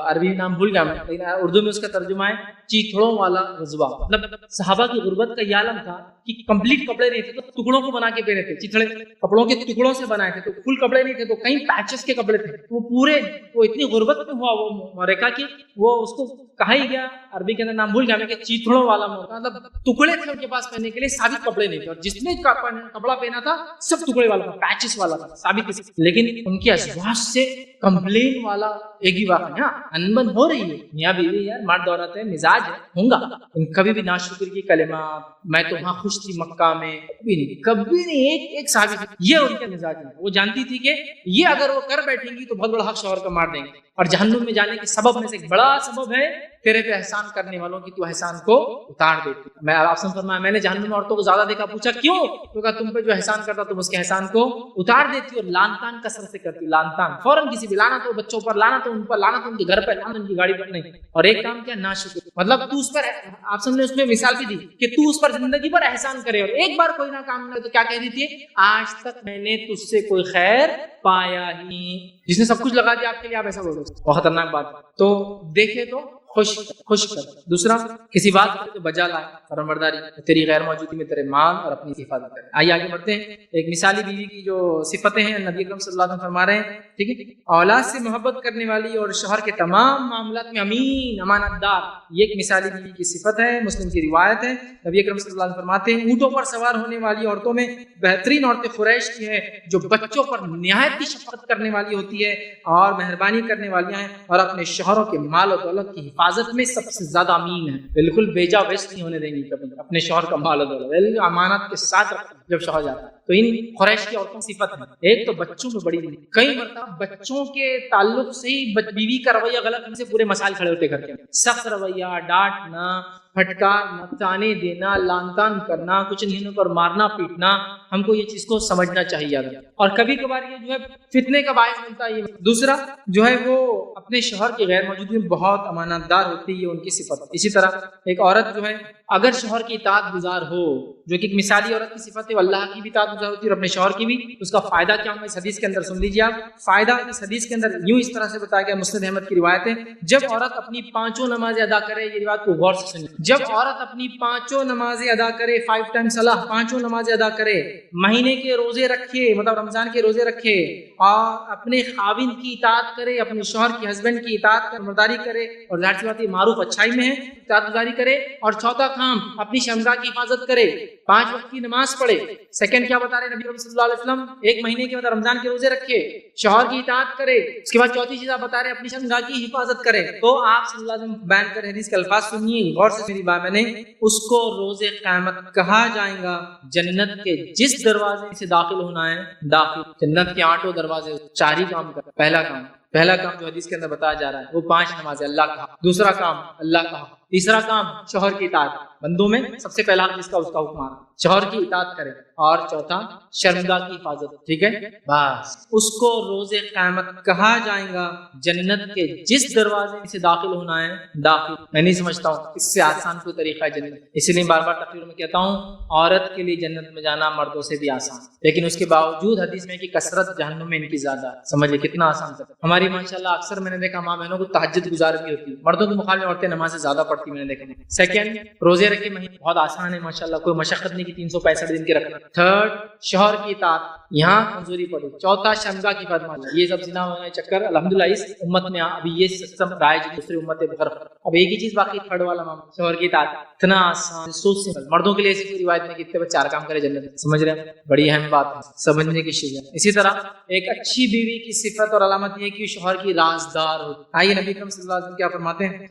عربی نام بھول گیا میں, لیکن اردو میں اس کا ترجمہ ہے چیتھڑوں والا غزوہ. مطلب صحابہ کی غربت کا یہ عالم تھا کہ کمپلیٹ کپڑے نہیں تھے تو ٹکڑوں کو بنا کے پہنے تھے. چیتھڑے کپڑوں کے ٹکڑوں سے بنائے تھے, تو فل کپڑے نہیں تھے تو کئی پیچز کے کپڑے تھے. وہ پورے, وہ اتنی غربت میں ہوا وہ مورکہ کی, وہ اس کو کہا ہی گیا عربی کے اندر نام بھول گیا میں کہ چیتھڑوں والا مورکہ. مطلب ٹکڑے تھے ان کے پاس پہننے کے لیے, ثابت کپڑے نہیں تھے, اور جس نے کپڑا پہنا تھا سب ٹکڑے والا تھا, پیچز والا تھا, ثابت. لیکن ان کی ازواج سے کمپلین والا ایک ہی واقعہ, انبن ہو رہی ہے, میاں بیوی یار, مرد عورت ہے, مزاج ہے, ہوں گا. ان کبھی بھی ناشکر کی کلمات, میں تو وہاں خوش تھی مکہ میں, کبھی نہیں, ایک ثابت. یہ ان کے مزاج ہے. وہ جانتی تھی کہ یہ اگر وہ کر بیٹھیں گی تو بہت بڑا حق شوہر کا مار دیں گے, اور جہنم میں جانے کے سبب میں سے ایک بڑا سبب ہے تیرے پہ احسان کرنے والوں کی تو احسان کو اتار دیتی. میں آپ سے فرمایا, میں نے جہنم میں عورتوں کو زیادہ دیکھا, پوچھا کیوں, تو کہا تم پہ جو احسان کرتا تم اس کے احسان کو اتار دیتی, اور لان تان کثرت سے کرتی. لان تان فوراً کسی بھی لانا, تو بچوں پر لانا, تو ان پر لانا, تو ان کے گھر پہ لانا, ان کی گاڑی پر نہیں. اور ایک کام کیا, ناشکر. مطلب تو اس پر, آپ سب نے اس میں مثال بھی دی کہ تو اس پر زندگی پر احسان کرے, اور ایک بار کوئی نہ کام کرے تو کیا کہہ دیتی ہے, آج تک میں نے تجھ سے کوئی خیر پایا ہی. جس نے سب کچھ لگا دیا آپ کے لیے, آپ ایسا بولو, بہت خطرناک بات. تو دیکھے تو خوش کر. دوسرا, کسی بات کو بجا لائے, فرمانبرداری, تیری غیر موجودی میں تیرے مال اور اپنی حفاظت کرے. آئیے آگے بڑھتے ہیں. ایک مثالی بیوی کی جو صفتیں ہیں نبی اکرم صلی اللہ علیہ وسلم فرما رہے ہیں, ٹھیک ہے, اولاد سے محبت کرنے والی اور شوہر کے تمام معاملات میں امین, امانت دار. یہ ایک مثالی بیوی کی صفت ہے, مسلم کی روایت ہے. نبی اکرم صلی اللہ علیہ وسلم فرماتے ہیں, اونٹوں پر سوار ہونے والی عورتوں میں بہترین عورتیں قریش کی ہیں, جو بچوں پر نہایت ہی شفقت کرنے والی ہوتی ہے اور مہربانی کرنے والیاں ہیں, اور اپنے شوہروں کے مال و دولت کی حفاظت میں سب سے زیادہ امین ہے. بالکل بیجا ویسٹ نہیں ہونے دیں گی کبھی اپنے شوہر کا مال و دولت, امانت کے ساتھ جب شوہر جاتا ہے. تو ان قریش کی عورتوں کی صفت ہے. ایک تو بچوں میں بڑی, کئی مرتبہ بچوں کے تعلق سے ہی بیوی کا رویہ غلط, ان سے پورے مسائل کھڑے ہوتے گھر کے. سخت رویہ, ڈانٹنا, پھٹکارنا, تانے دینا, لان تان کرنا, کچھ نہیں پر مارنا پیٹنا, ہم کو یہ چیز کو سمجھنا چاہیے. اور کبھی کبھار یہ جو ہے فتنے کا باعث بنتا ہے. دوسرا جو ہے وہ اپنے شوہر کی غیر موجودگی میں بہت امانت دار ہوتی ہے, ان کی صفت. اسی طرح ایک عورت جو ہے اگر شوہر کی اطاعت گزار ہو, جو کہ ایک مثالی عورت کی صفت ہے, وہ اللہ کی بھی اطاعت گزار ہوتی ہے اور اپنے شوہر کی بھی. اس کا فائدہ کیا ہوگا اس حدیث کے اندر سن لیجیے آپ. فائدہ اس حدیث کے اندر یوں اس طرح سے بتایا گیا, مسند احمد کی روایت ہے, جب عورت اپنی 5 نمازیں ادا کرے, یہ روایت کو غور سے سنیے, جب عورت اپنی 5 نمازیں ادا کرے, 5 ٹائم صلاح, 5 نمازیں ادا کرے, مہینے کے روزے رکھے, مطلب رمضان کے روزے رکھے, اور اپنے خاوند کی اطاعت کرے, اپنے شوہر کی, ہسبینڈ کی اطاعت فرمانبرداری کرے, اور ظاہر سی بات ہے معروف اچھائی میں ہے, اطاعت گزاری کرے. اور چوتھا کام, اپنی شرمگاہ کی حفاظت کرے, 5 وقت کی نماز پڑھے. سیکنڈ کیا بتا رہے نبی صلی اللہ علیہ وسلم, 1 مہینے کے مطلب رمضان کے روزے رکھے, شوہر کی اطاعت کرے. اس کے بعد چوتھی چیز آپ بتا رہے اپنی شرمگاہ کی حفاظت کرے. تو آپ صلی اللہ علیہ وسلم بیان کر حدیث کے الفاظ سنیے غور سے میری بات. میں نے اس کو روز قیامت کہا جائے گا, جنت کے جس دروازے سے داخل ہونا ہے داخل. جنت کے 8 دروازے, 4 ہی کام کر. پہلا کام جو حدیث کے اندر بتایا جا رہا ہے وہ 5 نمازیں, اللہ کا. دوسرا کام اللہ کا. تیسرا کام شوہر کی اطاعت, بندوں میں سب سے پہلا جس کا اس کا حکم آ رہا, شوہر کی اطاعت کرے. اور چوتھا شرمگاہ کی حفاظت. ٹھیک ہے, بس اس کو روز قیامت کہا جائے گا, جنت کے جس دروازے سے داخل ہونا ہے داخل. میں نہیں سمجھتا ہوں اس سے آسان کوئی طریقہ ہے جنت. اسی لیے بار بار تقریر میں کہتا ہوں, عورت کے لیے جنت میں جانا مردوں سے بھی آسان, لیکن اس کے باوجود حدیث میں کہ کثرت جہنم میں ان کی زیادہ. سمجھے کتنا آسان تھا. ہماری ماشاءاللہ اکثر میں نے دیکھا ماں بہنوں کو تہجد گزار بھی ہوتی ہے, مردوں کے مقابلے عورتیں نمازیں زیادہ پڑھتی میں نے دیکھا. سیکنڈ, روزے رکھے مہینے بہت آسان ہے ماشاءاللہ, کوئی مشقت نہیں کہ 365 دن کے رکھنا. تھرڈ, شوہر کی اطاعت, یہاں کمزوری پڑی. چوتھا شمگا کی فرمان. یہ سب زنا ہونے چکر الحمدللہ اس امت میں ابھی یہ سسٹم رائج دوسری امت بغیر. اب ایک ہی چیز باقی تھرڈ والا معاملہ شوہر کی اطاعت. اتنا آسان سوچ سے مردوں کے لیے ایسی کوئی روایت نہیں کہ اتنے چار کام کرے جنت. سمجھ رہے ہیں؟ بڑی اہم بات ہے, سمجھنے کی چیز ہے. اسی طرح ایک اچھی بیوی کی صفت اور علامت یہ کہ شوہر کی رازدار ہو. آئیے نبی اکرم صلی اللہ علیہ وسلم کیا فرماتے ہیں,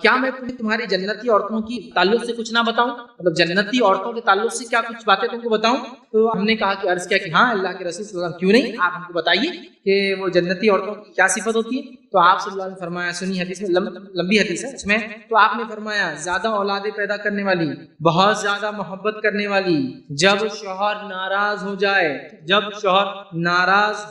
کیا میں تمہیں تمہاری جنتی عورتوں کی تعلق سے کچھ نہ بتاؤں؟ مطلب جنتی عورتوں کے تعلق سے کیا کچھ باتیں تم کو بتاؤں؟ تو ہم نے کہا کہ عرض کیا کہ ہاں اللہ کے رسول صلی اللہ علیہ وسلم کیوں نہیں, آپ ہم کو بتائیے کہ وہ جنتی عورتوں کی کیا صفت ہوتی ہے. تو آپ صلی اللہ علیہ وسلم فرمایا, سنی حدیث میں, لمبی حدیث ہے اس میں, تو آپ نے فرمایا زیادہ اولادیں پیدا کرنے والی, بہت زیادہ محبت کرنے والی, جب شوہر ناراض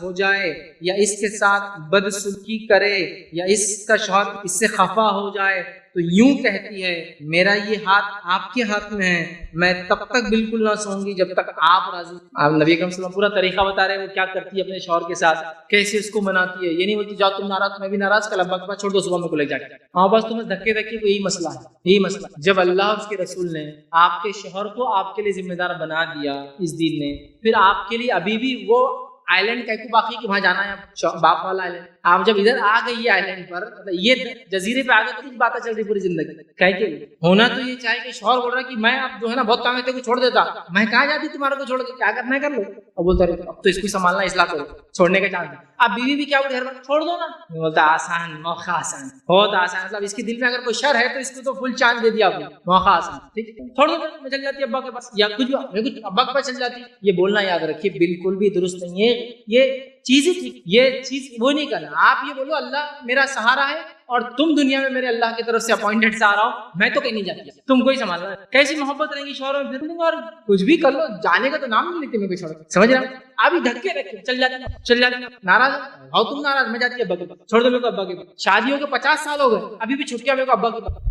ہو جائے یا اس کے ساتھ بدسلوکی کرے یا اس کا شوہر اس سے خفا ہو جائے تو یوں کہتی ہے میرا یہ ہاتھ آپ کے ہاتھ میں ہے, میں تب تک بالکل نہ سوؤں گی جب تک آپ راضی. آپ نبی اکرم صلی اللہ علیہ وسلم پورا طریقہ بتا رہے ہیں وہ کیا کرتی ہے اپنے شوہر کے ساتھ, کیسے اس کو مناتی ہے. یہ نہیں بولتی جاؤ تم ناراض میں بھی ناراض, کل ابا کے پاس چھوڑ دو صبح میں کو لے جا کے. ہاں بس تمہیں دھکے کو یہی مسئلہ ہے, یہی مسئلہ. جب اللہ اس کے رسول نے آپ کے شوہر کو آپ کے لیے ذمہ دار بنا دیا اس دین نے, پھر آپ کے لیے ابھی بھی وہ آئلینڈ کا باقی کہ وہاں جانا ہے باپ والا آئلینڈ. آپ جب ادھر آ گئی یہ آئلینڈ پر, یہ جزیرے پہ آ گئے تو کچھ باتیں چل رہی پوری زندگی. کہہ کے ہونا تو یہ چاہے کہ شوہر بول رہا کہ میں اب جو ہے نا بہت کام ہے کو چھوڑ دیتا, میں کہاں جاتی تمہارے کو چھوڑ کے, کیا کرنا ہے کر لو. اب بولتا رہے اب تو اس کو سنبھالنا اصلاح کرو, چھوڑنے کا چانس ہے. اب بیوی بھی کیا بولتی ہے چھوڑ دو نا, بولتا آسان موقع آسان, بہت آسان. مطلب اس کے دل میں اگر کوئی شر ہے تو اس کو تو فل چانس دے دیا آپ نے, موقع آسان, ٹھیک ہے چھوڑ دو, میں چل جاتی ابا کے پاس یا کچھ ابا کے پاس چل جاتی. یہ بولنا یاد رکھیے بالکل بھی درست نہیں ہے. یہ چیز ہی ٹھیک, یہ چیز وہ نہیں کرنا. آپ یہ بولو اللہ میرا سہارا ہے اور تم دنیا میں میرے اللہ کی طرف سے اپوائنٹڈ سہارا ہو, میں تو کہیں نہیں جاتی, تم کو ہی سنبھالنا ہے. کیسی محبت رہیں گی شوہروں میں, پھر اور کچھ بھی کر لو, جانے کا تو نام نہیں لیتے میں کوئی چھوڑ. سمجھ رہا ہوں؟ ابھی دھکے رکھے چل جاتی ناراض ہو تم, ناراض میں جاتی ابا کے پاس, چھوڑ دو میرے کو ابا کے پاس. شادیوں کے 50 سال ہو گئے ابھی بھی چھٹیاں میرے کو ابا کے پاس.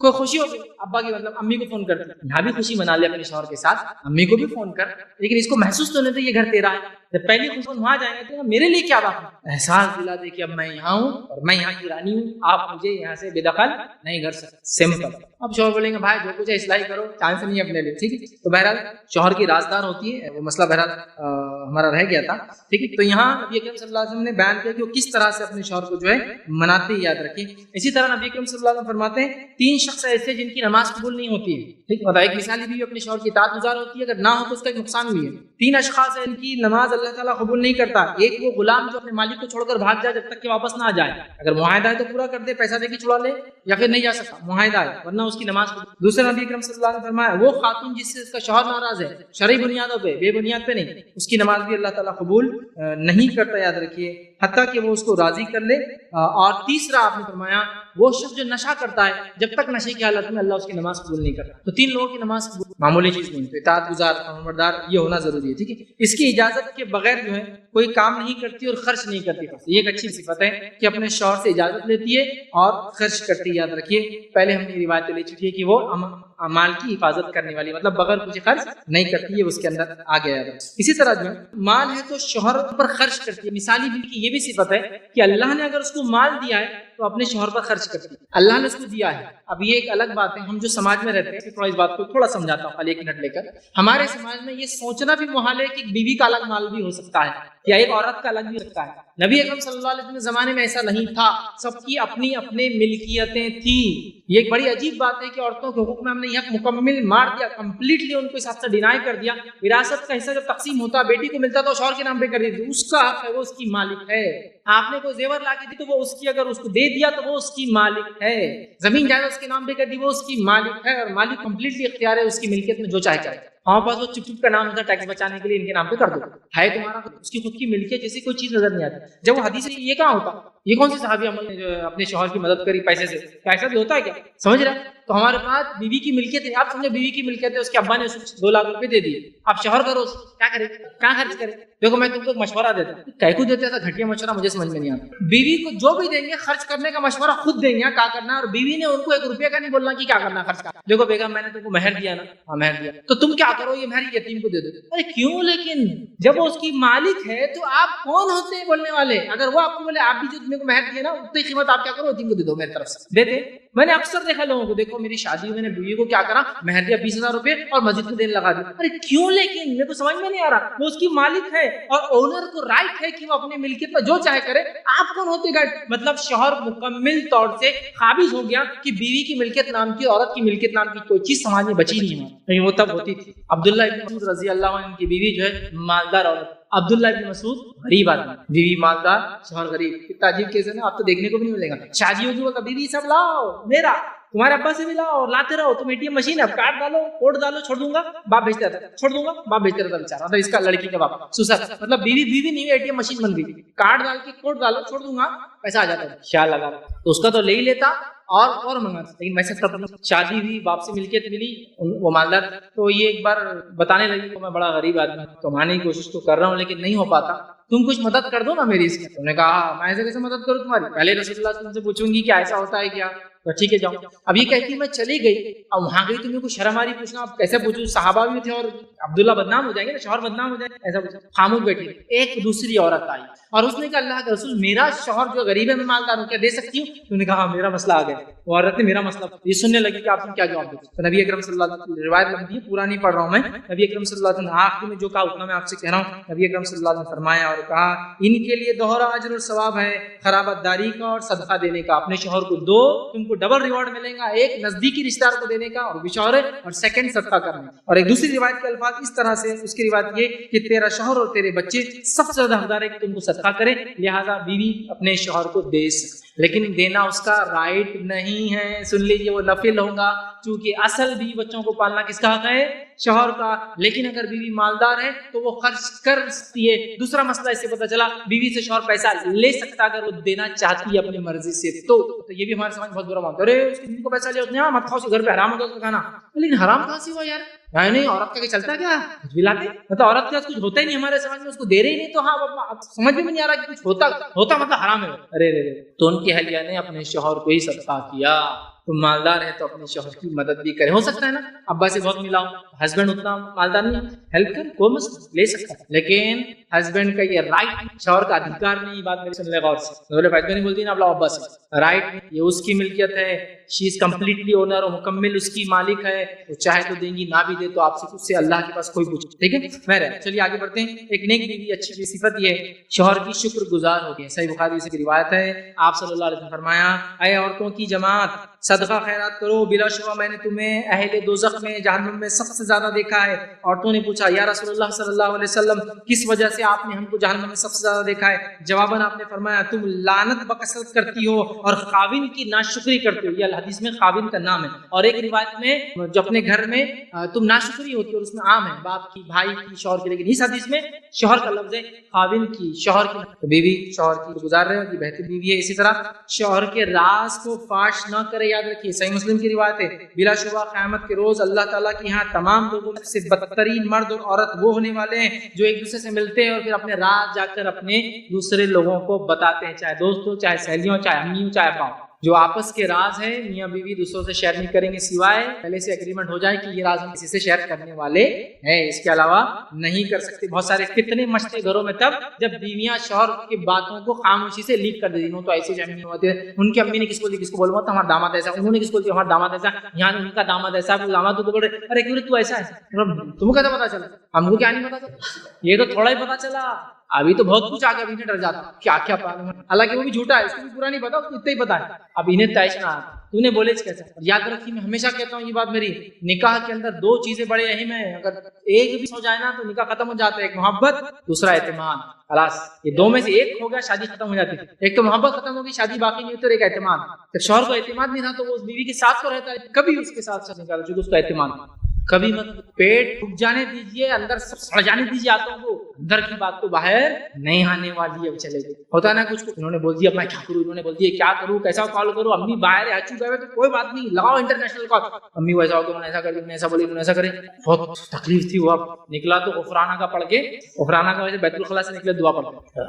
کوئی خوشی ہو گئی ابا کی مطلب امی کو فون کرتے, یہاں بھی خوشی منا لے اپنے شوہر کے ساتھ, امی کو بھی فون کر, لیکن اس کو محسوس تو نہیں تھا یہ گھر تیرا ہے. جب پہلی خوشی وہاں جائیں گے تو میرے لیے کیا بات ہے, احساس دلا دے کہ اب میں یہاں ہوں اور میں یہاں کی رانی ہوں, آپ مجھے یہاں سے بے دخل نہیں کر سکتے. سمپل. اب شوہر بولیں گے بھائی جو کچھ ہے اصلاح کرو, چانس نہیں ہے اپنے لیے, ٹھیک ہے. تو بہرحال شوہر کی رازدار ہوتی ہے, وہ مسئلہ بہرحال ہمارا رہ گیا تھا, ٹھیک ہے. تو یہاں نبی اکرم صلی اللہ علیہ وسلم نے بیان کیا کہ وہ کس طرح سے اپنے شوہر کو جو ہے مناتے, یاد رکھیں. اسی طرح نبی اکرم صلی اللہ علیہ وسلم فرماتے ہیں 3 شخص ایسے جن کی نماز قبول نہیں ہوتی ہے, ٹھیک ہے. ایک مثالی بھی اپنے شوہر کی اطاعت گزار ہوتی ہے, اگر نہ ہو تو اس کا ایک نقصان بھی ہے. 3 اشخاص ہیں ان کی نماز اللہ تعالیٰ قبول نہیں کرتا. ایک وہ غلام جو اپنے مالک کو چھوڑ کر بھاگ جائے جب تک کہ واپس نہ آ جائے, اگر معاہدہ ہے تو پورا کر دے, پیسہ دے کے چھڑا لے, یا پھر نہیں جا سکتا معاہدہ ہے ورنہ اس کی نماز قبول. دوسرا نبی اکرم صلی اللہ علیہ وسلم فرمایا وہ خاتون جس سے اس کا شوہر ناراض ہے, شرعی بنیادوں پہ, بے بنیاد پہ نہیں, اس کی نماز بھی اللہ تعالیٰ قبول نہیں کرتا, یاد رکھیے, حتیٰ کہ وہ اس کو راضی کر لے. اور تیسرا آپ نے فرمایا وہ شخص جو نشہ کرتا ہے, جب تک نشے کی حالت میں اللہ اس کی نماز قبول نہیں کرتا. تو 3 لوگوں کی نماز قبول معمولی چیز نہیں, تو اطاعت گزار فرمانبردار یہ ہونا ضروری ہے, ٹھیک ہے. اس کی اجازت کے بغیر جو ہے کوئی کام نہیں کرتی اور خرچ نہیں کرتی. یہ ایک اچھی صفت ہے کہ اپنے شوہر سے اجازت لیتی ہے اور خرچ کرتی ہے, یاد رکھیے. پہلے ہم نے روایت لے چکی ہے کہ وہ مال کی حفاظت کرنے والی, مطلب بغیر کچھ خرچ نہیں کرتی ہے, اس کے اندر آ گیا. اسی طرح جو مال ہے تو شوہر پر خرچ کرتی ہے. مثالی بھی کی یہ بھی صفت ہے کہ اللہ نے اگر اس کو مال دیا ہے تو اپنے شوہر پر خرچ کرتی ہے, اللہ نے اس کو دیا ہے. اب یہ ایک الگ بات ہے, ہم جو سماج میں رہتے ہیں, تھوڑا اس بات کو تھوڑا سمجھاتا ہوں خالی 1 منٹ لے کر. ہمارے سماج میں یہ سوچنا بھی محال ہے کہ ایک بیوی کا الگ مال بھی ہو سکتا ہے یا ایک عورت کا الگ بھی ہو سکتا ہے. نبی اکرم صلی اللہ علیہ وسلم کے زمانے میں ایسا نہیں تھا, سب کی اپنی اپنی ملکیتیں تھیں. یہ ایک بڑی عجیب بات ہے کہ عورتوں کے حقوق میں ہم نے یہ مکمل مار دیا, کمپلیٹلی ان کو اس حد سے ڈینائی کر دیا. وراثت کا حصہ جب تقسیم ہوتا, بیٹی کو ملتا تو شوہر کے نام پہ کر دیتی, اس کا حق ہے, وہ اس کی مالک ہے. آپ نے کوئی زیور لا کے دی تو وہ اس کی, اگر اس کو دے دیا تو وہ اس کی مالک ہے. زمین جائیداد اس کے نام پہ کر دی, وہ اس کی مالک ہے, اور مالک کمپلیٹلی اختیار ہے اس کی ملکیت میں جو چاہے کرے. ہمارے پاس وہ چپ چپ کا نام ہوتا ہے, ٹیکس بچانے کے لیے ان کے نام پہ کر دو, ہے تمہارا, اس کی خود کی ملکیت جیسی کوئی چیز نظر نہیں آتی. جب وہ حدیث ہے یہ کہاں ہوتا, یہ کون سی صحابی عمل نے اپنے شوہر کی مدد کری پیسے سے, ایسا بھی ہوتا ہے کیا؟ سمجھ رہا. تو ہمارے پاس بیوی کی ملکیت ہے, آپ سمجھے بیوی کی ملکیت ہے, اس کے ابا نے 2 لاکھ روپے دے دیے, آپ شوہر کرو کیا کرے, کہاں خرچ کرے؟ دیکھو میں تم کو ایک مشورہ دیتا ہوں, کہہ کو دیتے تھا گھٹیا مشورہ, مجھے سمجھ میں نہیں آتا. بیوی کو جو بھی دیں گے خرچ کرنے کا مشورہ خود دیں گے کیا کرنا ہے, اور بیوی نے ان کو 1 روپیہ کا نہیں بولنا کہ کیا کرنا خرچ کرنا. دیکھو بیگم میں نے تم کو مہر دیا نا, ہاں مہر دیا, تو تم کیا کرو, یہ مہر یتیم کو دے دو. ارے کیوں, لیکن جب وہ اس کی مالک ہے تو آپ کون ہوتے ہیں بولنے والے؟ اگر وہ آپ کو بولے آپ بھی جو تمہیں کو مہر دیے نا اتنی قیمت آپ کیا کرو, یتیم کو دے دو میری طرف سے, دیتے میں نے اکثر دیکھا لوگوں کو, دیکھو میری شادی میں نے بیوی کو کیا کرا, مہر دیا 20,000 روپے اور مسجد میں دینے لگا دیا. ارے کیوں؟ لیکن میرے کو سمجھ میں نہیں آ رہا, وہ اس کی مالک ہے اور اونر کو رائٹ ہے کہ وہ اپنے ملکیت پر جو چاہے کرے. آپ کون ہوتے گا؟ مطلب شوہر مکمل طور سے قابض ہو گیا کہ بیوی کی ملکیت نام کی, عورت کی ملکیت نام کی کوئی چیز سماج میں بچی نہیں ہے. لیکن وہ تب ہوتی تھی. عبداللہ ابن مسعود رضی اللہ عنہ کی بیوی جو ہے مالدار عورت, عبداللہ ابن مسعود غریب آدمی, بیوی مالدار شوہر غریب. کتنا عجیب کیس ہے نا, آپ تو دیکھنے کو بھی نہیں ملے گا. شادی ہوگی وہ بیوی سب لاؤ میرا, تمہارے ابا سے بھی لاؤ, اور لاتے رہو. تم ATM مشین ہے, اب کارڈ ڈالو, کوڈ ڈالو, چھوڑ دوں گا, باپ بھیجتا تھا, چھوڑ دوں گا, باپ بھیجتا رہتا بیچارہ. مطلب اس کا لڑکی کا باپ سسر, مطلب بیوی نہیں, ATM مشین بن گئی. کارڈ ڈال کے کوڈ ڈالو, چھوڑ دوں گا, پیسہ آ جاتا ہے. خیال لگا تو اس کا تو لے ہی لیتا اور منگاتا. لیکن ویسے تب شادی ہوئی, باپ سے ملکیت ملی, وہ مالدار. تو یہ ایک بار بتانے لگی کہ میں بڑا غریب آدمی, کمانے کی کوشش تو کر رہا ہوں لیکن نہیں ہو پاتا, تم کچھ مدد کر دو نا میری اس میں. تم نے کہا میں ایسے کیسے مدد کروں تمہاری؟ پہلے رسول اللہ صلی اللہ علیہ وسلم سے پوچھوں گی کہ ایسا ہوتا ہے کیا, تو ٹھیک ہے جاؤ. اب یہ کہتی میں چلی گئی, اب وہاں گئی تو میرے کو شرم آ رہی پوچھنا, اب کیسے پوچھوں, صحابہ بھی تھے اور عبداللہ بدنام ہو جائیں گے نا, شوہر بدنام ہو جائے گا, ایسا پوچھا. خاموش بیٹھی. ایک دوسری عورت آئی اور اس نے کہا اللہ کے رسول میرا شوہر جو غریب ہے, میں مالدار ہوں, کیا دے سکتی ہوں؟ تو نے کہا میرا مسئلہ آ گیا. وہ عورت نے میرا مسئلہ یہ سننے لگی کہ آپ نے کیا جواب دیا. تو نبی اکرم صلی اللہ علیہ وسلم, روایت لمبی ہے پورا نہیں پڑھ رہا ہوں میں, نبی اکرم صلی اللہ علیہ وسلم آخری میں جو کہا اتنا میں آپ سے کہہ رہا ہوں. نبی اکرم صلی اللہ علیہ وسلم فرمایا اور کہا ان کے لیے دوہرا اجر اور ثواب ہے, خرابت داری کا اور صدقہ دینے کا. اپنے شوہر کو دو, تم کو ڈبل ریوارڈ ملے گا, ایک نزدیکی رشتہ دار کو دینے کا اور بھی شوہر ہے, اور سیکنڈ صدقہ کرنے. اور ایک دوسری روایت کے الفاظ اس طرح سے, اس کی روایت یہ کہ تیرا شوہر اور تیرے بچے سب سے زیادہ حقدار ہے کہ تم کو صدقہ کرے, لہذا بیوی اپنے شوہر کو دے سکے, لیکن دینا اس کا رائٹ نہیں ہے. سن لیجیے, وہ نفل ہوگا, چونکہ اصل بیوی بچوں کو پالنا کس کا حق ہے؟ شوہر کا. لیکن اگر بیوی مالدار ہے تو وہ خرچ کر سکتی ہے. دوسرا مسئلہ اس سے پتہ چلا, بیوی سے شوہر پیسہ لے سکتا اگر وہ دینا چاہتی ہے اپنی مرضی سے. تو یہ بھی ہمارے سمجھ بہت برا مانتا ہے, ارے اس کی بیوی کو پیسہ لیا اس نے, ہاں مت کھاؤ, گھر پہ حرام ہوگا اس کا کھانا. لیکن حرام کہاں سے ہوا یار؟ نہیں, عورت کا چلتا کیا کچھ بھی لاتے, مطلب عورت کے پاس کچھ ہوتا ہی نہیں ہمارے سمجھ میں, اس کو دے رہے ہی نہیں, تو ہاں سمجھ میں نہیں آ رہا کہ کچھ ہوتا مطلب حرام ہے. ارے تو ان کی اہلیہ نے اپنے شوہر کو ہی صدقہ کیا. تم مالدار ہے تو اپنے شوہر کی مدد بھی کرے. ہو سکتا ہے نا ابا سے بہت ملا ہوں, ہسبینڈ اتنا مالدار نہیں, ہیلپ کر, کوئی مسئلہ لے سکتا ہے, لیکن ہسبینڈ کا یہ رائٹ, شوہر کا ادھیکار نہیں. بات میری سن لے غور سے, ہسبینڈ نہیں بولتی نا اب لاؤ ابا سے, رائٹ نہیں, یہ اس کی ملکیت ہے, شی از کمپلیٹلی اونر اور مکمل اس کی مالک ہے. وہ چاہے تو دیں گی, نہ بھی دے تو آپ سے اس سے اللہ کے پاس کوئی پوچھے. ٹھیک ہے, میں چلیے آگے بڑھتے ہیں. ایک نیک بیوی اچھی صفت یہ ہے شوہر کی شکر گزار ہوتی ہے. صحیح بخاری سے روایت ہے, آپ صلی اللہ علیہ وسلم فرمایا, اے عورتوں کی جماعت صدقہ خیرات کرو, بلا شبہ میں نے تمہیں اہل دوزخ میں, جہنم میں سب سے زیادہ دیکھا ہے. عورتوں نے پوچھا یا رسول اللہ صلی اللہ علیہ وسلم کس وجہ سے آپ نے ہم کو جہنم میں سب سے زیادہ دیکھا ہے؟ جواباً آپ نے فرمایا تم لعنت بکثرت کرتی ہو اور خاوند کی ناشکری کرتے ہو. یہ حدیث میں خاوند کا نام ہے, اور ایک روایت میں جو اپنے گھر میں تم ناشکری ہوتی ہو, اور اس میں عام ہے باپ کی, بھائی کی, شوہر کی, لیکن اس حدیث میں شوہر کا لفظ ہے, خاوند کی, شوہر کی. بیوی شوہر کی گزار رہے ہو, یہ بہتر بیوی ہے. اسی طرح شوہر کے راز کو فاش نہ کرے, یاد رکھیے, صحیح مسلم کی روایت ہے, بلا شبہ قیامت کے روز اللہ تعالیٰ کے یہاں تمام لوگوں سے بدترین مرد اور عورت وہ ہونے والے ہیں جو ایک دوسرے سے ملتے ہیں اور پھر اپنے راز جا کر اپنے دوسرے لوگوں کو بتاتے ہیں, چاہے دوست ہو, چاہے سہیلی ہو, چاہے امی ہو, چاہے ابا ہو. جو آپس کے راز ہیں میاں بیوی دوسروں سے شیئر نہیں کریں گے سوائے پہلے سے اگریمنٹ ہو جائے کہ یہ راز ہم کسی سے شیئر کرنے والے ہیں, اس کے علاوہ نہیں کر سکتے. بہت سارے فتنے مچتے گھروں میں تب جب بیویاں شوہر کی باتوں کو خاموشی سے لیک کر دیتی. تو ایسے امی ہوتے ہیں, ان کی امی نے کس کو دی, کس کو بولوا تو ہمارا داماد ایسا, انہوں نے کس کو دیا, ہمارا داماد ایسا, یہاں ان کا داماد ایسا, داماد تو بول رہے ارے کیوں تو ایسا ہے, تم کو کیسا پتا چلا, ہم کو کیا نہیں پتا چلا, یہ تو تھوڑا ہی پتا چلا, ابھی تو بہت کچھ آگے, ابھی ڈر جاتا کیا کیا پاگل, حالانکہ وہ بھی جھوٹا ہے, اس کو بھی پورا نہیں پتا, اس کو اتنا ہی پتا ہے. اب انہیں طے نہ تو نے بولے کیسا. یاد رکھیے, میں ہمیشہ کہتا ہوں یہ بات میری, نکاح کے اندر دو چیزیں بڑے اہم ہیں, اگر ایک بھی ہو جائے نا تو نکاح ختم ہو جاتا ہے. ایک محبت, دوسرا اعتماد. خلاص یہ دو میں سے ایک ہو گیا شادی ختم ہو جاتی ہے. ایک تو محبت ختم ہوگی, شادی باقی نہیں ہوتی, اور ایک اعتماد. جب شوہر کو اعتماد نہیں رہا تو وہ اس بیوی کے ساتھ تو رہتا ہے, کبھی اس کے ساتھ نکالا چونکہ اس کا اعتماد. کبھی مت پیٹ ٹوٹ جانے دیجیے, اندر سڑ جانے دیجیے آتوں کو, اندر کی بات تو باہر نہیں آنے والی ہے. چلے گئے ہوتا نا کچھ, انہوں نے بول دیا میں کیا کروں, انہوں نے بول دیا کیا کروں, کیسا کال کروں, امی باہر آ چکے تو کوئی بات نہیں, لگاؤ انٹرنیشنل کال, امی ویسا ہو تو ایسا کر دیں, ایسا بولی ایسا کرے. بہت تکلیف تھی. وہ اب نکلا تو غفرانہ کا پڑھ کے, غفرانہ کا ویسے بیت الخلاء سے نکلے دعا پڑھتے,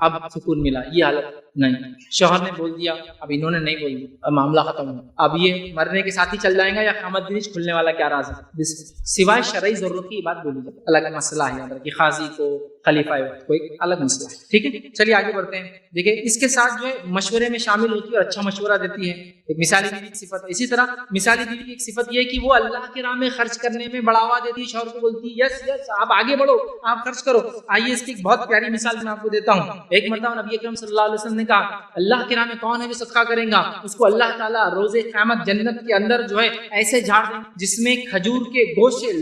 اب سکون ملا. یہ حالت نہیں, شوہر نے بول دیا, اب انہوں نے نہیں بول دیا, اب معاملہ ختم ہوا. اب یہ مرنے کے ساتھ ہی چل جائیں گا یا قیامت دن کھلنے والا کیا راز ہے, سوائے شرعی ضرورت کی بات بولی جائے. اللہ کا مسئلہ ہے, یاد رکھیے, قاضی کو, خلیفہ وقت کو ایک الگ مسئلہ ہے. ٹھیک ہے, چلیے آگے بڑھتے ہیں. دیکھیں اس کے ساتھ جو ہے مشورے میں شامل ہوتی ہے اور اچھا مشورہ دیتی ہے, ایک مثالی بیوی کی صفت ہے. اسی طرح مثالی بیوی کی ایک صفت یہ ہے کہ وہ اللہ کے راہ میں خرچ کرنے میں بڑھاوا دیتی ہے, شوہر کو بولتی ہے یس یس آپ آگے بڑھو, آپ خرچ کرو. آئیے اس کی ایک بہت پیاری مثال میں آپ کو دیتا ہوں. ایک مرتبہ نبی اکرم صلی اللہ علیہ وسلم نے کہا اللہ کے راہ میں کون ہے جو صدقہ کرے گا, اس کو اللہ تعالیٰ روز قیامت جنت کے اندر جو ہے ایسے جھاڑ دیں جس میں کھجور کے گوشے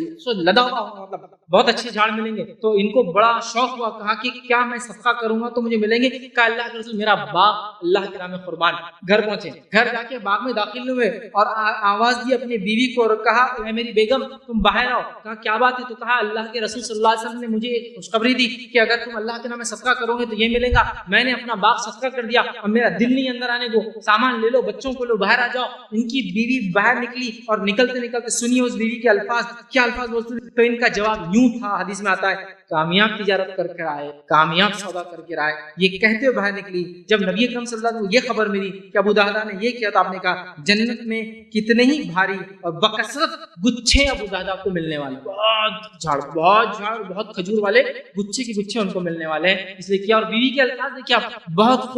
لدا ہوا ہو, مطلب بہت اچھے جھاڑ ملیں گے. تو ان کو بڑا شوق ہوا, کہا کہ کیا میں صدقہ کروں گا تو مجھے ملیں گے؟ کہا اللہ کے رسول میرا باغ اللہ کے راہ میں قربان. گھر پہنچے, گھر جا کے باغ میں داخل ہوئے اور آواز دی اپنی بیوی کو اور کہا اے میری بیگم تم باہر آؤ. کہا کیا بات ہے؟ تو کہا اللہ کے رسول صلی اللہ علیہ وسلم نے مجھے ایک خوشخبری دی کہ اگر تم اللہ کے نام میں صدقہ کرو گے تو یہ ملے گا. میں نے اپنا باغ صدقہ کر دیا اور میرا دل نہیں اندر آنے کو, سامان لے لو, بچوں کو لو, باہر آ جاؤ. ان کی بیوی باہر نکلی اور نکلتے نکلتے سنیے اس بیوی کے الفاظ, کیا الفاظ بولتے ہیں. تو ان کا جواب یوں تھا, حدیث میں آتا ہے کامیاب تجارت کر کے آئے, کامیاب سودا کر کے آئے. یہ کہتے ہوئے باہر نکلی. جب نبی اکرم صلی اللہ علیہ وسلم کو یہ خبر ملی کہ ابو دہدہ نے یہ کیا تو آپ نے کہا جنت میں کتنے ہی بھاری اور بکثرت گچھے ابو دہدہ کو ملنے والے, بہت جھاڑ بہت کھجور والے گچھے کی گچھے ان کو ملنے والے ہیں. اس لیے کیا, اور بیوی کے الفاظ دیکھیے آپ, بہت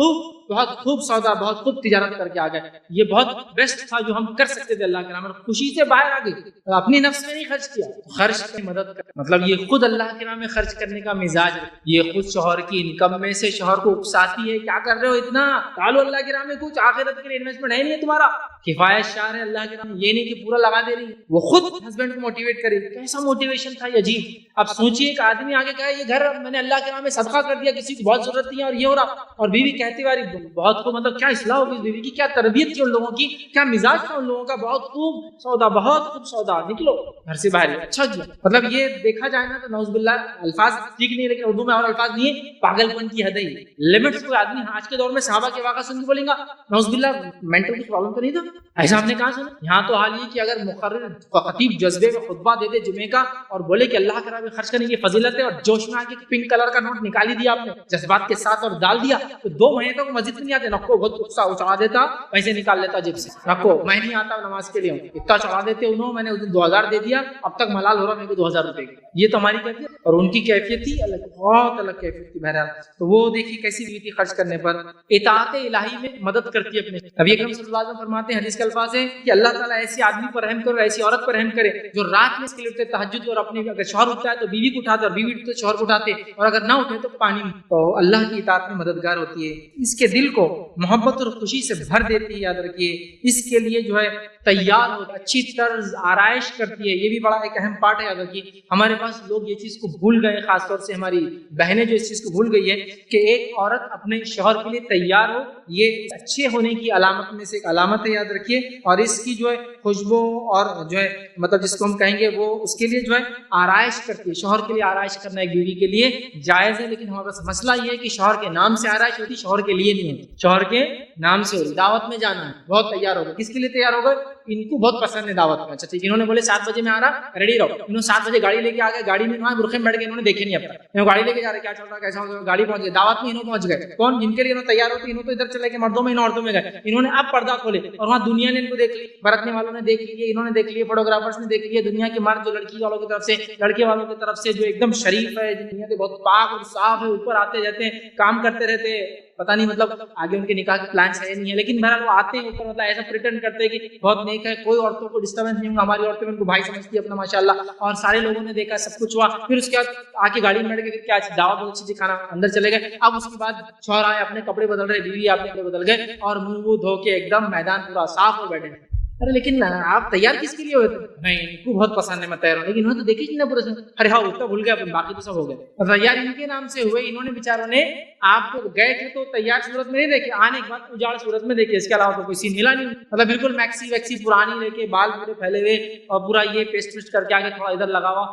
خوب سودا, بہت خوب تجارت کر کے آ گئے. یہ بہت بیسٹ تھا جو ہم کر سکتے تھے اللہ کے نام, خوشی سے باہر آ گئے, اپنی نفس میں نہیں خرچ کیا, خرچ کی مدد کر, مطلب یہ خود اللہ کے نام میں خرچ کرنے کا مزاج ہے. یہ خود شوہر کی انکم میں سے شوہر کو اکساتی ہے, کیا کر رہے ہو اتنا, ڈالو اللہ کے نام میں کچھ, آخرت کے لیے انویسٹمنٹ ہے نہیں تمہارا, کفایت شار ہے اللہ کے نام, یہ نہیں کہ پورا لگا دے رہی. وہ خود ہسبینڈ کو موٹیویٹ کرے. کیسا موٹیویشن تھا یہ عجیب. اب سوچیے ایک آدمی آگے کہا یہ گھر میں نے اللہ کے نام میں صدقہ کر دیا, کسی کو بہت ضرورت نہیں ہے اور یہ ہو رہا, اور بیوی کہتی والی بہت خوب, مطلب کیا اصلاح ہوگی اس بیوی کی, کیا تربیت کی ان لوگوں کی, کیا مزاج تھا ان لوگوں کا, بہت خوب سودا, بہت خوب سودا, نکلو گھر سے باہر, اچھا کیا. مطلب یہ دیکھا جائے نا تو نعوذ باللہ الفاظ ٹھیک نہیں, لیکن اردو میں اور الفاظ نہیں ہے, پاگل پن کی حد ہے, لمٹس. کوئی آدمی آج کے دور میں صحابہ کے واقعہ سن کے بولیں گا نعوذ باللہ مینٹل کچھ پرابلم تو نہیں تھا, ایسا ہم نے کہاں سنا. یہاں تو حال یہ کہ اگر مقرر خطیب جذبے میں خطبہ دے دے جمعے کا اور بولے کہ اللہ کے راہ میں خرچ کرنے کی فضیلت ہے, اور جوش میں آ کے پنک کلر کا نوٹ نکالی دیا آپ نے جذبات کے ساتھ اور ڈال دیا, تو 2 مہینے تک مسجد میں نہیں آتے. نکو بہت غصہ اچھا دیتا, پیسے نکال لیتا جیب سے, رکھو میں نہیں آتا نماز کے لیے, اتنا چڑھا دیتے انہوں, میں نے اس دن 2000 دے دیا, اب تک ملال ہو رہا میرے کو 2000 روپے کی. یہ تو ہماری کیفیت, اور ان کی کیفیت تھی الگ, بہت الگ کیفیت تھی. بہرحال تو وہ دیکھیے کیسی ہوئی تھی خرچ کرنے پر. اطاعت الہی میں مدد کرتی ہے اپنے. نبی اکرم صلی اللہ علیہ وسلم فرماتے ہیں, حدیث کے الفاظ ہیں کہ اللہ تعالیٰ ایسے آدمی پر رحم کرے, ایسی عورت پر رحم کرے جو رات میں اس کے لیے اٹھتے تہجد, اور اپنے اگر شوہر اٹھتا ہے تو بیوی کو اٹھاتے, اور بیوی اٹھتے تو شوہر کو اٹھاتے, اور اگر نہ اٹھے تو پانی. تو اللہ کی اطاعت میں مددگار ہوتی ہے. اس کے دل کو محبت اور خوشی سے بھر دیتی ہے, یاد رکھیے. اس کے لیے جو ہے تیار ہو, اچھی طرز آرائش کرتی ہے. یہ بھی بڑا ایک اہم پارٹ ہے. یاد رکھیے ہمارے پاس لوگ یہ چیز کو بھول گئے, خاص طور سے ہماری بہنیں جو اس چیز کو بھول گئی ہے کہ ایک عورت اپنے شوہر کے لیے تیار ہو, یہ اچھے ہونے کی علامت میں سے ایک علامت ہے, یاد رکھیے. اور اس کی جو ہے خوشبو اور جو ہے مطلب جس کو ہم کہیں گے وہ اس کے لیے جو ہے آرائش کرتی ہے. شوہر کے لیے آرائش کرنا ایک بیوی کے لیے جائز ہے, لیکن ہمارے پاس مسئلہ یہ ہے کہ شوہر کے نام سے آرائش ہوتی, شوہر کے لیے نہیں ہوتی. شوہر کے نام سے ہوتی, دعوت میں جانا ہے, بہت تیار ہوگا. کس کے لیے تیار ہوگا؟ ان کو بہت پسند ہے دعوت میں. اچھا ٹھیک, انہوں نے بولے 7 بجے میں آ رہا, ریڈی رہو. انہوں 7 بجے گاڑی لے کے آ گئے, گاڑی میں انہوں برقعے میں بیٹھ کے, انہوں نے دیکھے نہیں اب تک, انہوں گاڑی لے کے جا رہے, کیا چل رہا ہے, کیسا ہوگا, گاڑی پہنچ گئی. دعوت میں انہوں پہنچ گئے. کون جن کے لیے انہوں تیار ہوتی, انہوں تو ادھر چلے گئے مردوں میں, انہوں عورتوں میں گئے. انہوں نے اب پردہ کھولے اور وہاں دنیا نے ان کو دیکھ لی, برتنے والوں نے دیکھ لیے, انہوں نے دیکھ لیے, فوٹوگرافرز نے دیکھ لیے, دنیا کے مرد جو لڑکی والوں کی طرف سے, لڑکے والوں کی طرف سے جو ایک دم شریف ہے, جو دنیا کے بہت پاک اور صاف ہے, اوپر آتے جاتے ہیں, کام کرتے رہتے ہیں, پتہ نہیں مطلب آگے ان کے نکاح کے پلانس ہے نہیں ہے, لیکن بہرحال وہ آتے ہیں اوپر, مطلب ایسا پریٹینڈ کرتے ہیں کہ بہت نیک ہے, کوئی عورتوں کو ڈسٹربنس نہیں ہوگا. ہماری عورتیں ان کو بھائی سمجھتی ہے اپنا ماشاءاللہ, اور سارے لوگوں نے دیکھا, سب کچھ ہوا. پھر اس کے بعد آ کے گاڑی میں بیٹھ کے کیا دعوت بہت اچھی کھانا, اندر چلے گئے. اب اس کے بعد شوہر آئے, اپنے کپڑے بدل رہے, بیوی اپنے کپڑے بدل گئے, اور منہ دھو کے ایک دم میدان پورا صاف ہو بیٹھے. ارے لیکن آپ تیار کس کے لیے ہوئے تھے؟ نہیں ان کو بہت پسند ہے, میں تیار ہوں. لیکن انہوں نے تو دیکھی نا پورے, ارے ہاں اتنا بھول گیا, باقی تو سب ہو گئے. تیار ان کے نام سے ہوئے. انہوں نے بیچاروں نے آپ کو گئے تھے تو تیار صورت میں نہیں دیکھے, آنے کے بعد اجاڑ صورت میں دیکھے. اس کے علاوہ تو کوئی سین ہلا نہیں, مطلب بالکل میکسی ویکسی پرانی لے کے, بال پورے پھیلے ہوئے, اور پورا یہ پیسٹ ویسٹ کر کے آگے تھوڑا ادھر لگا ہوا,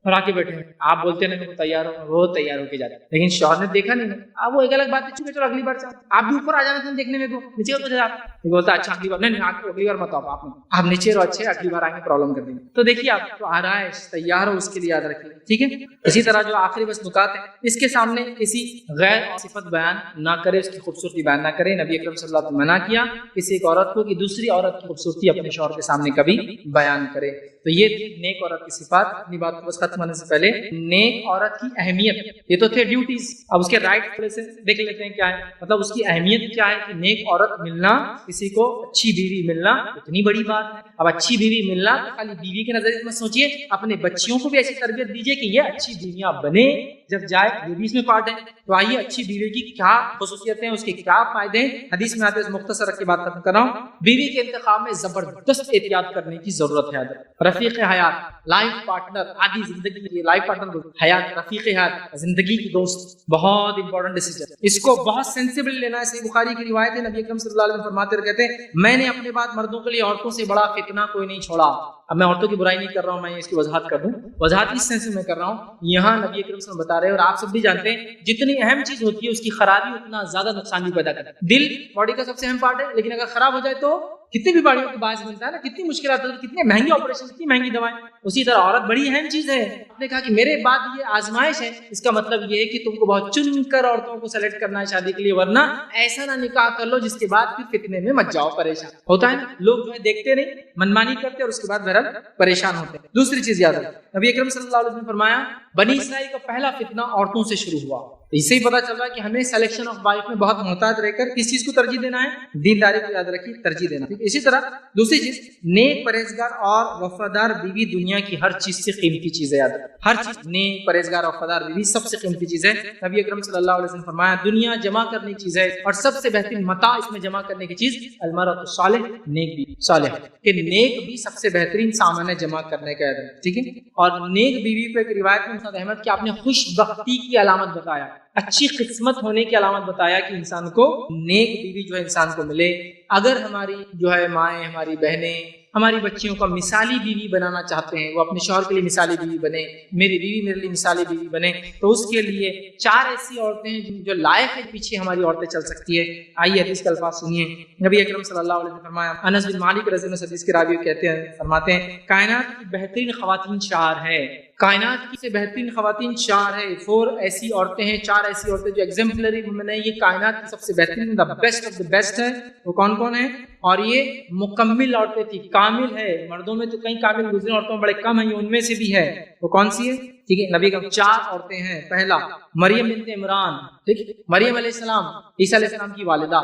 اور آ کے بیٹھے ہیں. آپ بولتے ہیں وہ تیار ہو, وہ تیار ہو کے جاتے, لیکن شوہر نے دیکھا نہیں. اب وہ ایک الگ بات ہے, چونکہ چلو اگلی بار آپ بھی اوپر آ جانا تھا دیکھنے میں, کو نیچے اتر جاتا, بولتا اچھا اگلی بار نہیں, اگلی بار مت آؤ, آپ نیچے رہو, اچھے اگلی بار آئیں گے پرابلم کر دیں گے. تو دیکھیے آپ تو آرائش تیار ہو, اس کے لیے یاد رکھیے, ٹھیک ہے. اسی طرح جو آخری بس نکات ہے, اس کے سامنے کسی غیر صفت بیان نہ کرے, اس کی خوبصورتی بیان نہ کرے. نبی اکرم صلی اللہ علیہ وسلم نے منع کیا کسی ایک عورت کو کہ دوسری عورت کی خوبصورتی اپنے شوہر کے سامنے کبھی بیان کرے. تو تو یہ تھی نیک عورت کی صفات. اپنی بات کو بس ختم ہونے سے پہلے نیک عورت کی اہمیت, یہ تو تھے ڈیوٹیز, اب اس کے رائٹ تھوڑے سے دیکھ لیتے ہیں کیا ہے. مطلب اس کی اہمیت کیا ہے کہ نیک عورت ملنا, کسی کو اچھی بیوی ملنا اتنی بڑی بات ہے. اب اچھی بیوی ملنا تو خالی بیوی کے نظریے میں سوچیے, اپنے بچیوں کو بھی ایسی تربیت دیجیے کہ یہ اچھی بیویاں بنے جب جائے, یہ بھی اس میں پارٹ ہے. تو آئیے آئیے اچھی بیوی کی کیا خصوصیتیں ہیں, اس کے کیا فائدے ہیں, حدیث میں آتے ہیں. مختصر رکھ کے بات ختم کر رہا ہوں. بیوی کے انتخاب میں زبردست احتیاط کرنے کی ضرورت ہے. رفیق حیات, لائف پارٹنر, آدھی زندگی کی لائف پارٹنر, حیات, رفیق حیات, زندگی کی دوست, بہت امپورٹنٹ ڈیسیجن. اس کو بہت سینسیبل لینا ہے. صحیح بخاری کی روایت ہے, نبی اکرم صلی اللہ علیہ وسلم فرماتے اور کہتے ہیں, میں نے اپنے بعد مردوں کے لیے عورتوں سے بڑا فتنہ کوئی نہیں چھوڑا. اب میں عورتوں کی برائی نہیں کر رہا ہوں, میں اس کی وضاحت کر دوں. وضاحت اس سینس میں کر رہا ہوں, یہاں نبی اکرم صلی اللہ علیہ وسلم بتا رہے ہیں اور آپ سب بھی جانتے ہیں, جتنی اہم چیز ہوتی ہے اس کی خرابی اتنا زیادہ نقصان بھی پیدا کرتا ہے. دل باڈی کا سب سے اہم پارٹ ہے, لیکن اگر خراب ہو جائے تو کتنی بھی بیماریوں کا باعث بنتا ہے نا, کتنی مشکلات ہوتی ہیں, کتنے مہنگے آپریشن, کتنی مہنگی دوائیں. اسی طرح عورت بڑی اہم چیز ہے. آپ نے کہا کہ میرے بعد یہ آزمائش ہے, اس کا مطلب یہ ہے کہ تم کو بہت چن کر عورتوں کو سلیکٹ کرنا ہے شادی کے لیے, ورنہ ایسا نہ نکاح کر لو جس کے بعد پھر فتنے میں مت جاؤ, پریشان ہوتا ہے نا. لوگ جو ہے دیکھتے نہیں, منمانی کرتے اور اس کے بعد بہرحال پریشان ہوتے ہیں. دوسری چیز یاد رکھیں, نبی اکرم صلی اللہ علیہ وسلم نے فرمایا بنی اسرائیل کا پہلا فتنہ عورتوں سے شروع ہوا. اس سے ہی پتا چل رہا ہے کہ ہمیں سلیکشن آف وائف میں بہت محتاط رہ کر کس چیز کو ترجیح دینا ہے, دینداری کو یاد رکھیے, ترجیح دینا. اسی طرح دوسری چیز, نیک پرہیزگار اور وفادار بیوی دنیا کی ہر چیز سے قیمتی چیز ہے. یاد رکھیں, ہر چیز, نیک پرہیزگار اور وفادار بیوی سب سے قیمتی چیز ہے. نبی اکرم صلی اللہ علیہ وسلم فرمایا دنیا جمع کرنے کی چیز ہے اور سب سے بہترین متاع اس میں جمع کرنے کی چیز المرأۃ الصالح, نیک بیوی, صالح, کہ نیک بھی سب سے بہترین سامان ہے جمع کرنے کا. یاد رکھیں, ٹھیک ہے. اور نیک بیوی کو ایک روایت میں مسند احمد کہ آپ نے خوش بختی کی علامت بتایا, اچھی قسمت ہونے کی علامت بتایا کہ انسان کو نیک بیوی جو ہے انسان کو ملے. اگر ہماری جو ہے مائیں, ہماری بہنیں, ہماری بچیوں کو مثالی بیوی بنانا چاہتے ہیں, وہ اپنے شوہر کے لیے مثالی بیوی بنے, میری بیوی میرے لیے مثالی بیوی بنے, تو اس کے لیے 4 ایسی عورتیں ہیں جو لائق ہے پیچھے ہماری عورتیں چل سکتی ہے. آئیے حدیث کے الفاظ سنیے. نبی اکرم صلی اللہ علیہ وسلم فرمایا, انس بن مالک رضی اللہ عنہ حدیث کے راوی کہتے ہیں, فرماتے ہیں کائنات کی بہترین خواتین 4 ہیں, کائنات کی سے بہترین خواتین 4 ہے. 4 ایسی عورتیں ہیں, 4 ایسی عورتیں جو ایگزمپلری وومن ہیں, یہ کائنات کی سب سے بہترین, the best of the best ہے. وہ کون کون ہیں؟ اور یہ مکمل عورتیں تھی, کامل ہے. مردوں میں تو کئی کامل گزرے, عورتوں میں بڑے کم ہیں, یہ ان میں سے بھی ہے. وہ کون سی ہے؟ ٹھیک ہے, نبی کا 4 عورتیں ہیں. پہلا مریم بنت عمران, ٹھیک, مریم علیہ السلام عیسیٰ علیہ السلام کی والدہ,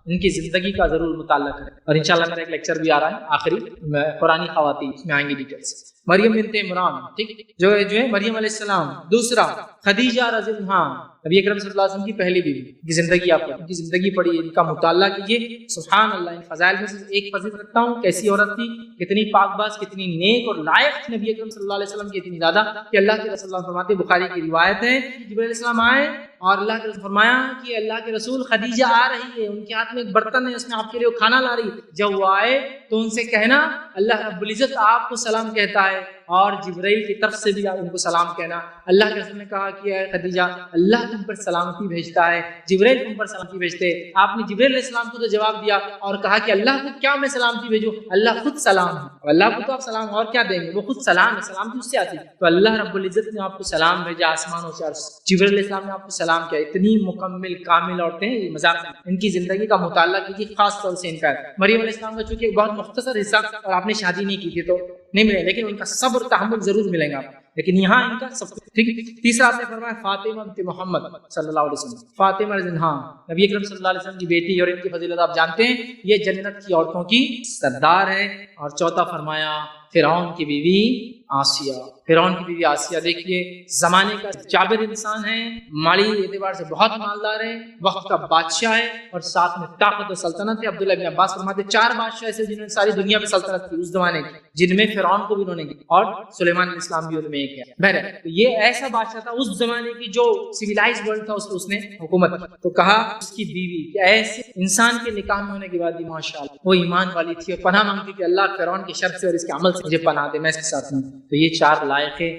ان کی زندگی کا ضرور مطالعہ کریں. اور انشاءاللہ میرا ایک لیکچر بھی آ رہا ہے آخری, قرآنی خواتین, اس میں آئیں گی ڈیٹیلز. مریم بنت عمران, ٹھیک, جو ہے مریم علیہ السلام. دوسرا خدیجہ رضی اللہ عنہا, نبی اکرم صلی اللہ علیہ وسلم کی پہلی بیوی, کی زندگی آپ ان کی زندگی پڑھیے, ان کا مطالعہ کیجیے. سبحان اللہ, ان فضائل میں سے ایک فضیلت رکھتا ہوں, کیسی عورت تھی, کتنی پاک باز, کتنی نیک اور لائق نبی اکرم صلی اللہ علیہ وسلم کی, اتنی زیادہ کہ اللہ کے رسول اللہ فرماتے, بخاری کی روایت ہے, جبرائیل علیہ السلام آئے اور اللہ کے رسول فرمایا کہ اللہ کے رسول خدیجہ آ رہی ہے, ان کے ہاتھ میں ایک برتن ہے, اس میں آپ کے لیے وہ کھانا لا رہی. جب وہ آئے تو ان سے کہنا اللہ رب العزت آپ کو سلام کہتا ہے, اور جبرائیل کی طرف سے بھی ان کو سلام کہنا. اللہ کے رسول نے کہا کہ اے خدیجہ, اللہ تم پر سلامتی بھیجتا ہے, جبرائیل تم پر سلامتی بھیجتے. آپ نے جبرائیل علیہ السلام کو تو جواب دیا اور کہا کہ اللہ کو کیا میں سلامتی بھیجوں, اللہ خود سلام ہے, اللہ کو تو آپ سلام اور کیا دیں گے, وہ خود سلام ہے, سلامتی اس سے آتی ہے. تو اللہ رب العزت نے آپ کو سلام بھیجا آسمانوں سے, جبرائیل علیہ السلام نے آپ کو سلام کیا. اتنی مکمل کامل عورتیں, یہ مذاق, ان کی زندگی کا مطالعہ کیجیے, خاص طور سے ان کا. مریم علیہ السلام کا چونکہ ایک بہت مختصر حصہ, اور آپ نے شادی نہیں کی تھی تو نہیں ملے, لیکن ان کا صبر تحمل ضرور ملیں گا, لیکن یہاں ان کا سب ٹھیک. تیسرا آپ نے فرمایا فاطمہ بنت محمد صلی اللہ علیہ وسلم, فاطمہ رضی اللہ عنہا, نبی اکرم صلی اللہ علیہ وسلم کی بیٹی, اور ان کی فضیلت آپ جانتے ہیں, یہ جنت کی عورتوں کی سردار ہے. اور چوتھا فرمایا فرعون کی بیوی آسیہ, فرعون کی بیوی آسیہ, دیکھیے زمانے کا جابر انسان ہے, مالی اعتبار سے بہت مالدار ہے, وقت کا بادشاہ ہے, اور ساتھ میں طاقت و سلطنت ہے. عبداللہ بن عباس فرماتے 4 بادشاہ ایسے جنہوں نے ساری دنیا پہ سلطنت کی اس زمانے کی, جن میں فرعون کو بھی انہوں نے کی, اور سلیمان علیہ السلام بھی ان میں ایک ہے. بہرحال تو یہ ایسا بادشاہ تھا اس زمانے کی جو سویلائز ورلڈ تھا, اس نے حکومت کی. تو کہا اس کی بیوی کہ ایسے انسان کے نکاح میں ہونے کے بعد بھی ماشاءاللہ وہ ایمان والی تھی, اور پناہ مانگتی کہ اللہ فرعون کے شر سے اور اس کے عمل سے مجھے پناہ دے, میں اس کے ساتھ ہوں. تو یہ 4 لائق ہے.